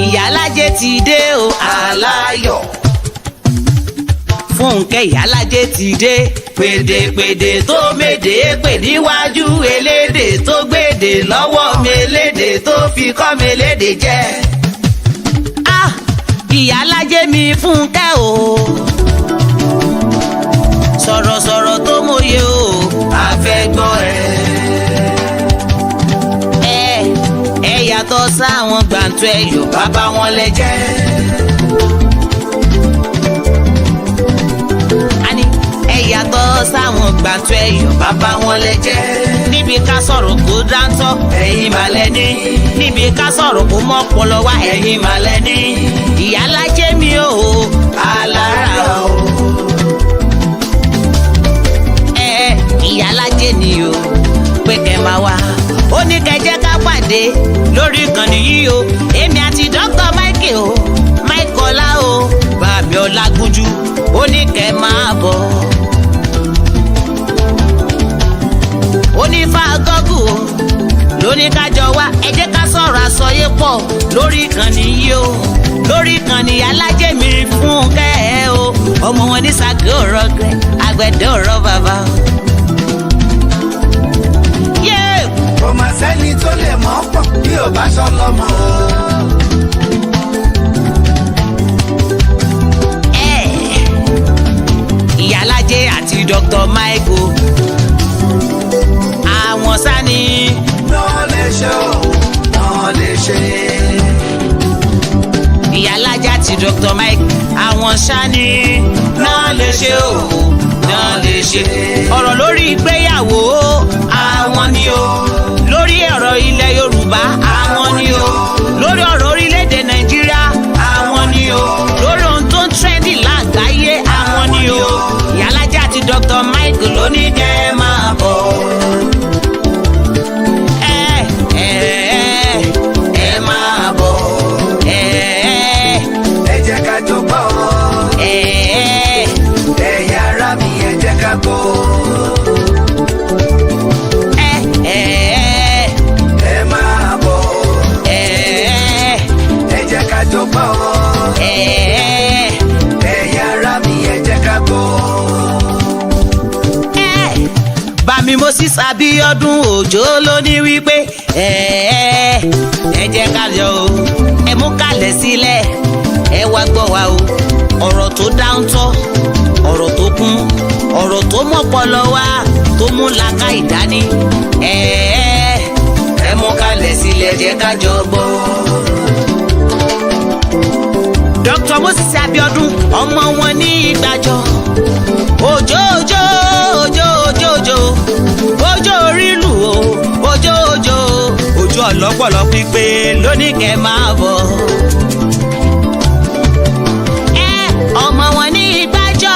Ìyálájé ti dé o aláyọ̀. Fúnkẹ́ Ìyálájé ti dé. Pèdèpèdè tó méde pè níwájú elédè tó gbèdè lọ́wọ́ melédè tó fi kọ́ melédè jẹ́. Ìyálájé mi Fúnkẹ́ o. Sọ̀rọ̀sọ̀rọ̀ tó mòye o. A fẹ́ gbọ́ ẹ yàtọ̀ sáwọn gbàǹtọ́ ẹ̀yọ̀ bàbá wọn lẹ́jẹ́. Yàtọ̀ sáwọn gbàǹtọ́ ẹ̀yọ̀ bàbá wọn lẹ́jẹ́. Níbi ká sọ̀rọ̀ kó dáńtọ́ ẹ̀yin mà lẹ́ni. Níbi ká sọ̀rọ̀ kó mọ́pọlọ wá ẹ̀yin mà lẹ́ni. Ìyálájé mi ò alára o. Ìyálájé ni o pé kẹ́ máa wá. Ó ní kẹ́ jẹ́ ká pàdé lórí ìkànnì yìí o. Èmi àti Dr. Michael o Michaela o Bàbí Ọlágúnjú ó ní kẹ́ máa bọ̀. Onífà gọ́gù o lóní kájọ wá ẹ jẹ́ ká sọ̀rọ̀ àsọyé pọ̀ lórí ìkànnì yìí o. Lórí ìkànnì Ìyálájé mi Fúnkẹ́ o. Ọmọ wọn ní Ṣàgá ọ̀rọ̀ gẹ àgbẹ̀dẹ ọ̀rọ̀ bàbá o. Kò mà sẹ́ni tó lè mọ̀ pọ̀ bí ò bá sọ lọ́mọ o. Ìyálájé àti Dr. Michael àwọn sani. náà lè ṣe o náà lè ṣe. Ìyálájé àti Dr. Michael àwọn sani. náà lè ṣe o náà lè ṣe. ọ̀rọ̀ lórí ìgbéyàwó àwọn ni o. lórí ọ̀rọ̀ ilẹ̀ Yorùbá àwọn ni o. lórí ọ̀rọ̀ orílẹ̀-èdè Nàìjíríà àwọn ni o. lórí ohun tó ń trendy lágbàáyé àwọn ni o. Ìyálájé àti Dr. Michael ló ní kẹ́ ẹ máa bọ̀. ẹ máa bọ̀. ẹ jẹ́ ká jọ gbọ́. ẹ̀yin ará mi ẹ jẹ́ ká gbọ́. ẹ máa bọ̀. ẹ jẹ́ ká jọ gbọ́. ẹ̀yin ará mi ẹ jẹ́ ká gbọ́. Bàmí Moses Abíọ́dún Òjó ló ní wípé ẹ jẹ́ ká yọ̀ o. Ẹ mú kalẹ̀ sílẹ̀ ẹ wá gbọ́ wa o. Ọ̀rọ̀ tó dáńtọ́ ọ̀rọ̀ tó kún ọ̀rọ̀ tó mọ́pọlọ wá tó mú làákà ìdání. ẹ mú kalẹ̀ sílẹ̀ jẹ́ ká jọ gbọ́. Dr. Moses Abíọ́dún ọmọ wọn ní Ìgbàjọ. Òjó òjó òjó òjó òjó òjó orílù o òjó òjó òjó ọlọ́pọ̀lọ́ pípé lóní kẹ́ máa bọ̀. Ọmọ wọn ní Ìgbàjọ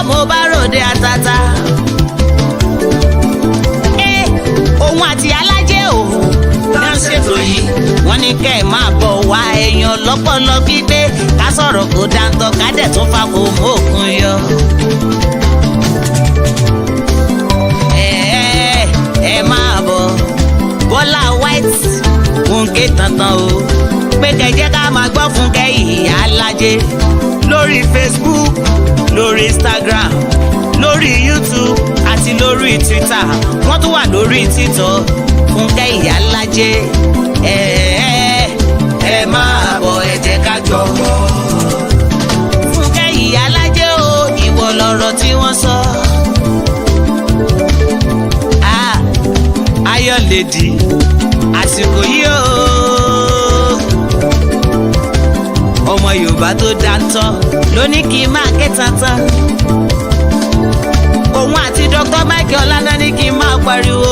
mo bá ròde àtàtà. Òun àti Ìyálájé o náà ṣètò yìí wọ́n ní kẹ́ ẹ̀ máa bọ̀ wá èèyàn lọ́pọ̀lọ́ pípé ká sọ̀rọ̀ kó dáńtọ́ ká dẹ̀ tún fa kó mú òkun yọ. Ẹ máa bọ̀ Bọ́lá White Fúnkẹ́ tantan o pé kẹjẹ́ ká máa gbọ́ Fúnkẹ́ Ìyálájé lórí Facebook lórí Instagram lórí YouTube àti lórí Twitter wọ́n tún wà lórí TikTok Fúnkẹ́ Ìyálájé. ẹ máa bọ̀ ẹ jẹ́ ká jọ gbọ́. Fúnkẹ́ Ìyálájé o ìwọ lọ̀rọ̀ tí wọ́n sọ. Ayọ̀ lèdì àsìkò yìí o. Ọmọ Yorùbá tó dáńtọ́ ló ní kí n máa ké tantan. Òun àti Dr. Michael Ọlánà ní kí n máa pariwo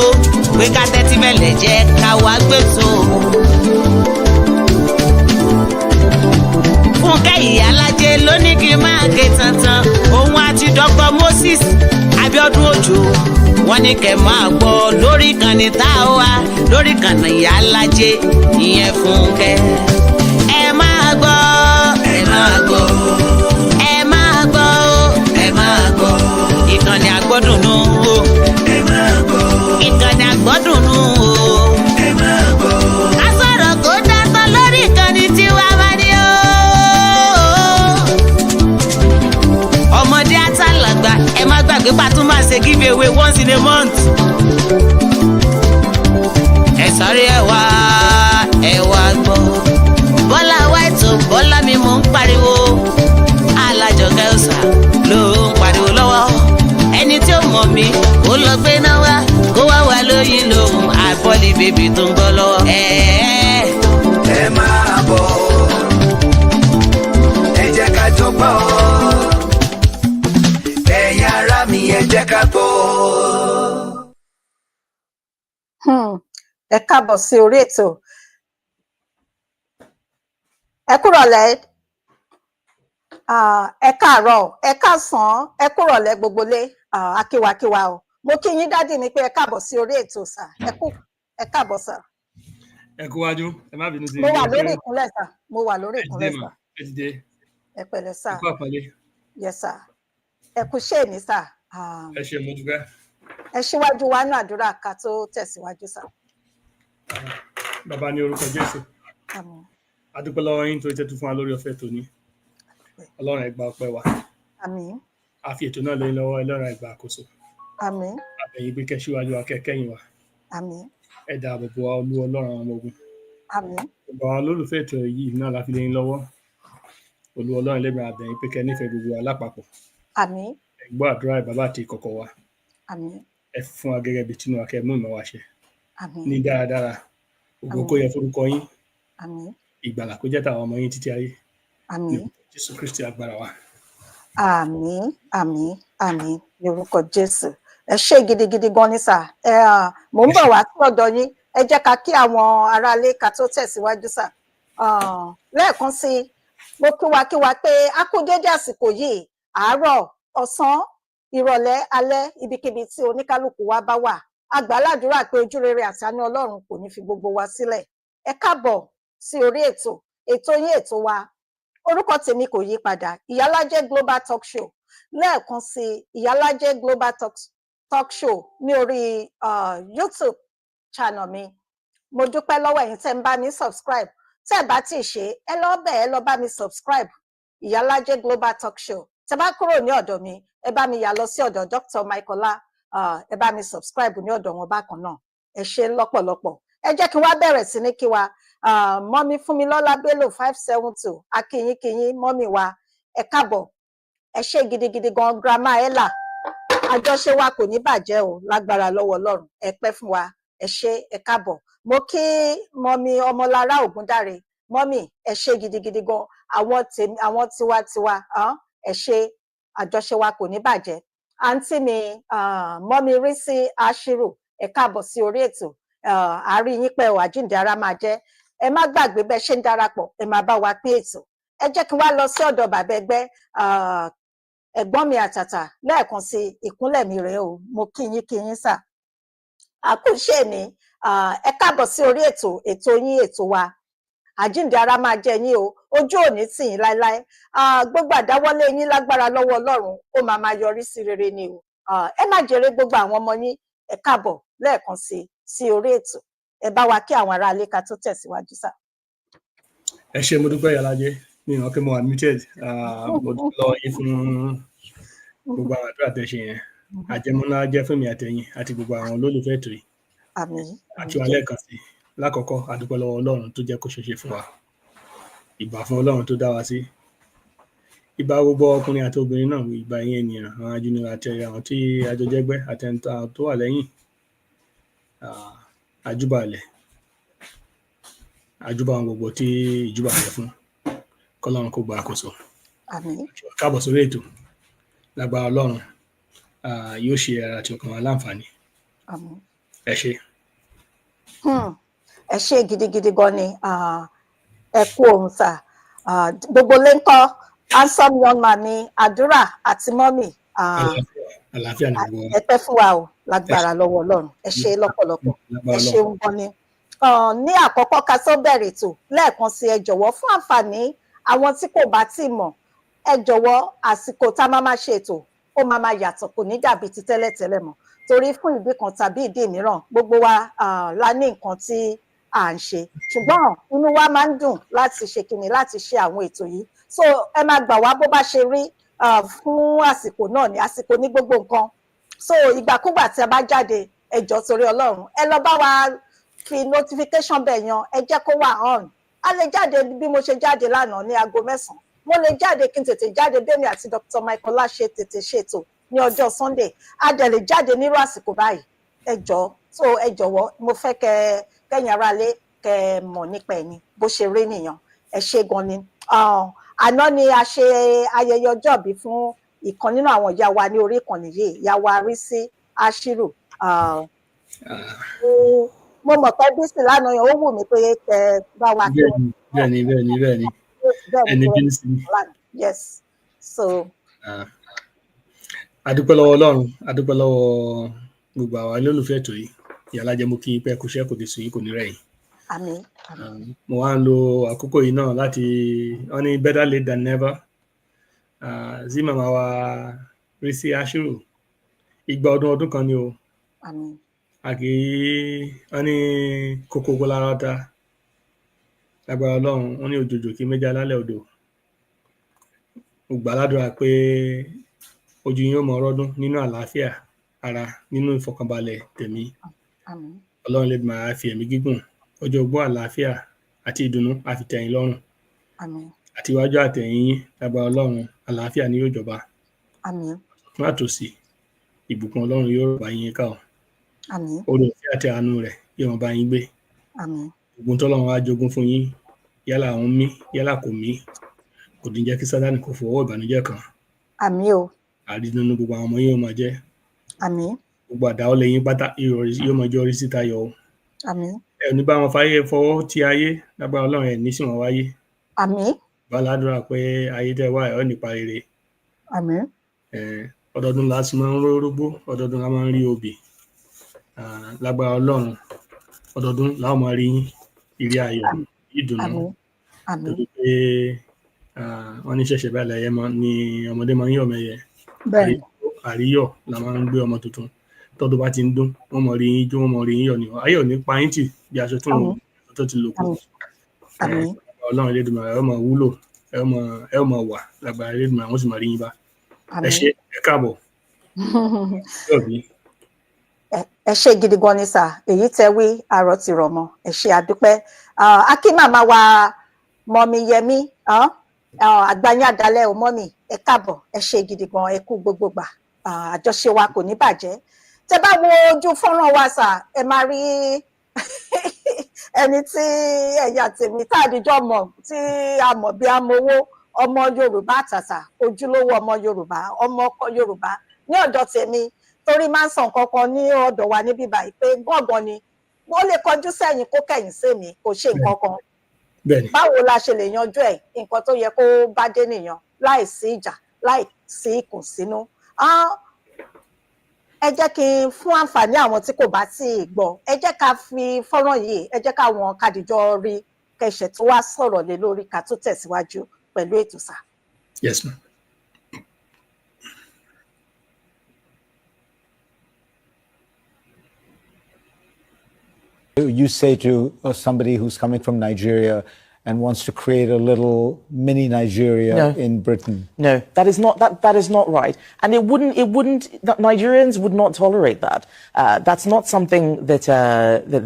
pé ká tẹ́tí mẹ́lẹ̀ jẹ́ ká wá gbèsò. Fúnkẹ́ Ìyálájé ló ní kí n máa ké tantan. Òun àti Dr. Moses Abíọ́dún Òjó wọ́n ní kẹ́ máa gbọ́ lórí ìkànnì tá a wá lórí ìkànnì Ìyálájé ìyẹn Fúnkẹ́. Ẹ máa gbọ́ ẹ máa gbọ́ ẹ máa gbọ́ ẹ máa gbọ́ ìkànnì Àgbọ́dùnú o. ẹ máa gbọ́ ìkànnì Àgbọ́dùnú o. ẹ máa gbọ́. Ká gbàgbé pàtó máa ṣe give away once in a month. ẹ sáré ẹ wá gbọ́. Bọ́lá White o Bọ́lá mi mò ń pariwo. Alájọkẹ́ ọ̀sà ló ń pariwo lọ́wọ́. ẹni tí ó mọ̀ mí kó lọ gbé náà wá kó wá wá lóyún lòun àbọ̀lì bèbí tó ń gbọ́ lọ́wọ́. ẹ máa bọ̀ ẹ jẹ́ ká jọ gbọ́ ẹ̀yin ará mi ẹ jẹ́ ká gbọ́. Ẹ káàbọ̀ sí orí ètò. Ẹ kúrọ̀lẹ́, ẹ káàárọ̀, ẹ káàsán, ẹ kúrọ̀lẹ́ gbogbo lé, akíwakíwa o. Mo kí yín dádì mi pé ẹ káàbọ̀ sí orí ètò sà. Ẹ káàbọ̀ sà. Ẹ kú wájú, ẹ má bínú sí. Mo wà lórí ìkúnlẹ̀ sà. Sà. Ẹ pẹ̀lẹ́ sà. Ẹ kú àpọ́nlé. Yes sà. Ẹ kú ṣé ní sà. Ẹ ṣé mo dúpẹ́. Ẹ ṣíwájú wa ní àdúrà ká tó tẹ̀síwájú sà. Bàbá ní orúkọ Jésù. Àmín. A dúpẹ́ lọ́wọ́ yín tó tẹ́tù fún wa lórí ọ̀fẹ́ tòní. Ọlọ́run ẹ gba ọpẹ́ wa. Àmín. A fi ètò náà lóyún lọ́wọ́ Ọlọ́run ẹ gba àkóso. Àmín. Àbẹ̀yìn pé kẹ́síwájú wa kẹ́kẹ́yìn wa. Àmín. Ẹ dáàbò bo wa Olúwa Ọlọ́run àwọn ọmọ ogun. Àmín. Gbogbo àwọn olólùfẹ́ ètò yìí náà la fi lé yín lọ́wọ́. Olúwa Ọlọ́run lẹ́gbẹ̀ẹ́ àbẹ̀yìn pé kẹ́ nífẹ̀ẹ́ gbogbo wa lápapọ̀. Àmín. Ẹ gbọ́ àdúrà bàbá àti ìkọ̀kọ̀ wa. Àmín. Ẹ fún wa gẹ́gẹ́ bí tinú wa kẹ́ mú ìmọ̀ wa ṣe. Àmín. Ní dáradára, ògo kó yẹ forúkọ yín. Àmín. Ìgbàlà kó jẹ́ tàwọn ọmọ yín títí ayé. Àmín. Jésù Kristi agbára wa. Àmín. Àmín. Àmín. Ní orúkọ Jésù. Ẹ ṣé gidigidi gan ni sà. Mò ń bọ̀ wá sí ọ̀dọ̀ yín. Ẹ jẹ́ ká kí àwọn aráalé ká tó tẹ̀síwájú sà. Lẹ́ẹ̀kan sí mo kí wa pé a kú dédé àsìkò yìí, àárọ̀, ọ̀sán, ìrọ̀lẹ́, alẹ́, ibikíbi tí oníkálukú wa bá wà. A gbà ládùúrà pé ojú rere àti àánú Ọlọ́run kò ní fi gbogbo wa sílẹ̀. Ẹ káàbọ̀ sí orí ètò yín ètò wa. Orúkọ tèmi kò yí padà, Ìyálájé Global Talk Show. Lẹ́ẹ̀kan sí Ìyálájé Global Talk Show ní orí YouTube channel mi. Mo dúpẹ́ lọ́wọ́ ẹ̀yin tẹ́ ń bá mi subscribe. Tẹ́ ẹ bá ti ṣe ẹ lọ bẹ̀ ẹ lọ bá mi subscribe Ìyálájé Global Talk Show. Tẹ́ bá kúrò ní ọ̀dọ̀ mi ẹ bá mi yà lọ sí ọ̀dọ̀ Dr. Michaela, ẹ bá mi subscribe ní ọ̀dọ̀ wọn bákan náà. Ẹ ṣé lọ́pọ̀lọpọ̀. Ẹ jẹ́ kí n wá bẹ̀rẹ̀ sí ní kí wa. Mọ́mí Fúnmilọ́lá Bello 572 akínyín mọ́mí wa ẹ káàbọ̀. Ẹ ṣé gidigidi gan grandma Ella. Àjọṣe wa kò ní bàjẹ́ o lágbára lọ́wọ́ Ọlọ́run. Ẹ pẹ́ fún wa. Ẹ ṣé ẹ káàbọ̀. Mo kí mọ́mí Ọmọlára Ògúndáre. Mọ́mí ẹ ṣé gidigidi gan. Àwọn tiwa ẹ ṣé, àjọṣe wa kò ní bàjẹ́. Àǹtí mi mọ́mí Rísí Ashiru ẹ káàbọ̀ sí orí ètò. Àárí yín pẹ́ o, àjíǹde ara máa jẹ́. Ẹ má gbàgbé bẹ́ẹ̀ ṣe ń darapọ̀ ẹ máa bá wa pín ètò. Ẹ jẹ́ kí wá lọ sí ọ̀dọ̀ bàbá ẹgbẹ́ ẹ̀gbọ́n mi àtàtà. Lẹ́ẹ̀kan sí ìkúnlẹ̀ mi rèé o, mo kí yín sà. Àkúṣe mi, ẹ káàbọ̀ sí orí ètò yín ètò wa. Àjíǹde ara máa jẹ́ yín o, ojú òní tì yín láéláé. Gbogbo àdáwọ́lé yín lágbára lọ́wọ́ Ọlọ́run ó máa yọrí sí rere ni o. Ẹ má jèrè gbogbo àwọn ọmọ yín. Ẹ káàbọ̀ lẹ́ẹ̀kan sí orí ètò. Ẹ bá wa kí àwọn aráalé ká tó tẹ̀síwájú sà. Ẹ ṣé mo dúpẹ́ Ìyálájé ní ìran pé mo wà muted. Mo dúpẹ́ lọ́wọ́ yín fún gbogbo àwọn àdúrà tẹ́ ṣe yẹn. Àjẹmọ́ná jẹ́ fún mi àtẹ̀yìn àti gbogbo àwọn olólùfẹ́ ètò yìí. Àmín. Àti wa lẹ́ẹ̀kan sí. Lákọ̀ọ́kọ́ a dúpẹ́ lọ́wọ́ Ọlọ́run tó jẹ́ kó ṣeéṣe fún wa. Ìbà fún Ọlọ́run tó dá wa sí. Ìbà gbogbo ọkùnrin àti obìnrin náà, ìbà yín ènìyàn, àwọn ajúnira àti àwọn tí àjọjẹ́gbẹ́ àtẹ̀ntà tó wà lẹ́yìn. Àjúbàlẹ̀ àjúbà àwọn gbogbo tí ìjúbà rẹ̀ fún kọ́lọ́run kó gba àkóso. Àmín. Káàbọ̀ sórí ètò lágbára Ọlọ́run yóò ṣe ara tí ọkàn wa láǹfààní. Àmín. Ẹ ṣé. Ẹ ṣé gidigidi gan ni. Ẹ kú ohun sà. Gbogbo lé ń kọ́ handsome young man ni àdúrà àti mọ́mì. Àlàáfíà ni gbogbo wa. Ẹ pẹ́ fún wa o lágbára lọ́wọ́ Ọlọ́run. Ẹ ṣé lọ́pọ̀lọpọ̀. Ẹ ṣeun gan ni. Ní àkọ́kọ́ ká tó bẹ̀rẹ̀ ètò lẹ́ẹ̀kan sí ẹ jọ̀wọ́ fún àǹfààní àwọn tí kò bá tí mọ̀, ẹ jọ̀wọ́ àsìkò tá a máa ṣe ètò ó máa yàtọ̀, kò ní dàbí ti tẹ́lẹ̀tẹ́lẹ̀ mọ́ torí fún ìdí kan tàbí ìdí mìíràn gbogbo wa la ní nǹkan tí à ń ṣe, ṣùgbọ́n inú wa máa ń dùn láti ṣe kíni láti ṣe àwọn ètò yìí, so ẹ máa gbà wá bó bá ṣe rí fún àsìkò náà ní àsìkò ní gbogbo nǹkan, so ìgbàkúgbà tí a bá jáde ẹ jọ̀ọ́ torí Ọlọ́run ẹ lọ bá wa fi notification bell yan, ẹ jẹ́ kó wà on. A lè jáde bí mo ṣe jáde lánàá ní aago 9. Mo lè jáde kí n tètè jáde bẹ́ẹ̀ mi àti Dr. Michael ṣe tètè ṣètò ní ọjọ́ Sunday. A dẹ̀ lè jáde nírú àsìkò báyìí. Ẹ jọ̀ọ́, so ẹ jọ̀wọ́ mo fẹ́ kẹ́yin aráalé kẹ́ mọ̀ nípa ẹ̀ ni bó ṣe rí nìyẹn. Ẹ ṣé gan ni. Àná ni a ṣe ayẹyẹ ọjọ́bí fún ìkan nínú àwọn ìyá wa ní orí ìkànnì yìí, ìyá wa Rísí Ashiru. Mo mọ̀ pé bísí lánàá yẹn ó wù mí pé kẹ́ bá wa kí wọn. Bẹ́ẹ̀ni. Ẹni bísí. Yes. So. Adúpẹ́ lọ́wọ́ Ọlọ́run, adúpẹ́ lọ́wọ́ gbogbo àwa olólùfẹ́ ètò yìí. Ìyá alájẹ mo kí pé kò ṣẹ́ kò dé sùn yín kò ní rẹ̀yìn. Àmín. Mo wá ń lo àkókò yìí náà láti wọ́n ní better late than never. Sí màmá wa Rísí Ashiru, igba ọdún kan ni o. Àmín. Àkì wọ́n ní kókó lára ta lágbára Ọlọ́run, wọ́n ní òjòjò kí méjì alálẹ̀ odò. Mo gbàládùra pé ojú yín ó mọ ọrọ́dún nínú àlàáfíà ara, nínú ìfọ̀kànbalẹ̀ tẹ̀mí. Àmín. Ọlọ́run lè máa fi ẹ̀mí gígùn, ọjọ́ ogbó àlàáfíà àti ìdùnnú á fi tẹ́ yín lọ́rùn. Àmín. Àti iwájú àtẹ̀yìn yín lágbára Ọlọ́run, àlàáfíà ni yóò jọba. Àmín. Fún àtòsí, ìbùkún Ọlọ́run yóò bá yín ká o. Àmín. Oore-ọ̀fẹ́ àti àánú rẹ̀ yóò bá yín gbé. Àmín. Ògùn tọ́lọ́run á jogún fún yín, yálà òun mí, yálà kò mí, kò ní jẹ́ kí Sátánì kò fọwọ́ ìbànújẹ́ kan. Àmín o. Àrídùnnú gbogbo àwọn ọmọ yín yóò máa jẹ́. Àmín. Gbogbo àdáwọ́lé yín pátá yóò máa jẹ́ orí síta yọ o. Àmín. Ẹ ò ní bá wọn fáyé fọwọ́ ti ayé lágbára Ọlọ́run, ẹ̀ ní sì wọ́n wáyé. Àmín. Gbàládùra pé ayé tẹ́ wá ẹ̀ ọ́ nípa rere. Àmín. Ọdọọdún la sì máa ń rórógbó, ọdọọdún la máa ń rí obì. Lágbára Ọlọ́run, ọdọọdún la ó máa rí yín, ire ayọ̀, ìdùnnú. Àmín. Àmín. Torí pé wọ́n ní ṣẹ̀ṣẹ̀ báyìí láyé ni ọmọdé máa ń yọ̀ mẹ́yẹ. Bẹ́ẹ̀ni. Àríyọ̀ la máa ń gbé ọmọ tuntun. Tọ́dún bá ti ń dún, wọ́n mọ̀ rí yín jó, wọ́n mọ̀ rí yín yọ̀ ni. Ayọ̀ ní pa yín tì bí aṣọ tó ti lò kù. Àmín. Ọlọ́run Elédùmarè ẹ ó máa wúlò, ẹ ó máa wà lágbára Elédùmarè, wọ́n sì máa rí yín bá. Ẹ ṣé, ẹ káàbọ̀. Ẹ ṣé gidi gan ni sà, èyí tẹ wí àrọ̀ ti rọ̀ mọ́, ẹ ṣé àdúpẹ́. Akí màmá wa mọ́mí Yẹmí, àgbáyé àdálẹ́ ò mọ́mí, ẹ káàbọ̀, ẹ ṣé gidi gan, ẹ kú gbogbo gbà, àjọṣe wa kò ní bàjẹ́. Tẹ bá wo ojú fọ́nrán wa sà, ẹ máa rí ẹni tí ẹ̀yà tèmi tá àdìjọ́ mọ̀ tí a mọ̀ bí amowó, ọmọ Yorùbá àtàtà, ojúlówó ọmọ Yorùbá, ọmọ ọkọ Yorùbá ní ọ̀dọ̀ tèmi, torí máa ń sọ nǹkan kan ní ọ̀dọ̀ wa níbí báyìí pé gbọ̀ngàn ni wọ́n lè kọjú sẹ́yìn kó kẹ̀yìn sẹ́mi kò ṣe nǹkan kan. Báwo la ṣe lè yanjú ẹ̀, nǹkan tó yẹ kó bá dé nìyẹn, láì sí ìjà, láì sí ìkùnsínú. Ẹ jẹ́ kí n fún àǹfààní àwọn tí kò bá tí ì gbọ́, ẹ jẹ́ ká fi fọ́nrán yìí, ẹ jẹ́ káwọn kàdìjọ rí kẹsẹ̀ tó wá sọ̀rọ̀ lé lórí ká tó tẹ̀síwájú pẹ̀lú ètò sà. Yes, ma'am. You say to somebody who's coming from Nigeria and wants to create a little mini Nigeria in Britain? No, that is not right. And Nigerians would not tolerate that. That's not something that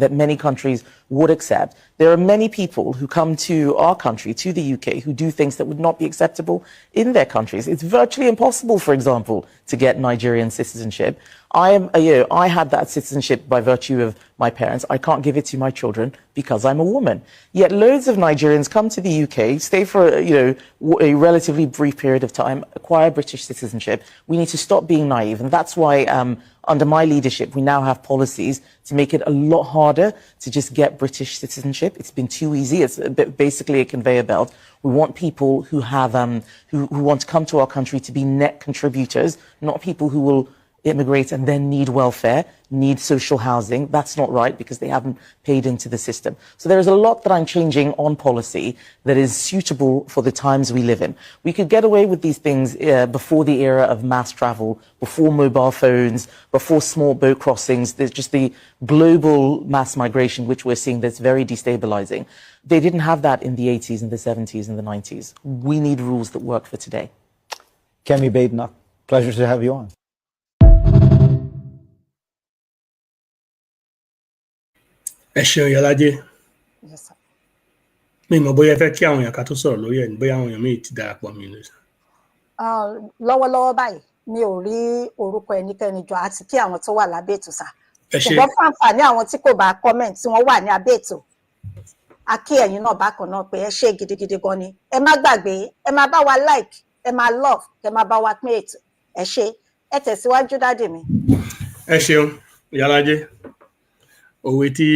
that many countries would accept. There are many people who come to our country, to the UK, who do things that would not be acceptable in their countries. It's virtually impossible, for example, to get Nigerian citizenship. I had that citizenship by virtue of my parents. I can't give it to my children because I'm a woman. Yet loads of Nigerians come to the UK, stay for a relatively brief period of time, acquire British citizenship. We need to stop being naive, and that's why under my leadership we now have policies to make it a lot harder to just get British citizenship. It's been too easy. It's basically a conveyor belt. We want people who have who want to come to our country to be net contributors, not people who will immigrate and then need welfare, need social housing. That's not right because they haven't paid into the system. So there is a lot that I'm changing on policy that is suitable for the times we live in. We could get away with these things before the era of mass travel, before mobile phones, before small boat crossings. There's just the global mass migration which we're seeing that's very destabilizing. They didn't have that in the 80s and the 70s and the 90s. We need rules that work for today. Kemi Badenoch, pleasure to have you on. Ẹ ṣeun Ìyálájé. Yes, sir. Mi mọ̀ bóyá ẹ fẹ́ kí àwọn èèyàn ká tó sọ̀rọ̀ lórí ẹ̀ ní bóyá àwọn èèyàn míì ti darapọ̀ mi lọ. Lọ́wọ́lọ́wọ́ báyìí mi ò rí orúkọ ẹnikẹ́ni jọ àti kí àwọn tó wà lábẹ́ ètò sà. Ẹ ṣé. Ṣùgbọ́n fún àǹfààní àwọn tí kò bá comment tí wọ́n wà ní abẹ́ ètò, a kí ẹ̀yin náà bákan náà pé ẹ ṣé gidigidi gan ni. Ẹ má gbàgbé, ẹ má bá wa like, ẹ má love, ẹ má bá wa pín ètò. Ẹ ṣé, ẹ tẹ̀síwájú dáàdì mi. Ẹ ṣeun Ìyálájé. Òwe tí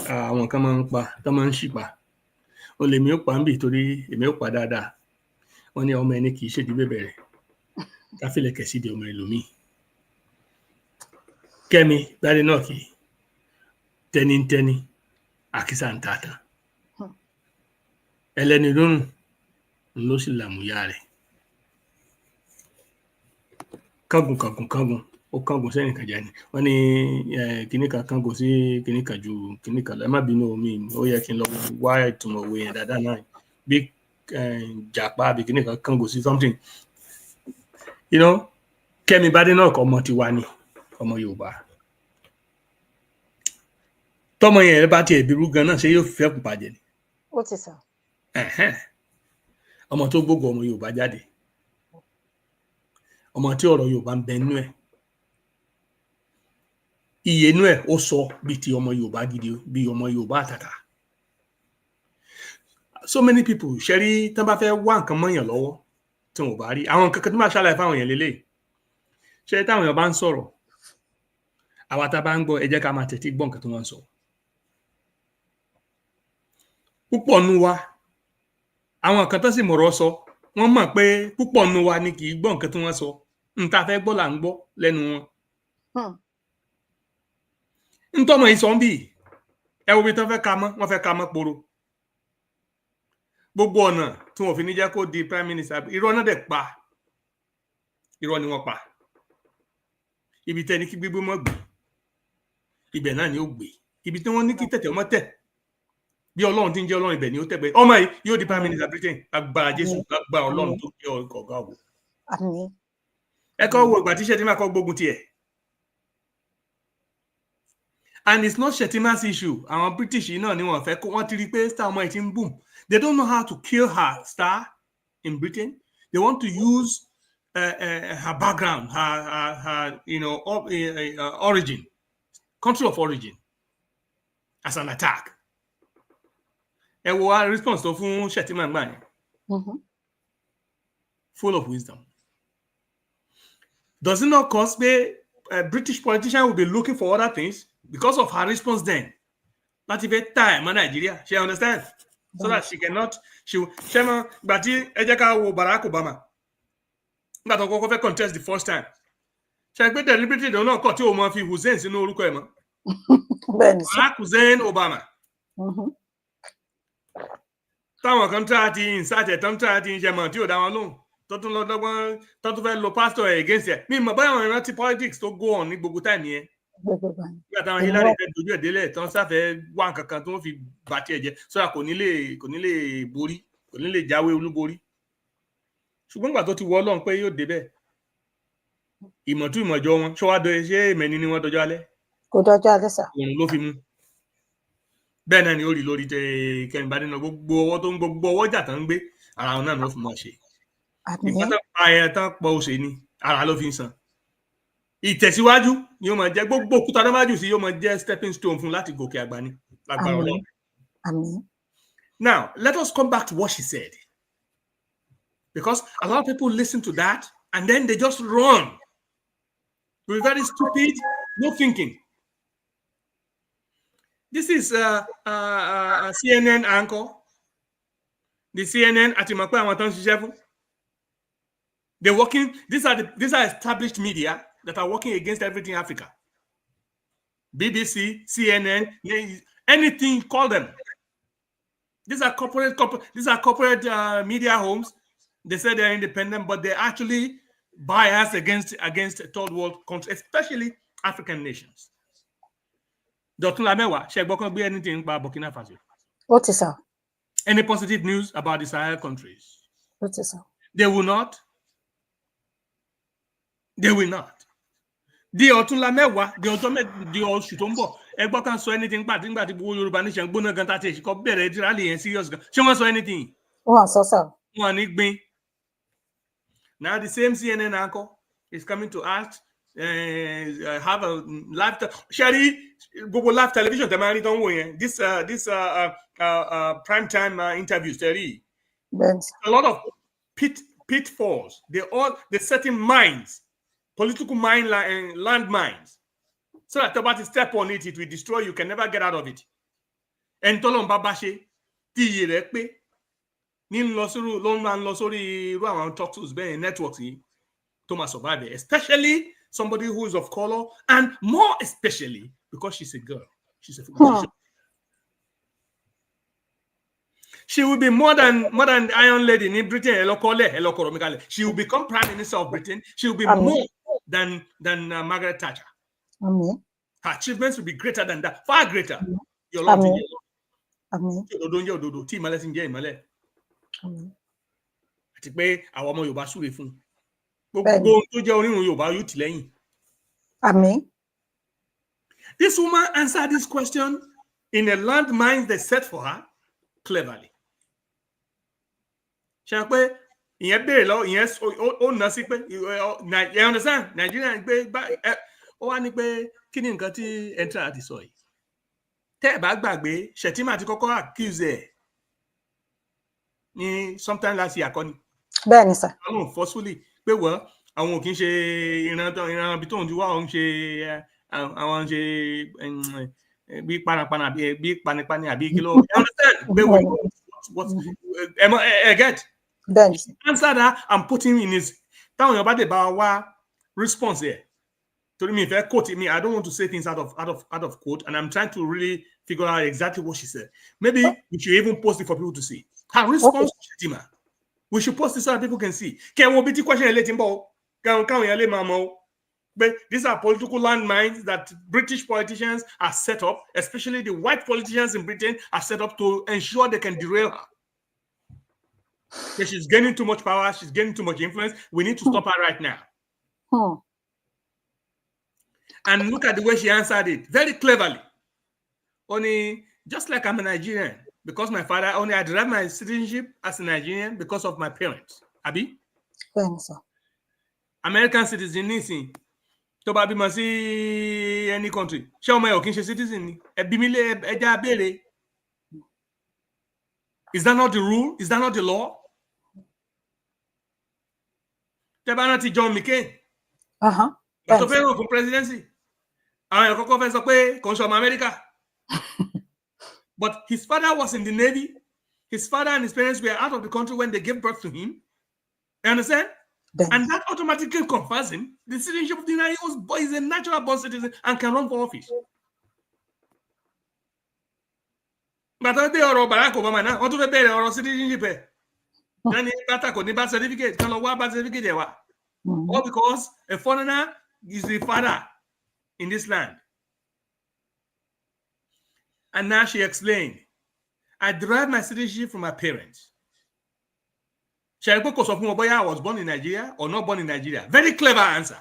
àwọn kan máa ń pa, tó máa ń ṣìpa. O lè mi ó pa ń bì torí èmi ó pa dáadáa. Wọ́n ní ọmọ ẹni kì í ṣèdí bẹ̀bẹ̀rẹ̀. Káfílẹ̀ kẹ̀sí di ọmọ ẹlòmíì. Kẹ́mi Badenoch tẹnitẹni àkísà ń tàtà. Ẹlẹ́ni lórùn ló sì làmúyá rẹ̀. Kángun ó kángun sẹ́yìn kan jẹ́ ni. Wọ́n ní kíní kan kángun sí kíní kan ju kíní kan lọ. Ẹ má bínú omi, ó yẹ kí n lọ wá ìtumọ̀ òwe yẹn dáadáa náà. Bí jàpá àbí kíní kan kángun sí something. You know, Kẹ́mi Badenoch ọmọ tiwa ni, ọmọ Yorùbá. Tọ́mọ yẹn bá tiẹ̀ bírú gan náà ṣé yóò fẹ́ kù bàjẹ́ ni. Ó ti sà. Ọmọ tó gbógo ọmọ Yorùbá jáde. Ọmọ tí ọ̀rọ̀ Yorùbá ń bẹ nínú ẹ̀. Iye inú ẹ̀ ó sọ bí ti ọmọ Yorùbá gidi, bí ọmọ Yorùbá àtàtà. So many people ṣe rí tán bá fẹ́ wá nǹkan mọ́yàn lọ́wọ́ tí wọn ò bá rí. Àwọn nǹkan kan tó máa ṣàlàyé fáwọn èèyàn lélẹ̀. Ṣé táwọn èèyàn bá ń sọ̀rọ̀, àwa tá bá ń gbọ́ ẹ jẹ́ ká máa tẹ́tí gbọ́ nǹkan tó wọ́n ń sọ. Púpọ̀ nú wa, àwọn kan tó sì mọ̀rọ̀ sọ, wọ́n mọ̀ pé púpọ̀ nú wa ni kì í gbọ́ nǹkan tí wọ́n sọ. N ta fẹ́ gbọ́ là ń gbọ́ lẹ́nu wọn. Ntọ́mọ yìí sọ ń bì, ẹ wo bí tán fẹ́ ka mọ́, wọ́n fẹ́ ka mọ́ poro. Gbogbo ọ̀nà tí wọ́n fi ní jẹ́ kó di prime minister, irọ́ náà dẹ̀ pa. Irọ́ ni wọ́n pa. Ibi tẹ́ni kí gbígbé mọ́ gbé, ibẹ̀ náà ni ó gbé. Ibi tí wọ́n ní kí tẹ̀tẹ̀ ọmọ tẹ̀, bí Ọlọ́run tí ń jẹ́ Ọlọ́run ibẹ̀ ni ó tẹ̀ bẹ́ẹ̀. Ọmọ yìí yóò di prime minister Britain, agbára Jésù, agbára Ọlọ́run tó jẹ́ ọ̀gá ògo. Àmín. Ẹ kọ́ wo ìgbà tí Shettima kọ́ gbógun tiẹ̀. And it's not Shettima's issue. Àwọn British yìí náà ni wọ́n fẹ́ kó wọ́n ti rí pé star ọmọ yìí ti ń boom. They don't know how to kill her star in Britain. They want to use her background, her origin, country of origin, as an attack. Ẹ wo our response tó fún Shettima gbà yẹn. Full of wisdom. Does it not cause pé British politician will be looking for other things because of her response then? Láti fẹ́ time in Nigeria, she understand? So that she cannot, ṣe mọ gbà tí ẹ jẹ́ ká wo Barack Obama. Nígbà tó kọ́kọ́ fẹ́ contest the first time. Ṣe pé deliberately ìdánwò náà kọ̀ tí o máa fi Hussein sínú orúkọ ẹ̀ mọ́. Barack Hussein Obama. Táwọn kan tí a ti insert ẹ̀ tán tí a ti ń ṣe mọ̀ tí ò dá wọn lóhùn. Tó tún lọ dọ́gbọ́n tó tún fẹ́ lo pastor ẹ̀ against ẹ̀. Mi mọ̀ báyọ̀ àwọn ìrántí politics tó go on ní gbogbo time yẹn. Nígbà táwọn Hillary fẹ́ dojú ẹ̀ délẹ̀ tán sáfẹ́ wá nǹkan kan tó ń fi bàtí ẹ̀ jẹ́ sọ́dà kò ní lè borí, kò ní lè jáwé olúborí. Ṣùgbọ́n nígbà tó ti wọ Ọlọ́run pé yóò débẹ̀, ìmọ̀tún ìmọ̀jọ wọn ṣé ìmẹ̀ni ni wọ́n dọjọ́ alẹ́? Kò dọjọ́ alẹ́ sà. Òun ló fi mú. Bẹ́ẹ̀ náà ni ó rí lórí tẹ Kẹ́mi Badenoch gbogbo ọwọ́ tó ń gbogbo ọwọ́ jà tán ń gbé ara wọn náà ló fi máa ṣe. Ìgbà tó pa ẹ̀ tán pọ̀ òṣè ni ara ló fi ń san. Ìtẹ̀síwájú ni yóò máa jẹ́ gbogbo òkúta tó máa jù sí yóò máa jẹ́ stepping stone fún láti gòkè àgbà ní lágbára Ọlọ́run. Àmín. Now, let us come back to what she said. Because a lot of people listen to that and then they just run. We're very stupid, no thinking. This is a CNN anchor. The CNN àti mọ̀ pé àwọn tó ń ṣiṣẹ́ fún. They're working, these are established media that are working against everything Africa. BBC, CNN, anything you call them. These are corporate media homes. They say they're independent, but they're actually biased against third world countries, especially African nations. Dr. Lamewa, ṣé gbọ́ kan gbé anything about Burkina Faso? What is that? Any positive news about the Sahel countries? What is that? They will not. They will not. Di ọ̀tún Lamewa, di oṣù tó ń bọ̀, ẹ gbọ́ kan sọ anything nígbà tí gbogbo Yorùbá nation gbóná gan tá ti ṣe kọ́ bẹ̀rẹ̀ rally yẹn serious gan ṣé wọ́n sọ anything. wọ́n sọ sir. Wọ́n ní gbin. Now the same CNN anchor is coming to ask have a live Sherry Google live television this prime time interviews Sherry. A lot of pitfalls. They're setting mines, political mine land mines. So that about to step on it, it will destroy you, can never get out of it. And Tolon Babashe, T Rekpe, Nin Losuru, Longman Losori, Rowan talk to Ben networks, Thomas survive, especially somebody who is of color, and more especially because she's a girl. She's a She will be more than Iron Lady in Britain. She will become Prime Minister of Britain. She will be more than Margaret Thatcher. Her achievements will be greater than that, far greater. Your Lord, This woman answered this question in a landmine they set for her cleverly. You understand? Nigerian accuse sometime last year forcefully àwọn kì í ṣe ìran bí tóun ti wá òun ṣe àwọn ṣe bí panapana bí panipani àbí kí ló understand what I get answer that and put him in his táwọn èèyàn bá dé bá wá response here torí mi fẹ́ quote me I don't want to say things out of quote and I'm trying to really figure out exactly what she said. Maybe we should even post it for people to see her response to Shetima. We should post it so that people can see. But these are political landmines that British politicians are set up, especially the white politicians in Britain are set up to ensure they can derail her. But she's gaining too much power. She's gaining too much influence. We need to stop her right now. And look at the way she answered it. Very cleverly. Only, just like I'm a Nigerian, because my father, I derived my citizenship as a Nigerian because of my parents. Abi? American citizen nisi tó bá bímọ sí any country ṣé ọmọ ẹ ò kí ń ṣe citizen ni ẹbí mi lé ẹja béèrè. Is that not the rule? Is that not the law? Tẹ́ bá rántí John McCain tó fẹ́ run fún presidency àwọn èèyàn kọ́kọ́ fẹ́ sọ pé kò ń ṣe ọmọ America. But his father was in the Navy. His father and his parents were out of the country when they gave birth to him. You understand? And that automatically confers him the citizenship of the United States. He's a natural born citizen and can run for office. But they are Barack Obama now. What do they bear or citizenship? Then he birth certificate. Can what birth certificate? All because a foreigner is the father in this land. And now she explained, I derived my citizenship from my parents. I was born in Nigeria or not born in Nigeria. Very clever answer.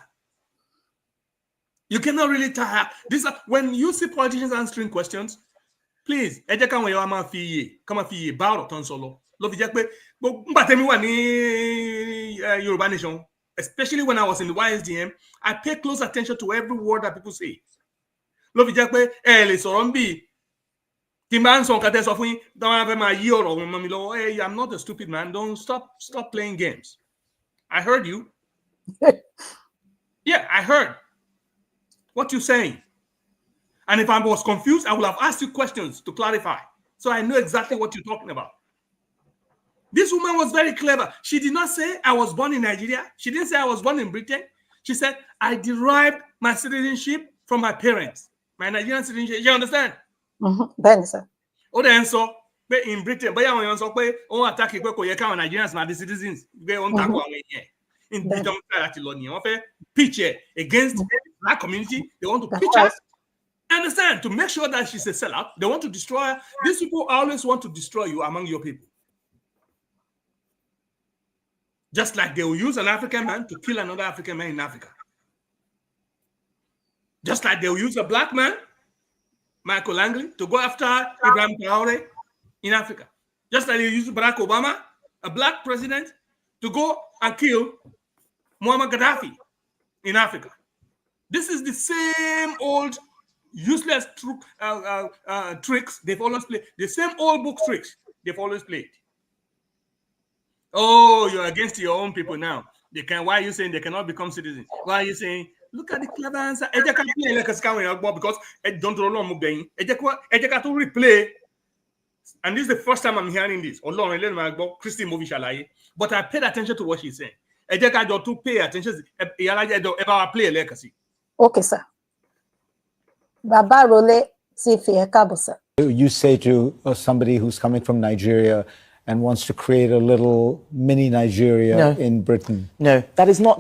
You cannot really tell. When you see politicians answering questions, please, come Yoruba Nation, especially when I was in the YSDM, I pay close attention to every word that people say. I'm not a stupid man. Don't stop playing games. I heard you. Yeah, I heard what you're saying. And if I was confused, I would have asked you questions to clarify. So I know exactly what you're talking about. This woman was very clever. She did not say I was born in Nigeria. She didn't say I was born in Britain. She said I derived my citizenship from my parents. My Nigerian citizenship. You understand? Then so in Britain, but when you say on attack Nigerians are the citizens, in Britain, pitch against the black community. They want to pitch her. Understand? To make sure that she's a sellout, they want to destroy her. These people always want to destroy you among your people. Just like they will use an African man to kill another African man in Africa. Just like they will use a black man Michael Langley to go after Ibrahim Traore in Africa. Just like they used Barack Obama, a black president, to go and kill Muammar Gaddafi in Africa. This is the same old useless tricks they've always played. The same old book tricks they've always played. Oh, you're against your own people now. They can. Why are you saying they cannot become citizens? Why are you saying? Look at the clever answer. Because don't to replay. And this is the first time I'm hearing this. Christy movie shalaye. But I paid attention to what she's saying. To pay attention. Okay, sir. Baba Role Sifi Ekabo, sir. You say to somebody who's coming from Nigeria and wants to create a little mini Nigeria in Britain. No, that is not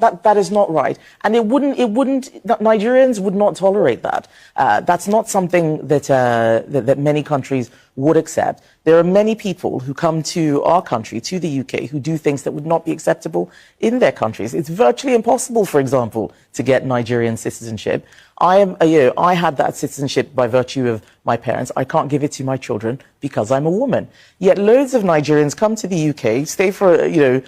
right. And Nigerians would not tolerate that. That's not something that that many countries would accept. There are many people who come to our country, to the UK, who do things that would not be acceptable in their countries. It's virtually impossible, for example, to get Nigerian citizenship. I had that citizenship by virtue of my parents. I can't give it to my children because I'm a woman. Yet loads of Nigerians come to the UK, stay for a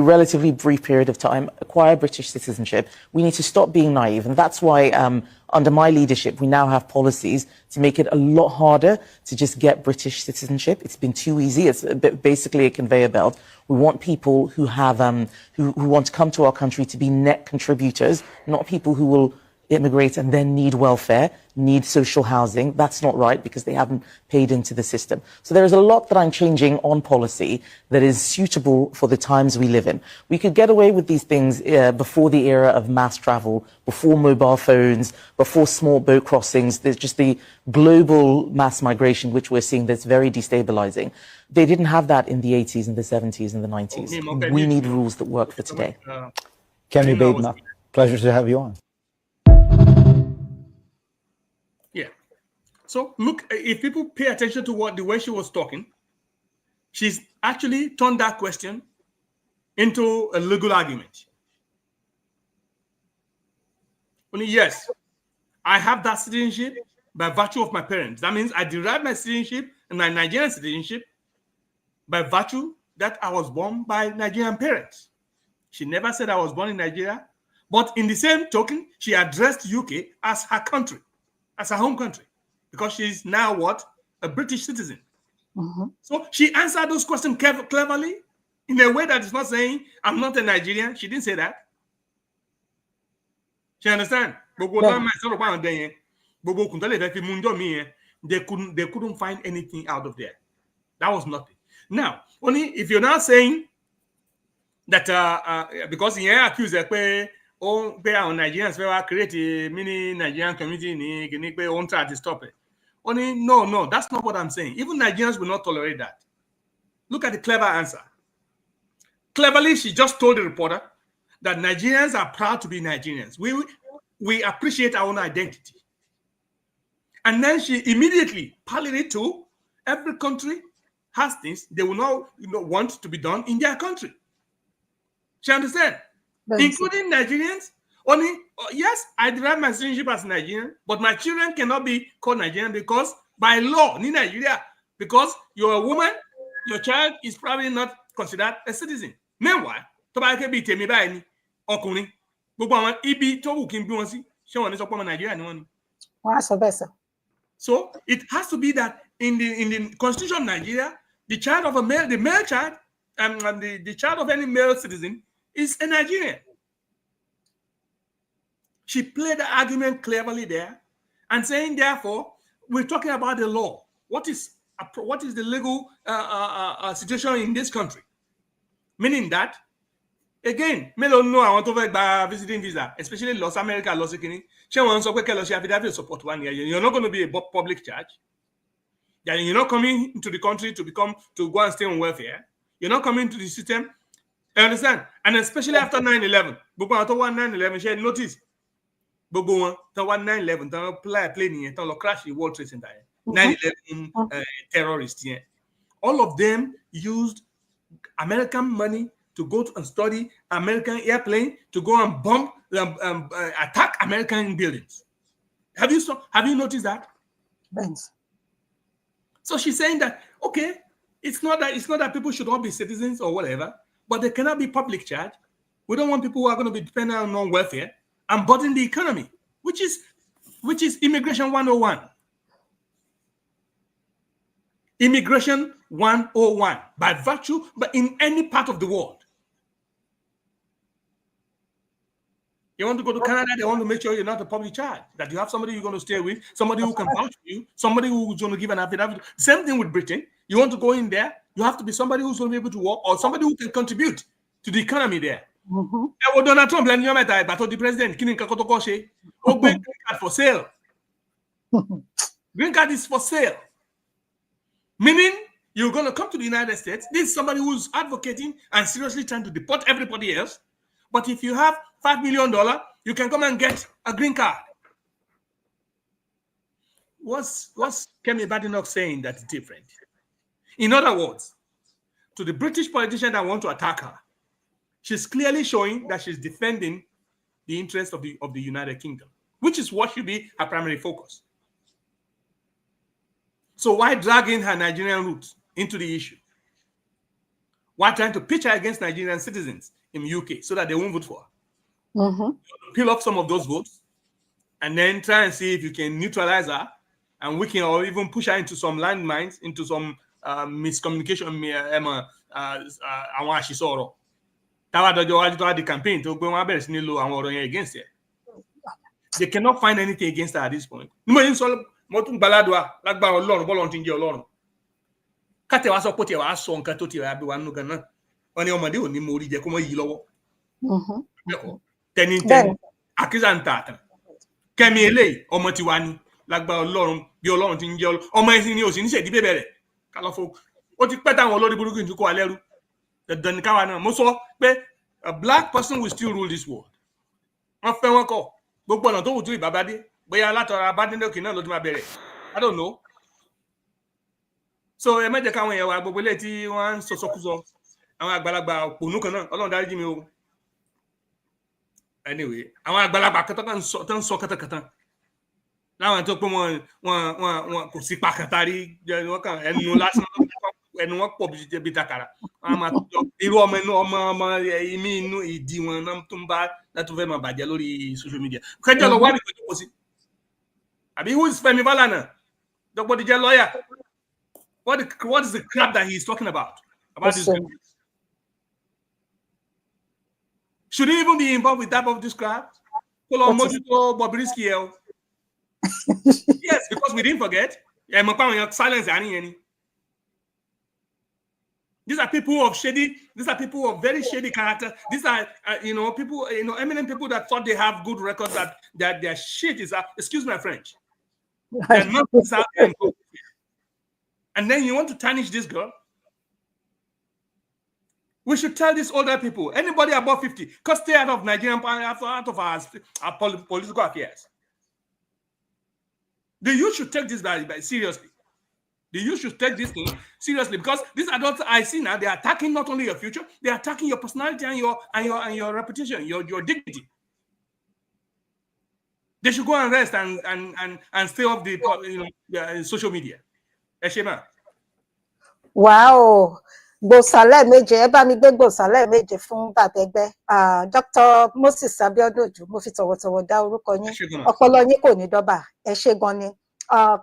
relatively brief period of time, acquire British citizenship. We need to stop being naive, and that's why under my leadership we now have policies to make it a lot harder to just get British citizenship. It's been too easy. It's basically a conveyor belt. We want people who have who want to come to our country to be net contributors, not people who will immigrate and then need welfare, need social housing. That's not right because they haven't paid into the system. So there is a lot that I'm changing on policy that is suitable for the times we live in. We could get away with these things before the era of mass travel, before mobile phones, before small boat crossings. There's just the global mass migration which we're seeing that's very destabilizing. They didn't have that in the 80s and the 70s and the 90s. We need rules that work for today. Kemi Badenoch, pleasure to have you on. Yeah. So look, if people pay attention to the way she was talking, she's actually turned that question into a legal argument. Only yes, I have that citizenship by virtue of my parents. That means I derive my citizenship and my Nigerian citizenship by virtue that I was born by Nigerian parents. She never said I was born in Nigeria, but in the same token, she addressed UK as her country, as her home country, because she's now what? A British citizen. Mm-hmm. So she answered those questions cleverly in a way that is not saying, I'm not a Nigerian. She didn't say that. She understand? Yeah. They couldn't find anything out of there. That was nothing. Now, only if you're now saying that because you accuse Nigerians will create a mini Nigerian community and try to stop it. Only no, that's not what I'm saying. Even Nigerians will not tolerate that. Look at the clever answer. Cleverly, she just told the reporter that Nigerians are proud to be Nigerians. We appreciate our own identity. And then she immediately parlayed it to every country has things they will not want to be done in their country. She understand? Including Nigerians. Only, yes, I derive my citizenship as Nigerian, but my children cannot be called Nigerian because by law in Nigeria, because you're a woman, your child is probably not considered a citizen. Meanwhile, Nigeria. So it has to be that in the constitution of Nigeria, the child of the male child, and the child of any male citizen is a Nigerian. She played the argument cleverly there and saying, therefore, we're talking about the law. What is the legal situation in this country? Meaning that, again, I want to visiting visa, especially Los America, Los Kini. You're not going to be a public charge. You're not coming into the country to go and stay on welfare. You're not coming to the system. I understand? And especially after 9/11. 9/11, she had noticed. 9/11, crash the World Trade Center. 9/11 terrorists. All of them used American money to go and study American airplane, to go and bomb, attack American buildings. Have you noticed that? Benz. So she's saying that, okay, it's not that people should all be citizens or whatever, but they cannot be public charge. We don't want people who are going to be dependent on welfare and burden the economy, which is immigration 101. Immigration 101 by virtue, but in any part of the world. You want to go to Canada, they want to make sure you're not a public charge, that you have somebody you're going to stay with, somebody who can vouch for you, somebody who's going to give an affidavit. Same thing with Britain. You want to go in there, you have to be somebody who's going to be able to work or somebody who can contribute to the economy there. Donald Trump, the president, green card for sale. Green card is for sale. Meaning you're going to come to the United States. This is somebody who's advocating and seriously trying to deport everybody else. But if you have $5 million, you can come and get a green card. What's Kemi Badenoch saying that's different? In other words, to the British politician that want to attack her, she's clearly showing that she's defending the interest of the United Kingdom, which is what should be her primary focus. So why dragging her Nigerian roots into the issue? Why trying to pitch her against Nigerian citizens in the UK so that they won't vote for her? Peel off some of those votes and then try and see if you can neutralize her and we can or even push her into some landmines, into some miscommunication. The campaign against her. They cannot find anything against her at this point. Kẹ́mi eléyìí ọmọ tiwa ni lágbára Ọlọ́run bí Ọlọ́run ti ń jẹ́ ọmọ ẹ̀sìn ni òsì ní ṣèdí bẹ̀rẹ̀ kálọ́fọ́ ó ti pẹ́ táwọn olórí burúkú ti kó wa lẹ́rú dandan ní káwa náà mo sọ pé a black person will still rule this world. Wọ́n fẹ́ wọn kọ́ gbogbo ọ̀nà tó wù tó ìbábádé bóyá látara Badenoch náà ló ti máa bẹ̀rẹ̀ I don't know. So ẹ mẹ́jẹ̀ káwọn èèyàn wa gbogbo ilé tí wọ́n ń sọ̀sọ́kúsọ àwọn àgbàlagbà òpònú kan náà Ọlọ́run dáríjì mi o. Anyway, àwọn àgbàlagbà kan tó ń sọ kàtàkàtà láwọn tó pé wọn kò sí pàkàtàrí wọn kàn ẹnu lásán ẹnu wọn pọ̀ bí takàrà wọn máa tó irú ọmọ ìmí inú ìdí wọn náà tó ń bá látún fẹ́ máa bàjẹ́ lórí social media kẹjọ lọ wá ní ìpẹ́jọ́ kò sí àbí who is Fẹ́mi Fálànà Dr. DJ lawyer what is the crap that he is talking about this guy? Should he even be involved with that of this crap? Yes, because we didn't forget. Silence. These are people of shady. These are people of very shady character. These are people, eminent people that thought they have good records. That their shit is excuse my French. And then you want to tarnish this girl. We should tell these older people, anybody above 50, because stay out of Nigerian, out of our political affairs. The youth should take this seriously. The youth should take this thing seriously because these adults I see now, they are attacking not only your future, they are attacking your personality and your reputation, your dignity. They should go and rest and stay off the social media. Eshema. Wow. Gbòsàlẹ̀ méje ẹ bá mi gbé gbòsàlẹ̀ méje fún bàbẹ̀gbẹ́ Dr. Moses Abiodun mo fi tọ̀wọ̀tọ̀wọ̀ dá orúkọ yín ọpọlọ yín kò ní dọ́bà ẹ ṣé gan ni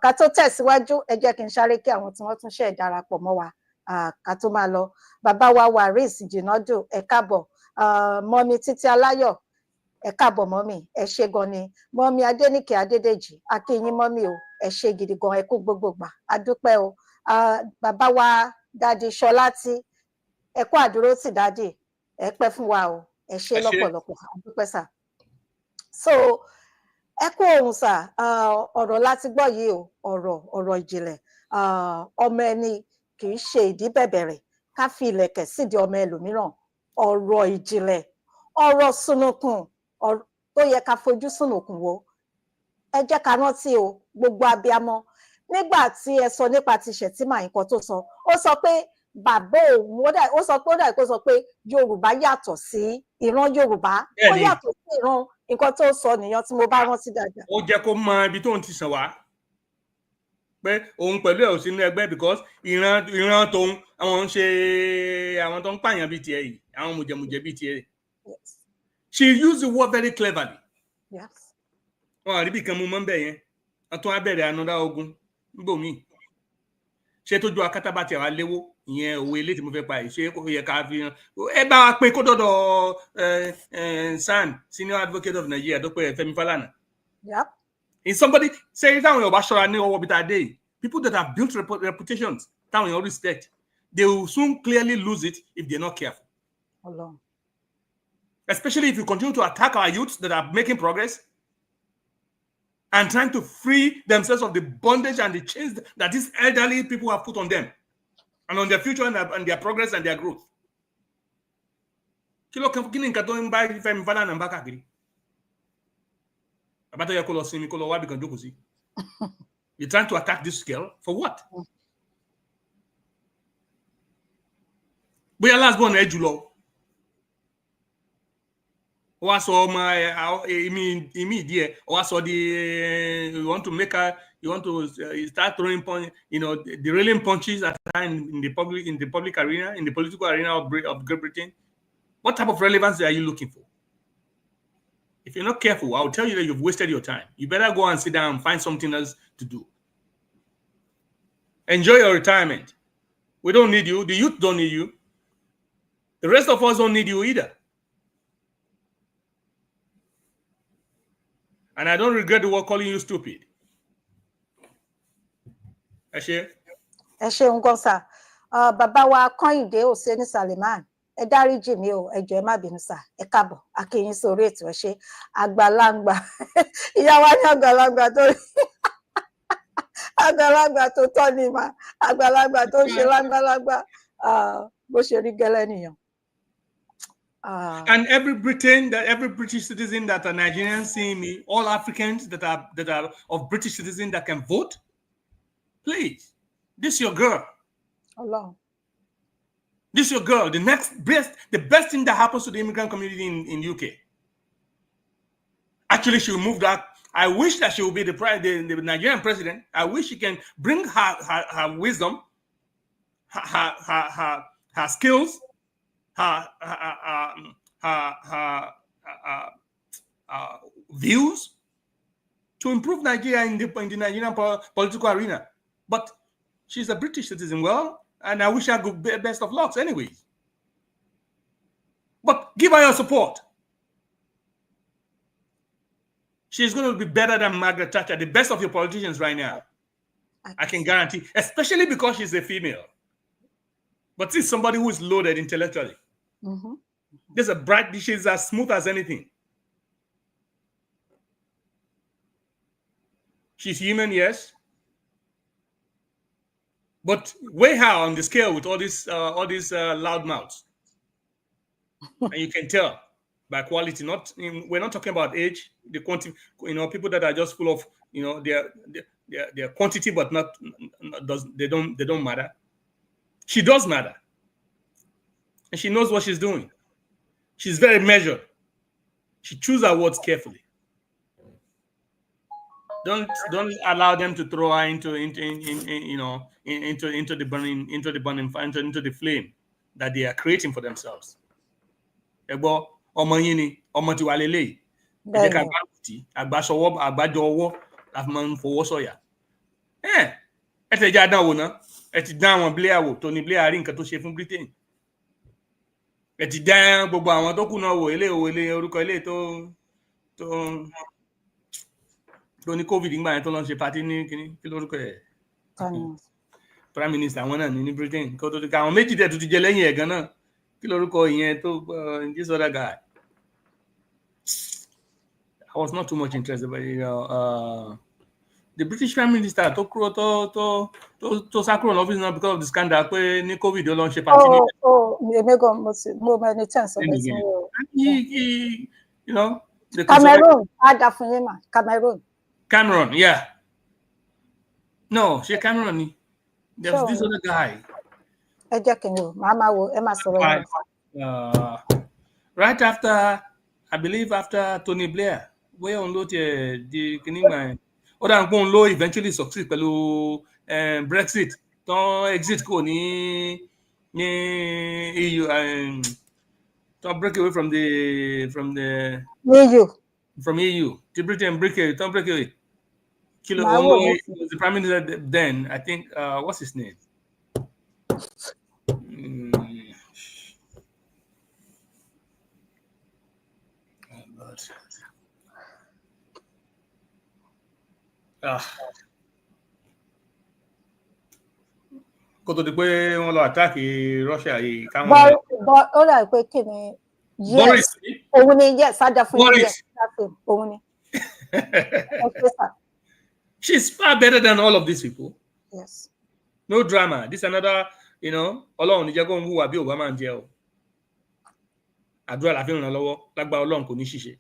ká tó tẹ̀síwájú ẹ jẹ́ kí n sáré kí àwọn tí wọ́n tún ṣe darapọ̀ mọ́ wa ká tó máa lọ bàbá wa Waris Jinadu ẹ káàbọ̀ mọ́mí Títí Aláyọ̀ ẹ káàbọ̀ mọ́mí ẹ ṣé gan ni mọ́mí Adéníkè Adédèjì a kí yín mọ́mí o ẹ ṣé gidi gan ẹ kú gbogbo gbà a dúpẹ́ o bàbá wa Dádì Ṣọlátí ẹ kú àdúró tì dádì ẹ pẹ́ fún wa o ẹ ṣé lọ́pọ̀lọpọ̀ àdúpẹ́ sà so ẹ kú ohùn sà ọ̀rọ̀ láti gbọ́ yìí o ọ̀rọ̀ ìjìnlẹ̀ ọmọ ẹni kì í ṣe ìdí bẹ̀bẹ̀rẹ̀ ká fi ìlẹ̀kẹ̀ sídi ọmọ ẹlòmíràn ọ̀rọ̀ ìjìnlẹ̀ ọ̀rọ̀ sunukun tó yẹ ká fojú sunukun wo ẹ jẹ́ ká rántí o gbogbo abiyamọ nígbà tí ẹ sọ nípa ti Shettima nǹkan tó sọ ó sọ pé bàbá òun ó sọ pé ó dà kó sọ pé Yorùbá yàtọ̀ sí ìran Yorùbá ó yàtọ̀ sí ìran nǹkan tó sọ nìyẹn tí mo bá rántí dáadáa. Ó jẹ́ kó mọ ibi tó ń ti sàn wá pé òun pẹ̀lú ẹ̀ ò sínú ẹgbẹ́ because ìran tóun àwọn ń ṣe àwọn tó ń pààyàn bíi tiẹ̀ yìí àwọn mùjẹ̀mùjẹ̀ bíi tiẹ̀. Yes. She used the word very cleverly. Yes. Wọn àríbì kan mú mọ́ bẹ́ẹ̀ yẹn wọ́n tún á bẹ̀rẹ̀ another ogun níbòmíì. Ṣé tójú akátá bá tiẹ̀ wá léwó ìyẹn òwe ilé tí mo fẹ́ pa yìí ṣé kò yẹ ká fi hàn ẹ bá wa pé kó dọ́dọ̀ SAN Senior Advocate of Nigeria Dr. Femi Falana. Yep. Is somebody say táwọn èèyàn bá ṣọ́ra ní ọwọ́ bíi tàdé people that have built reputations táwọn èèyàn respect they will soon clearly lose it if they're not careful. Alone. Especially if you continue to attack our youths that are making progress and trying to free themselves of the bondage and the chains that these elderly people have put on them and on their future and their progress and their growth. Kí ni nǹkan tó ń bá Fẹ́mi Fálànà bá káàkiri? Bàbá tó yẹ kó lọ sinmi kó lọ wábì kan jókòó sí. You're trying to attack this girl for what? Bóyá last born ẹ jùlọ. Wá sọ ọmọ ìmí díẹ̀ wá sọ di you want to make her you want to start throwing derailing punches at her in the public arena, in the political arena of Great Britain. What type of relevance are you looking for? If you're not careful, I'll tell you that you've wasted your time. You better go and sit down and find something else to do. Enjoy your retirement. We don't need you. The youth don't need you. The rest of us don't need you either. And I don't regret the word calling you stupid. Ẹ ṣeun gan sà. Bàbá wa Kọ́yìndé Òsénì Sàlìmán. Ẹ dáríjì mí o, ẹ jọ̀ọ́ ẹ má bínú sà. Ẹ káàbọ̀, a kí yín sórí ètò ẹ ṣé. Àgbàlagbà. Ìyá wa ní àgbàlagbà tó àgbàlagbà tó tọ́ ni mà. Àgbàlagbà tó ṣe lágbàlagbà. Bó ṣe rí gẹ́lẹ́ nìyẹn. And every British citizen that are Nigerians seeing me, all Africans that are of British citizen that can vote, please, this is your girl. Allah. This is your girl. The best thing that happens to the immigrant community in UK. Actually, she will move that. I wish that she will be the Nigerian president. I wish she can bring her wisdom, her skills, her views to improve Nigeria in the Nigerian political arena. But she's a British citizen, and I wish her good best of lucks anyways. But give her your support. She's going to be better than Margaret Thatcher, the best of your politicians right now. I can guarantee, especially because she's a female. But she's somebody who is loaded intellectually. Mm-hmm. There's a bright, she's as smooth as anything. She's human, yes. But weigh her on the scale with all these loud mouths. And you can tell by quality. We're not talking about age, the quantity, people that are just full of, their quantity, but they don't matter. She does matter. And she knows what she's doing. She's very measured. She chooses her words carefully. Don't allow them to throw her into the the flame that they are creating for themselves. Ẹ ti dá àwọn Blair wò Tony Blair rí nǹkan tó ṣe fún Britain. Ẹ ti dá gbogbo àwọn tó kù náà wò ilé orúkọ ilé tó ní COVID nígbà yẹn tó lọ ṣe party ní kíní kí lórúkọ ẹ̀. Prime Minister àwọn náà ní Britain kó tó ti ká àwọn méjì dẹ̀ tó ti jẹ lẹ́yìn ẹ̀ gan náà kí lórúkọ ìyẹn tó this other guy. I was not too much interested, but the British Prime Minister tó sákúrò lọ́fíìsì náà because of the scandal pé ní COVID ó lọ ń ṣe party ní. Mo many chance of it. Cameroon, Cameroon, yeah. No, ṣe Cameroon ni. There was this other guy. Ẹ jẹ́ kí n wò, màá wo, ẹ máa sọ̀rọ̀ yẹn. Right after, I believe after Tony Blair, where on di kini man. ó dà ń pọ́n ló eventually succeed pẹ̀lú Brexit tán exit kò ní EU tán break away from EU tí Britain break away kilo was the prime minister then I think what's his name kó tó di pé wọ́n lọ attack Russia yìí káwọn. ó rà pé kí ni Boris òun ni sájà fún yes òun ni. She's far better than all of these people. Yes. No drama. This another, Ọlọ́run ní jẹ́ kó ń hùwà bí Obama ń jẹ́ o. Àdúrà la fi ràn lọ́wọ́. Lágbára Ọlọ́run kò ní ṣìṣe.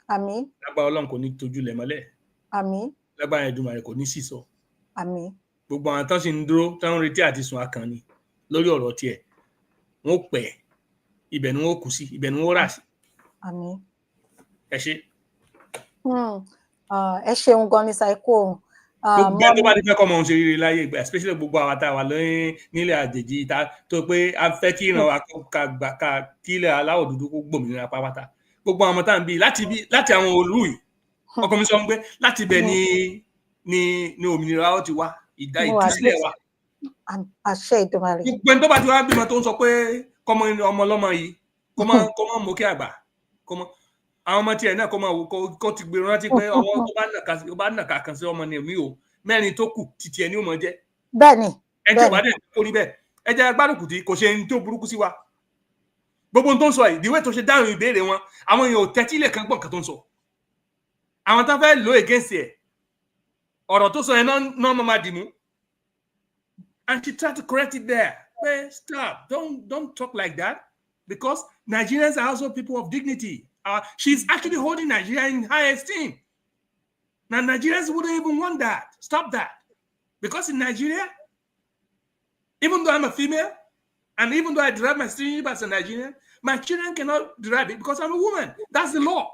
Àmín. Lágbára Ọlọ́run kò ní tójú lẹ̀ mọ́lẹ̀. Àmín. Lágbára Èdùmàrè kò ní sísọ. Àmín. Gbogbo àwọn tán sì ń dúró tán ń retí àti sùn akànnì lórí ọ̀rọ̀ tiẹ̀. Wọ́n pẹ̀ ibẹ̀ ni wọ́n kù sí ibẹ̀ ni wọ́n rà sí. Àmín. Ẹ ṣé. Ẹ ṣeun gan ni Saiko ohun. Gbogbo ẹni tó bá ti fẹ́ kọ́ ọmọ òun ṣe rere láyé ìgbà especially gbogbo àwọn àtàwà nílẹ̀ àjèjì tó pé a fẹ́ kí ìran wa kí ilẹ̀ aláwọ̀ dúdú kó gbòmìnira pátápátá gbogbo àwọn ọmọ tá à ń bí láti àwọn olú yìí ọkọ mi sọ pé láti ibẹ̀ ni òmìnira ó ti wá ìdásílẹ̀ wa. Àṣẹ Ìdùmarè. Gbogbo ẹni tó bá ti wá bímọ tó ń sọ pé kọ́mọ ọmọ ọlọ́mọ yìí kó má mókè àgbà àwọn ọmọ tiẹ̀ náà kó ti gbé rántí pé ọwọ́ tó bá nàka kan sí ọmọ ni èmi ò mẹ́rin tó kù títí ẹni ò mọ̀ jẹ́. Bẹ́ẹ̀ni. Ẹjọ́ bá dẹ̀ kó rí bẹ́ẹ̀ ẹjẹ́ agbárùkù tí kò ṣe ní tó burúkú sí wa. Gbogbo ohun tó ń sọ yìí ìdíwé tó ṣe dáhùn ìbéèrè wọn àwọn èèyàn ò tẹ́tí ilẹ̀ kan gbọ̀n kan tó ń sọ. Àwọn tó fẹ́ lò against ẹ̀ ọ̀rọ̀ tó sọ yẹn náà máa dì mú. And she tried to correct it there. Hey, stop, don't talk like that because Nigerians are also people of dignity. She's actually holding Nigeria in high esteem. Now, Nigerians wouldn't even want that. Stop that. Because in Nigeria, even though I'm a female, and even though I derive my citizenship as a Nigerian, my children cannot derive it because I'm a woman. That's the law.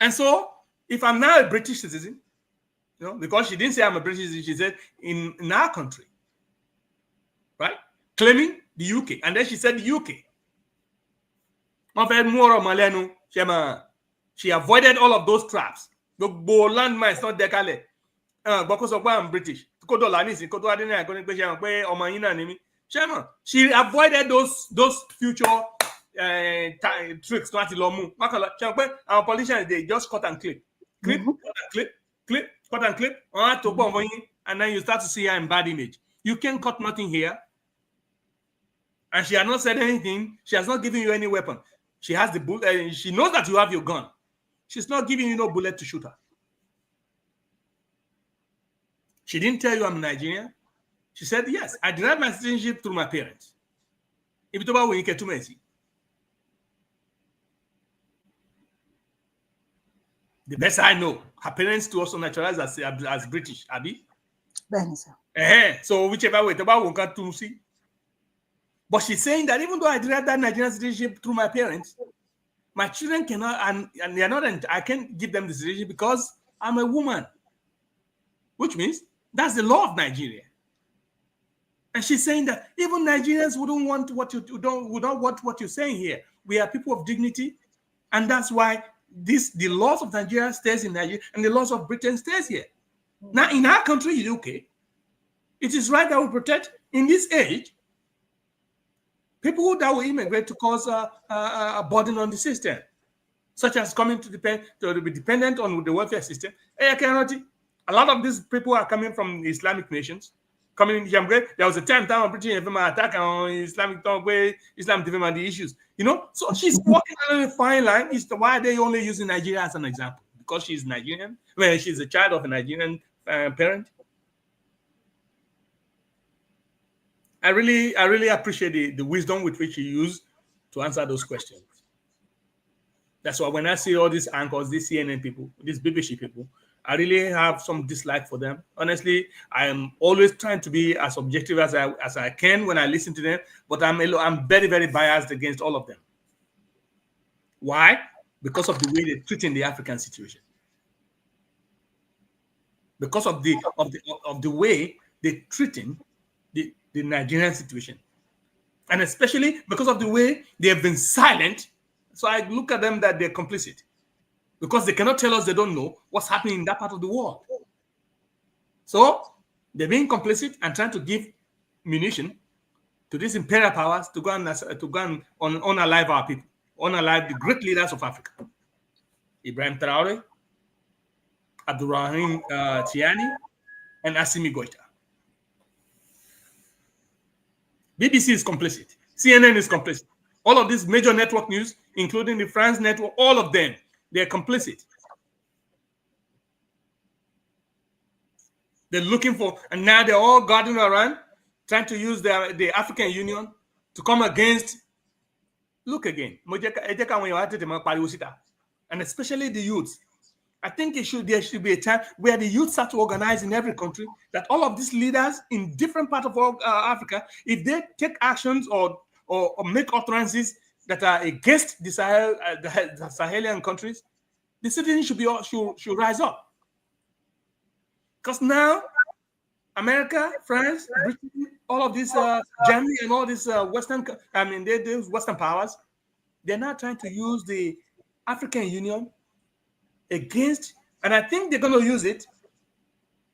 And so, if I'm now a British citizen, because she didn't say I'm a British citizen, she said in our country, right? Claiming the UK. And then she said the UK. She avoided all of those traps. The landmines not decale. Because I'm British. She avoided those future tricks. Our politicians, they just cut and clip. Cut and clip. And then you start to see her in bad image. You can't cut nothing here. And she has not said anything. She has not given you any weapon. She has the bullet. She knows that you have your gun. She's not giving you no bullet to shoot her. She didn't tell you I'm Nigerian. She said, yes, I derived my citizenship through my parents. If you talk about the best I know, her parents to also naturalized as British, Abi. So whichever way, to see. But she's saying that even though I derived that Nigerian citizenship through my parents, my children cannot, and they are not, I can't give them the citizenship because I'm a woman. Which means that's the law of Nigeria. And she's saying that even Nigerians wouldn't want would not want what you're saying here. We are people of dignity, and that's why the laws of Nigeria stays in Nigeria and the laws of Britain stays here. Now in our country, UK, it is right that we protect in this age people that will immigrate to cause a burden on the system, such as coming to be dependent on the welfare system. A lot of these people are coming from Islamic nations. Coming in Jamaica, there was a time British attack on Islamic way, Islam development the issues. So she's walking on a fine line. Is why they only using Nigeria as an example because she's Nigerian. Well, she's a child of a Nigerian parent. I really appreciate the wisdom with which you use to answer those questions. That's why when I see all these anchors, these CNN people, these BBC people, I really have some dislike for them. Honestly, I am always trying to be as objective as I can when I listen to them, but I'm very, very biased against all of them. Why? Because of the way they're treating the African situation. because of the way they're treating the Nigerian situation, and especially because of the way they have been silent. So I look at them that they're complicit, because they cannot tell us they don't know what's happening in that part of the world. So they're being complicit and trying to give munition to these imperial powers to go and unalive our people, unalive the great leaders of Africa. Ibrahim Traore, Abdurrahim Tiani, and Assimi Goita. BBC is complicit. CNN is complicit. All of these major network news, including the France network, all of them, they're complicit. They're looking for, and now they're all guarding around, trying to use the African Union to come against. Look again, and especially the youth. I think there should be a time where the youth start to organize in every country, that all of these leaders in different parts of Africa, if they take actions or make utterances that are against the Sahelian countries, the citizens should rise up. Because now, America, France, Britain, all of these, Germany, and all these these Western powers, they're now trying to use the African Union against, and I think they're going to use it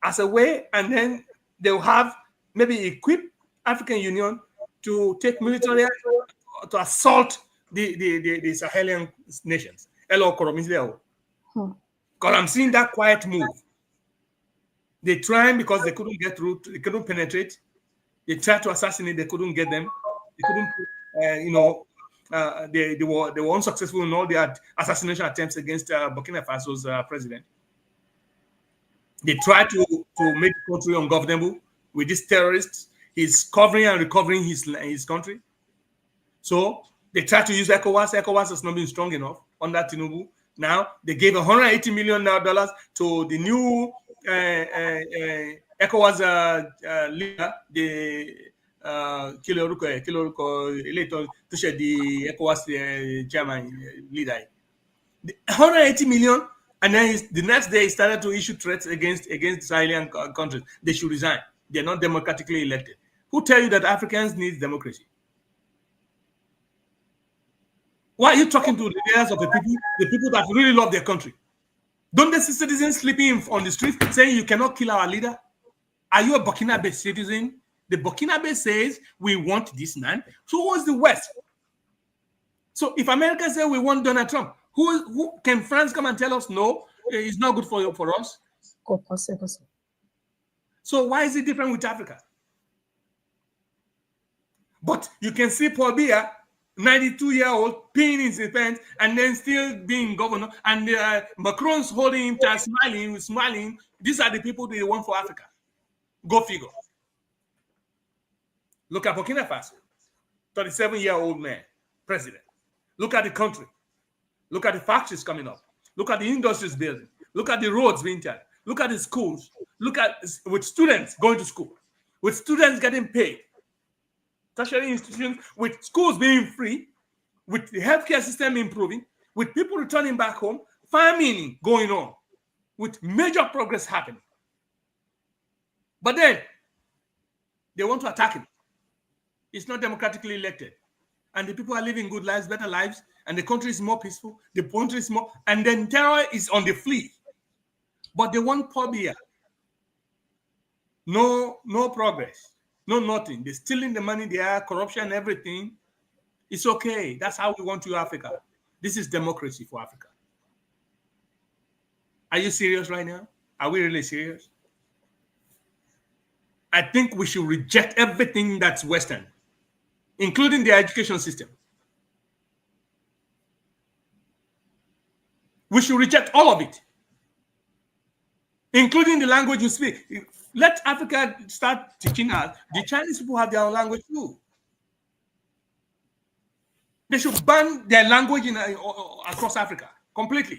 as a way, and then they'll have maybe equip African Union to take military to assault the Sahelian nations. Because I'm seeing that quiet move. They tried because they couldn't get through, they couldn't penetrate. They tried to assassinate, they couldn't get them. They couldn't, they were unsuccessful in all their assassination attempts against Burkina Faso's president. They tried to make the country ungovernable with these terrorists. He's covering and recovering his country. So they tried to use ECOWAS. ECOWAS has not been strong enough under Tinubu. Now they gave $180 million to the new ECOWAS leader, the Kiloruko to share the ECOWAS chairman leader. The $180 million, and then the next day he started to issue threats against Sahelian countries. They should resign. They're not democratically elected. Who tell you that Africans need democracy? Why are you talking to the leaders of the people that really love their country? Don't the citizens sleeping on the street saying you cannot kill our leader? Are you a Burkinabe citizen? The Burkinabe says we want this man. So what's the West? So if America says we want Donald Trump, who can France come and tell us no, it's not good for us? So why is it different with Africa? But you can see Paul Biya, 92-year-old, peeing in his pants, and then still being governor, and Macron's holding him tight, smiling. These are the people they want for Africa. Go figure. Look at Burkina Faso, 37-year-old man, president. Look at the country. Look at the factories coming up. Look at the industries building. Look at the roads being tied. Look at the schools. Look at with students going to school, with students getting paid. Tertiary institutions, with schools being free, with the healthcare system improving, with people returning back home, farming going on, with major progress happening. But then they want to attack him. It's not democratically elected. And the people are living good lives, better lives, and the country is more peaceful, the country is more, and then terror is on the flee. But they want Paul Biya. No progress. No, nothing. They're stealing the money, there, corruption, everything. It's okay. That's how we want to Africa. This is democracy for Africa. Are you serious right now? Are we really serious? I think we should reject everything that's Western, including the education system. We should reject all of it, including the language you speak. Let Africa start teaching us. The Chinese people have their own language too. They should ban their language across Africa completely.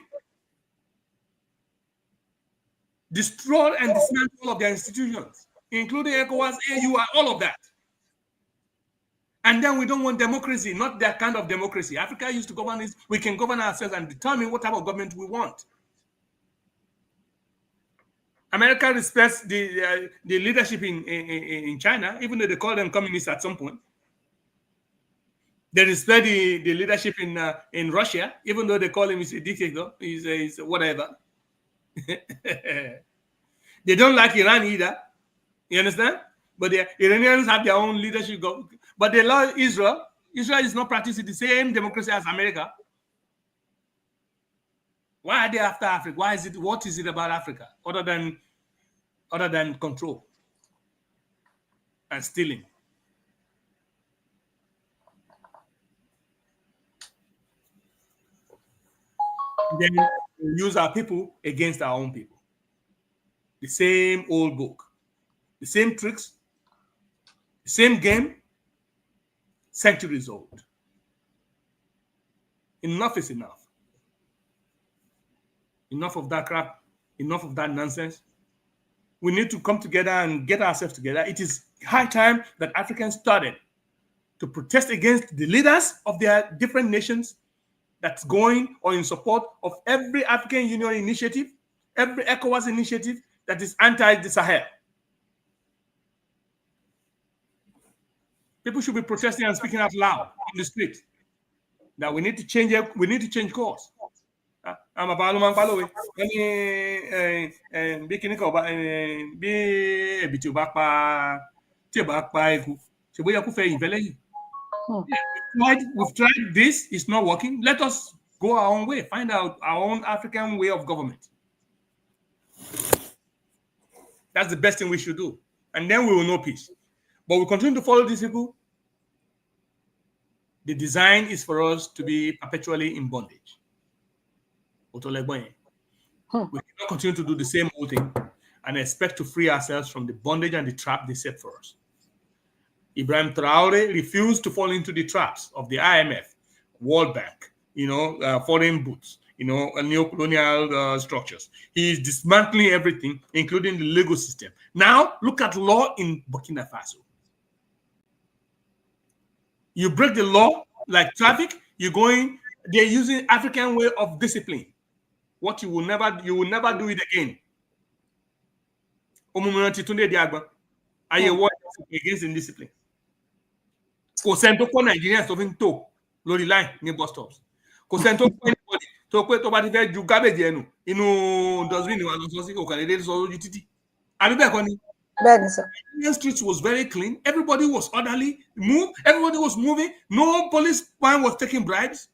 Destroy and dismantle all of their institutions, including ECOWAS, AU, all of that. And then we don't want democracy, not that kind of democracy. Africa used to govern this. We can govern ourselves and determine what type of government we want. America respects the leadership in China, even though they call them communists at some point. They respect the leadership in Russia, even though they call him a dictator, he's whatever. They don't like Iran either. You understand? But the Iranians have their own leadership. But they love Israel. Israel is not practicing the same democracy as America. Why are they after Africa? Why is it? What is it about Africa other than control and stealing? Then we use our people against our own people. The same old book, the same tricks, the same game, centuries old. Enough is enough. Enough of that crap. Enough of that nonsense. We need to come together and get ourselves together. It is high time that Africans started to protest against the leaders of their different nations that's going or in support of every African Union initiative, every ECOWAS initiative that is anti the Sahel. People should be protesting and speaking out loud on the street that we need to change it. We need to change course. I'm about to we've tried this, it's not working. Let us go our own way, find out our own African way of government. That's the best thing we should do. And then we will know peace. But we continue to follow these people. The design is for us to be perpetually in bondage. We cannot continue to do the same old thing and expect to free ourselves from the bondage and the trap they set for us. Ibrahim Traore refused to fall into the traps of the IMF, World Bank, foreign boots, neo-colonial structures. He is dismantling everything, including the legal system. Now, look at law in Burkina Faso. You break the law like traffic, they're using African way of discipline. What you will never do it again. Are you against indiscipline? Kò sẹ́ni tó kọ́ Nigerians tó fi ń tò lórí line ní bus stops. Kò sẹ́ni tó kọ́ anybody tó pé tó bá ti fẹ́ ju garbage ẹnu inú dustbin wa lọ sọ sí òkàlẹ́dẹ́ sọ lójú títì. Àbí bẹ́ẹ̀ kọ́ ni? Bẹ́ẹ̀ni sir. The streets was very clean. Everybody was orderly. Everybody was moving. No policeman was taking bribes.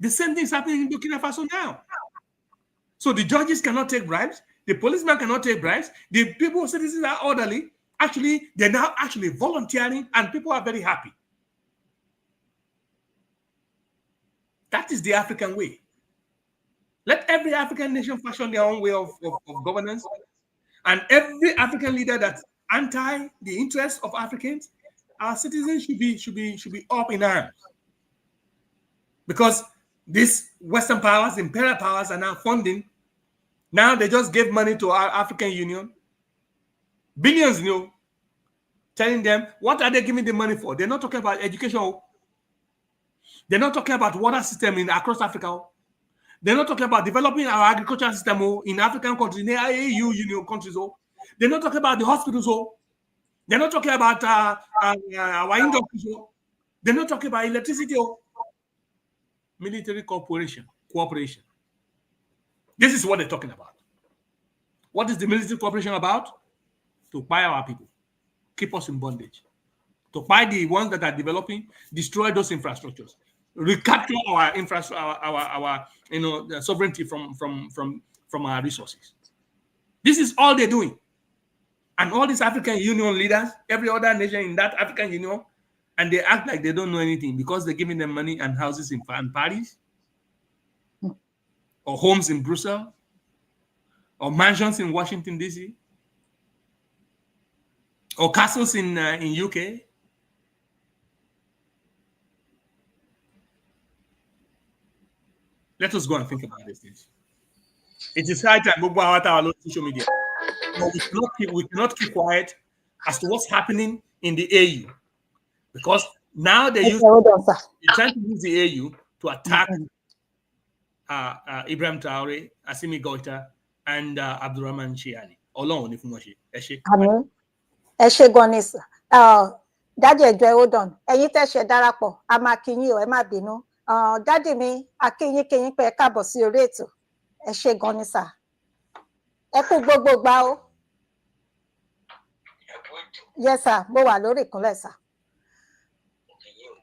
The same thing is happening in Burkina Faso now. So the judges cannot take bribes. The policemen cannot take bribes. The people, citizens are orderly. Actually, they're now actually volunteering, and people are very happy. That is the African way. Let every African nation fashion their own way of governance. And every African leader that's anti the interests of Africans, our citizens should be up in arms. Because these Western powers, imperial powers, are now funding. Now they just gave money to our African Union. Billions, telling them, what are they giving the money for? They're not talking about education. They're not talking about water system across Africa. They're not talking about developing our agricultural system in African countries, in the AU Union countries. They're not talking about the hospitals. They're not talking about our industries. They're not talking about electricity. Military cooperation. This is what they're talking about. What is the military cooperation about? To buy our people, keep us in bondage. To buy the ones that are developing, destroy those infrastructures, recapture our infrastructure, our the sovereignty from our resources. This is all they're doing. And all these African Union leaders, every other nation in that African Union, and they act like they don't know anything because they're giving them money and houses in Paris, or homes in Brussels, or mansions in Washington, D.C., or castles in UK. Let us go and think about these things. It is high time we go out our social media. But we cannot keep quiet as to what's happening in the AU. Because now they're trying to use the AU to attack Ibrahim Traore, Assimi Goïta, and Abdulrahman Shiani. Ọlọ́run ní fún wọn ṣe. Ẹ ṣé. Àmín. Ẹ ṣé gan ni sà. Dádì ẹjọ́ hold on. Ẹ̀yin tẹ̀sẹ̀ darapọ̀, a máa kí yín o, ẹ má bínú. Dádì mi, a kí yín pé ẹ káàbọ̀ sí orí ètò. Ẹ ṣé gan ni sà. Ẹ kú gbogbo gbà o. Yes sir, mo wà lórí ìkúnlẹ̀ sà.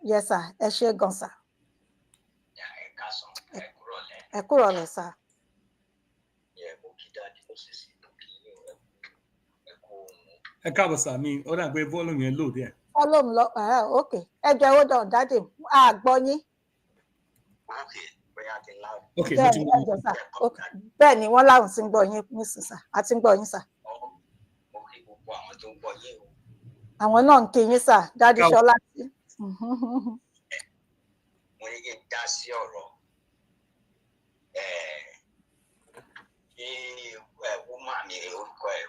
Yes sir, ẹ ṣé gan sà. Ẹ kúrọ̀lẹ́ sà. Ẹ káàbọ̀ sà mi, ó dà pé volume yẹn load ẹ̀. Volume lọ, okay. Ẹ jẹ́ hold on, Dádì, a gbọ́ yín. Okay, bẹ́ẹ̀ ni wọ́n láwọn tí ń gbọ́ yín nísìnyí sà, a ti ń gbọ́ yín sà. Àwọn náà ń kí yín sà, Dádì Ṣọlá. Mo ní kí n dá sí ọ̀rọ̀ woman mi orúkọ ẹ̀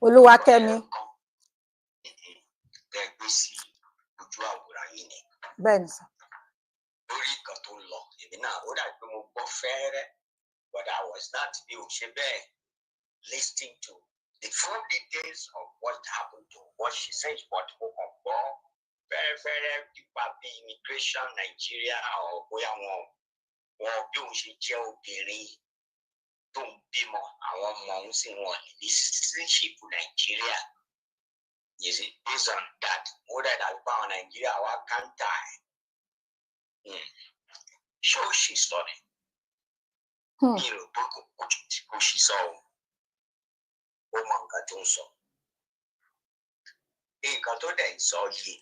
Olúwakẹ́mi. Gbé sí ojú àwòrán yìí ni. Bẹ́ẹ̀ ni sà. Lórí nǹkan tó ń lọ, èmi náà ó dàbí pé mo gbọ́ fẹ́rẹ́, but I was not bí o ṣe bẹ́ẹ̀ listening to the full details of what happened to what she said, but mo kàn gbọ́ fẹ́rẹ́fẹ́rẹ́ nípa bí immigration Nigeria or bóyá wọn bí òun ṣe jẹ́ obìnrin tó ń bímọ àwọn ọmọ òun sì wọn ní citizenship Nigeria. You see, based on that, mo dẹ̀ dàbí pé àwọn Nigeria wá kántà ẹ̀. Ṣé ó ṣì sọ ni? Mi ò pé kò ṣì sọ o. Ó mọ nǹkan tó ń sọ. Nǹkan tó dẹ̀ ń sọ yìí.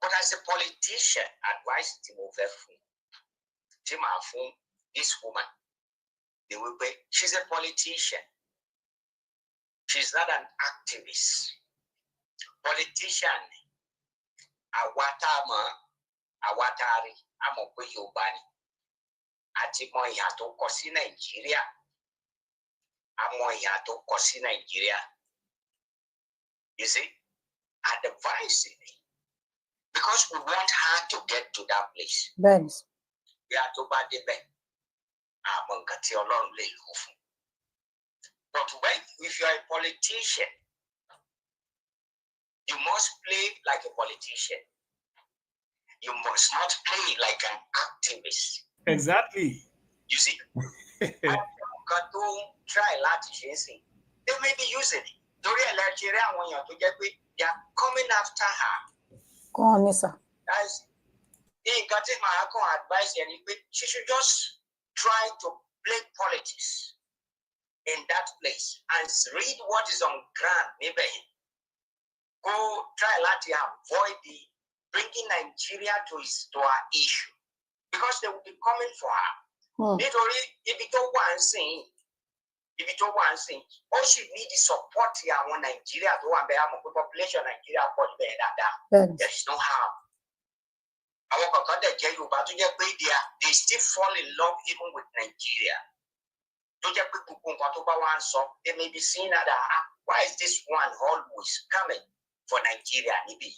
But as a politician, advice tí mo fẹ́ fún, tí màá fún this woman, they will be, she's a politician. She's not an activist. Politician, awatari, amokwe Yorùbá ni. Àti mọ ìhà tó kọ sí Nàìjíríà. Àmọ́ ìhà tó kọ sí Nàìjíríà. You see, advice it. Because we want her to get to that place. Bẹ́ẹ̀ni. Bí a tó bá débẹ̀, àmọ́ nǹkan tí Ọlọ́run lè lò fún. But if you are a politician, you must play like a politician. You must not play like an activist. Exactly. You see? Try láti ṣe é sìn. They may be using it. Torí ẹlẹ́jẹ̀rẹ́ àwọn èèyàn tó jẹ́ pé they are coming after her. Go on, sir. That's nǹkan tí màá kàn advice yẹn ni pé she should just try to play politics in that place and read what is on ground níbẹ̀ yẹn. Go try láti avoid the bringing Nigeria to our issue because they will be coming for her. Nítorí ibi tó wà ń sìn, ó sì need the support àwọn Nigeria tó wà ń bẹ àmọ́ pé population Nigeria pọ̀ níbẹ̀ dáadáa. There is no harm. Àwọn kankan dẹ̀ jẹ́ Yorùbá tó jẹ́ pé they still fall in love even with Nigeria. Tó jẹ́ pé gbogbo nǹkan tó bá wá ń sọ, they may be seeing that why is this one always coming for Nigeria níbí?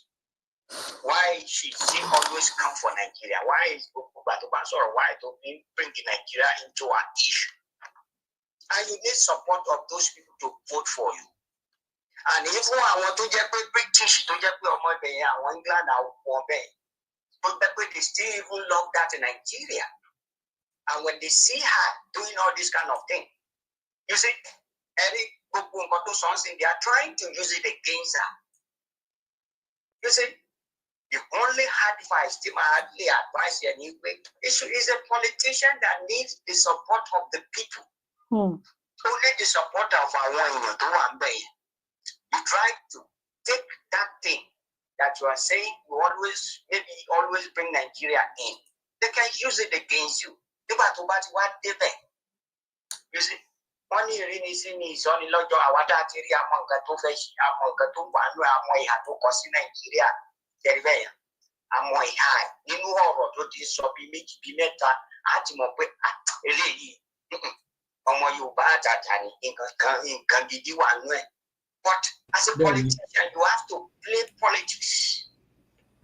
Why should she always come for Nigeria? Why is why to bring Nigeria into an issue? And you need support of those people to vote for you. And if àwọn tó jẹ́ pé British tó jẹ́ pé ọmọ ibẹ̀ yẹn àwọn England àwọn ọbẹ̀ tó jẹ́ pé they still even love that in Nigeria. And when they see her doing all this kind of thing, you see, they are trying to use it against her. You see, the only advice Tim hardly advise you is a politician that needs the support of the people. Only the support of our one. You try to take that thing that you are saying you always bring Nigeria in. They can use it against you. You see, money really see me is only lọ́jọ́ àwádà àti rí àwọn nǹkan tó fẹ́ ṣe àwọn nǹkan tó wà ní àwọn ìhà tó kọ sí Nàìjíríà tẹ̀lé àwọn ìhà nínú ọ̀rọ̀ tó ti sọ bí méjì bí mẹ́ta àti mọ̀ pé eléyìí ọmọ Yorùbá àtàtà ní nǹkan gidi wà nú ẹ̀. But as a politician, you have to play politics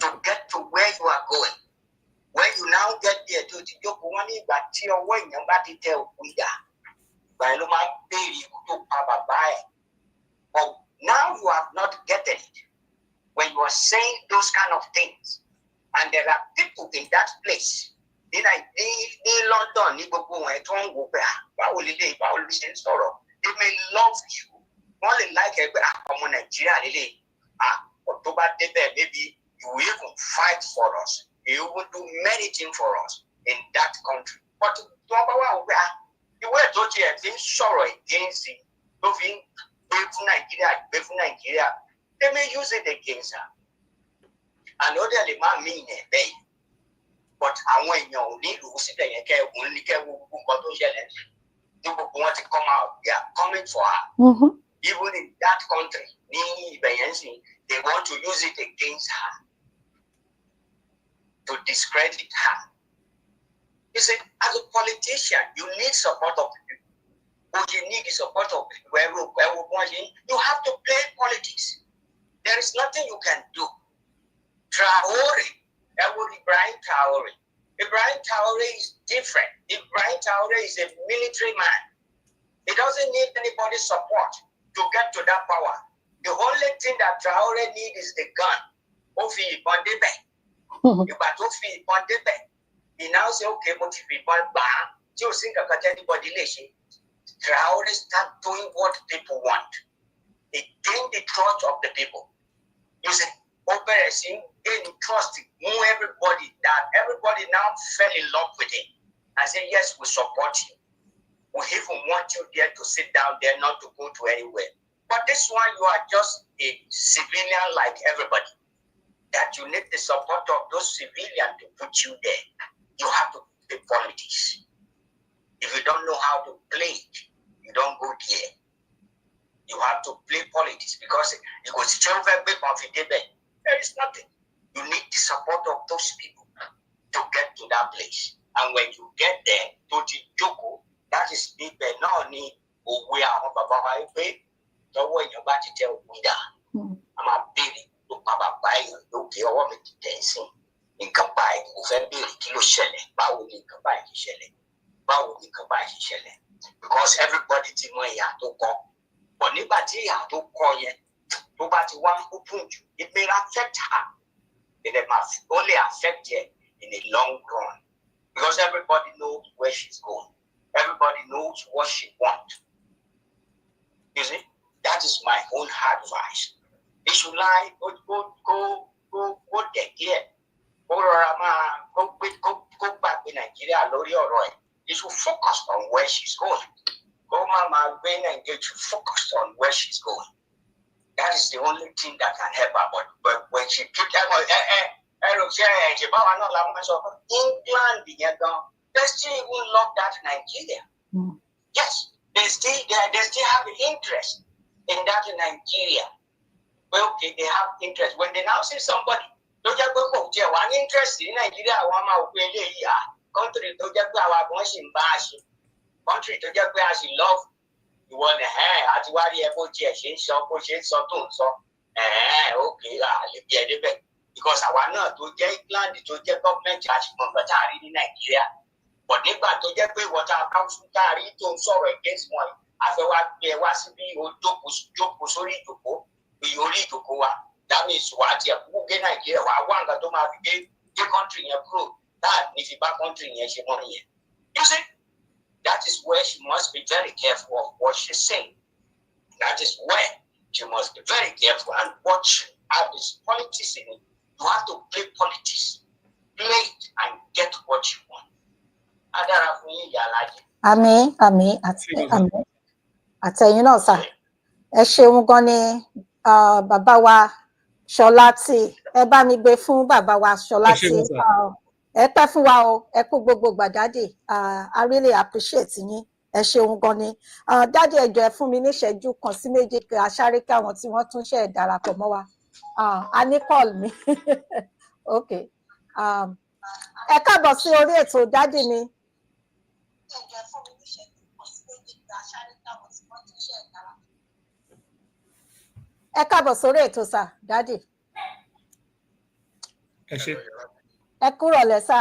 to get to where you are going. When you now get there to tó ti jókòó wọn ní ìgbà tí ọwọ́ èèyàn bá ti tẹ òkú ìdá ìgbà yẹn ló máa ń béèrè ikú tó pa bàbá ẹ̀. But now you have not gotten it when you are saying those kind of things and there are people in that place ní London ní gbogbo wọn ẹ̀ tó ń wò pé báwo ló ṣe ń sọ̀rọ̀ they may love you wọ́n lè like ẹgbẹ́ ọmọ Nàìjíríà lélẹ̀ tó bá débẹ̀ maybe you will even fight for us. You will do many things for us in that country. But the way to sorrow against it, Nigeria, they may use it against her. And other man mean it, but I want you need to sit there and care only care who got to challenge. People want to come out, they are coming for her. Even in that country, they want to use it against her. To discredit her. You see, as a politician, you need support of people. What you need is support of people. You have to play politics. There is nothing you can do. Ibrahim Traore is different. Ibrahim Traore is a military man. He doesn't need anybody's support to get to that power. The only thing that Traore needs is the gun. He now say, okay, but if people ban, you think I can anybody listen. Traore start doing what people want. He gain the trust of the people. You see, operation gain trust, move everybody that everybody now fell in love with him. I say, yes, we support you. We even want you there to sit down there, not to go to anywhere. But this one, you are just a civilian like everybody. That you need the support of those civilians to put you there. You have to play politics. If you don't know how to play it, you don't go there. You have to play politics because you go straight over big of it. There is nothing. You need the support of those people to get to that place. And when you get there, to the Joko, that is people not need we are on Baba pay. So when you back to tell me that I'm a baby. Bàbá báyìí lókè ọwọ́ mi ti tẹ̀ sí nǹkan báyìí mo fẹ́ béèrè kí ló ṣẹlẹ̀ báwo ni nǹkan báyìí ṣe ṣẹlẹ̀ because everybody ti mọ ìyà tó kọ but nígbà tí ìyà tó kọ yẹn tó bá ti wá ń open jù it may affect her it must only affect her in a long run because everybody knows where she's going everybody knows what she wants you see that is my own advice. They should lie, go get here. Go back in Nigeria, Lori or Roy. They should focus on where she's going. Go, Mama, Ben and get you focused on where she's going. That is the only thing that can help her. But when she keeps England, they still even love that Nigeria. Yes, they still have interest in that Nigeria. Well, okay, they have interest. When they now see somebody, don't just go to one interest in Nigeria, one country, don't just go our country, don't just go as you love. You want to have, as you are able to change so, okay, because I want not to get land to get government charge from the in Nigeria. But if I to get what our council carry to sorrow against one, after what there was to be or sorry to go. That means what you get Nigeria, I want to do my country in approved. That if you back country in money. You see, that is where she must be very careful of what she's saying. That is where she must be very careful and watch how this politics in it. You have to play politics. Play it and get what you want. Àmín. Àtẹ̀yìn náà sà. Ẹ ṣeun gan ni bàbá wa Ṣọlátì. Ẹ bá mi gbé fún bàbá wa Ṣọlátì. Ẹ pẹ́ fún wa o. Ẹ kú gbogbo gbàdádì. I really appreciate yín. Ẹ ṣeun gan ni. Dádì ẹ jọ̀ọ́ ẹ fún mi ní ìṣẹ́jú kan sí méjì kí aṣáré káwọn tí wọ́n tún ṣe darapọ̀ mọ́ wa. A ní call mi. Okay. Ẹ káàbọ̀ sí orí ètò dádì mi. Ẹ káàbọ̀ sórí ètò sà dádì. Ẹ ṣé. Ẹ kúrọ̀lẹ́ sà.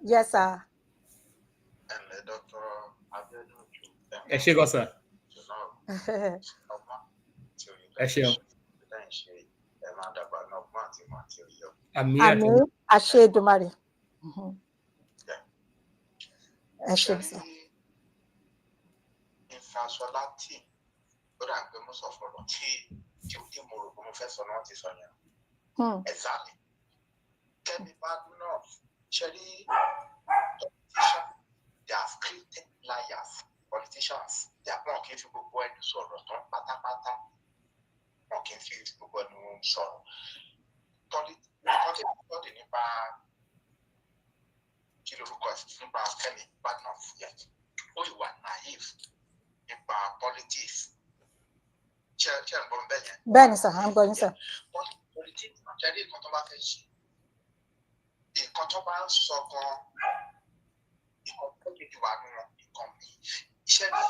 Yes, sir. And Dr. Abiodun. Ẹ ṣé gan sir. Ẹ ṣeun. Àmì Àmín, àṣẹ Èdùmàrè. Ẹ ṣé sir. Infrasolati, ó dà pé mo sọ fọlọ tí mo rò pé mo fẹ́ sọ náà ti sọ yẹn. Exactly. KEMI BADENOC'S, Cherry, politicians, they have created liars. Politicians, they are not going to go and sort of pátápátá. Not going to go and sort of. Politics nípa kí lorúkọ nípa KEMI BADENOC'S yẹn. Ó ìwà naive nípa politics. Ṣé ń bọ́ bẹ́ẹ̀ yẹn? Bẹ́ẹ̀ni sir, à ń gbọ́ yín sir. Politics náà ṣe rí nǹkan tó bá fẹ́ ṣe. Nǹkan tó bá ń sọ gan-an, nǹkan tó lè wà nínú nǹkan mi. Iṣẹ́ ní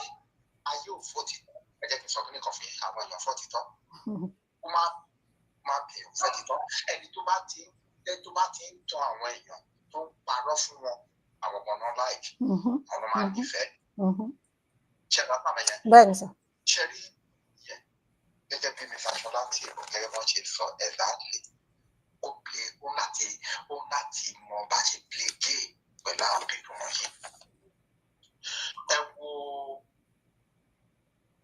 ayé ò fòtítọ́. Ẹ jẹ́ kí n sọ pé nìkan fún àwọn èèyàn fòtítọ́. Ó máa bẹ̀ ọ́ fòtítọ́. Ẹni tó bá ti ń tan àwọn èèyàn tó ń parọ́ fún wọn, àwọn ọmọ náà láìkì. Àwọn máa nífẹ̀ẹ́. Ṣé ẹ bá pàmò yẹn? Bẹ́ẹ̀ni sir. Ṣé rí yẹn? Gẹ́gẹ́ bí mi fàṣọlá tí gẹ́gẹ́ bọ́n ṣe sọ exactly. Ó láti mọ bá ṣe play game pẹ̀lú àwọn people wọ̀nyí. Ẹ wo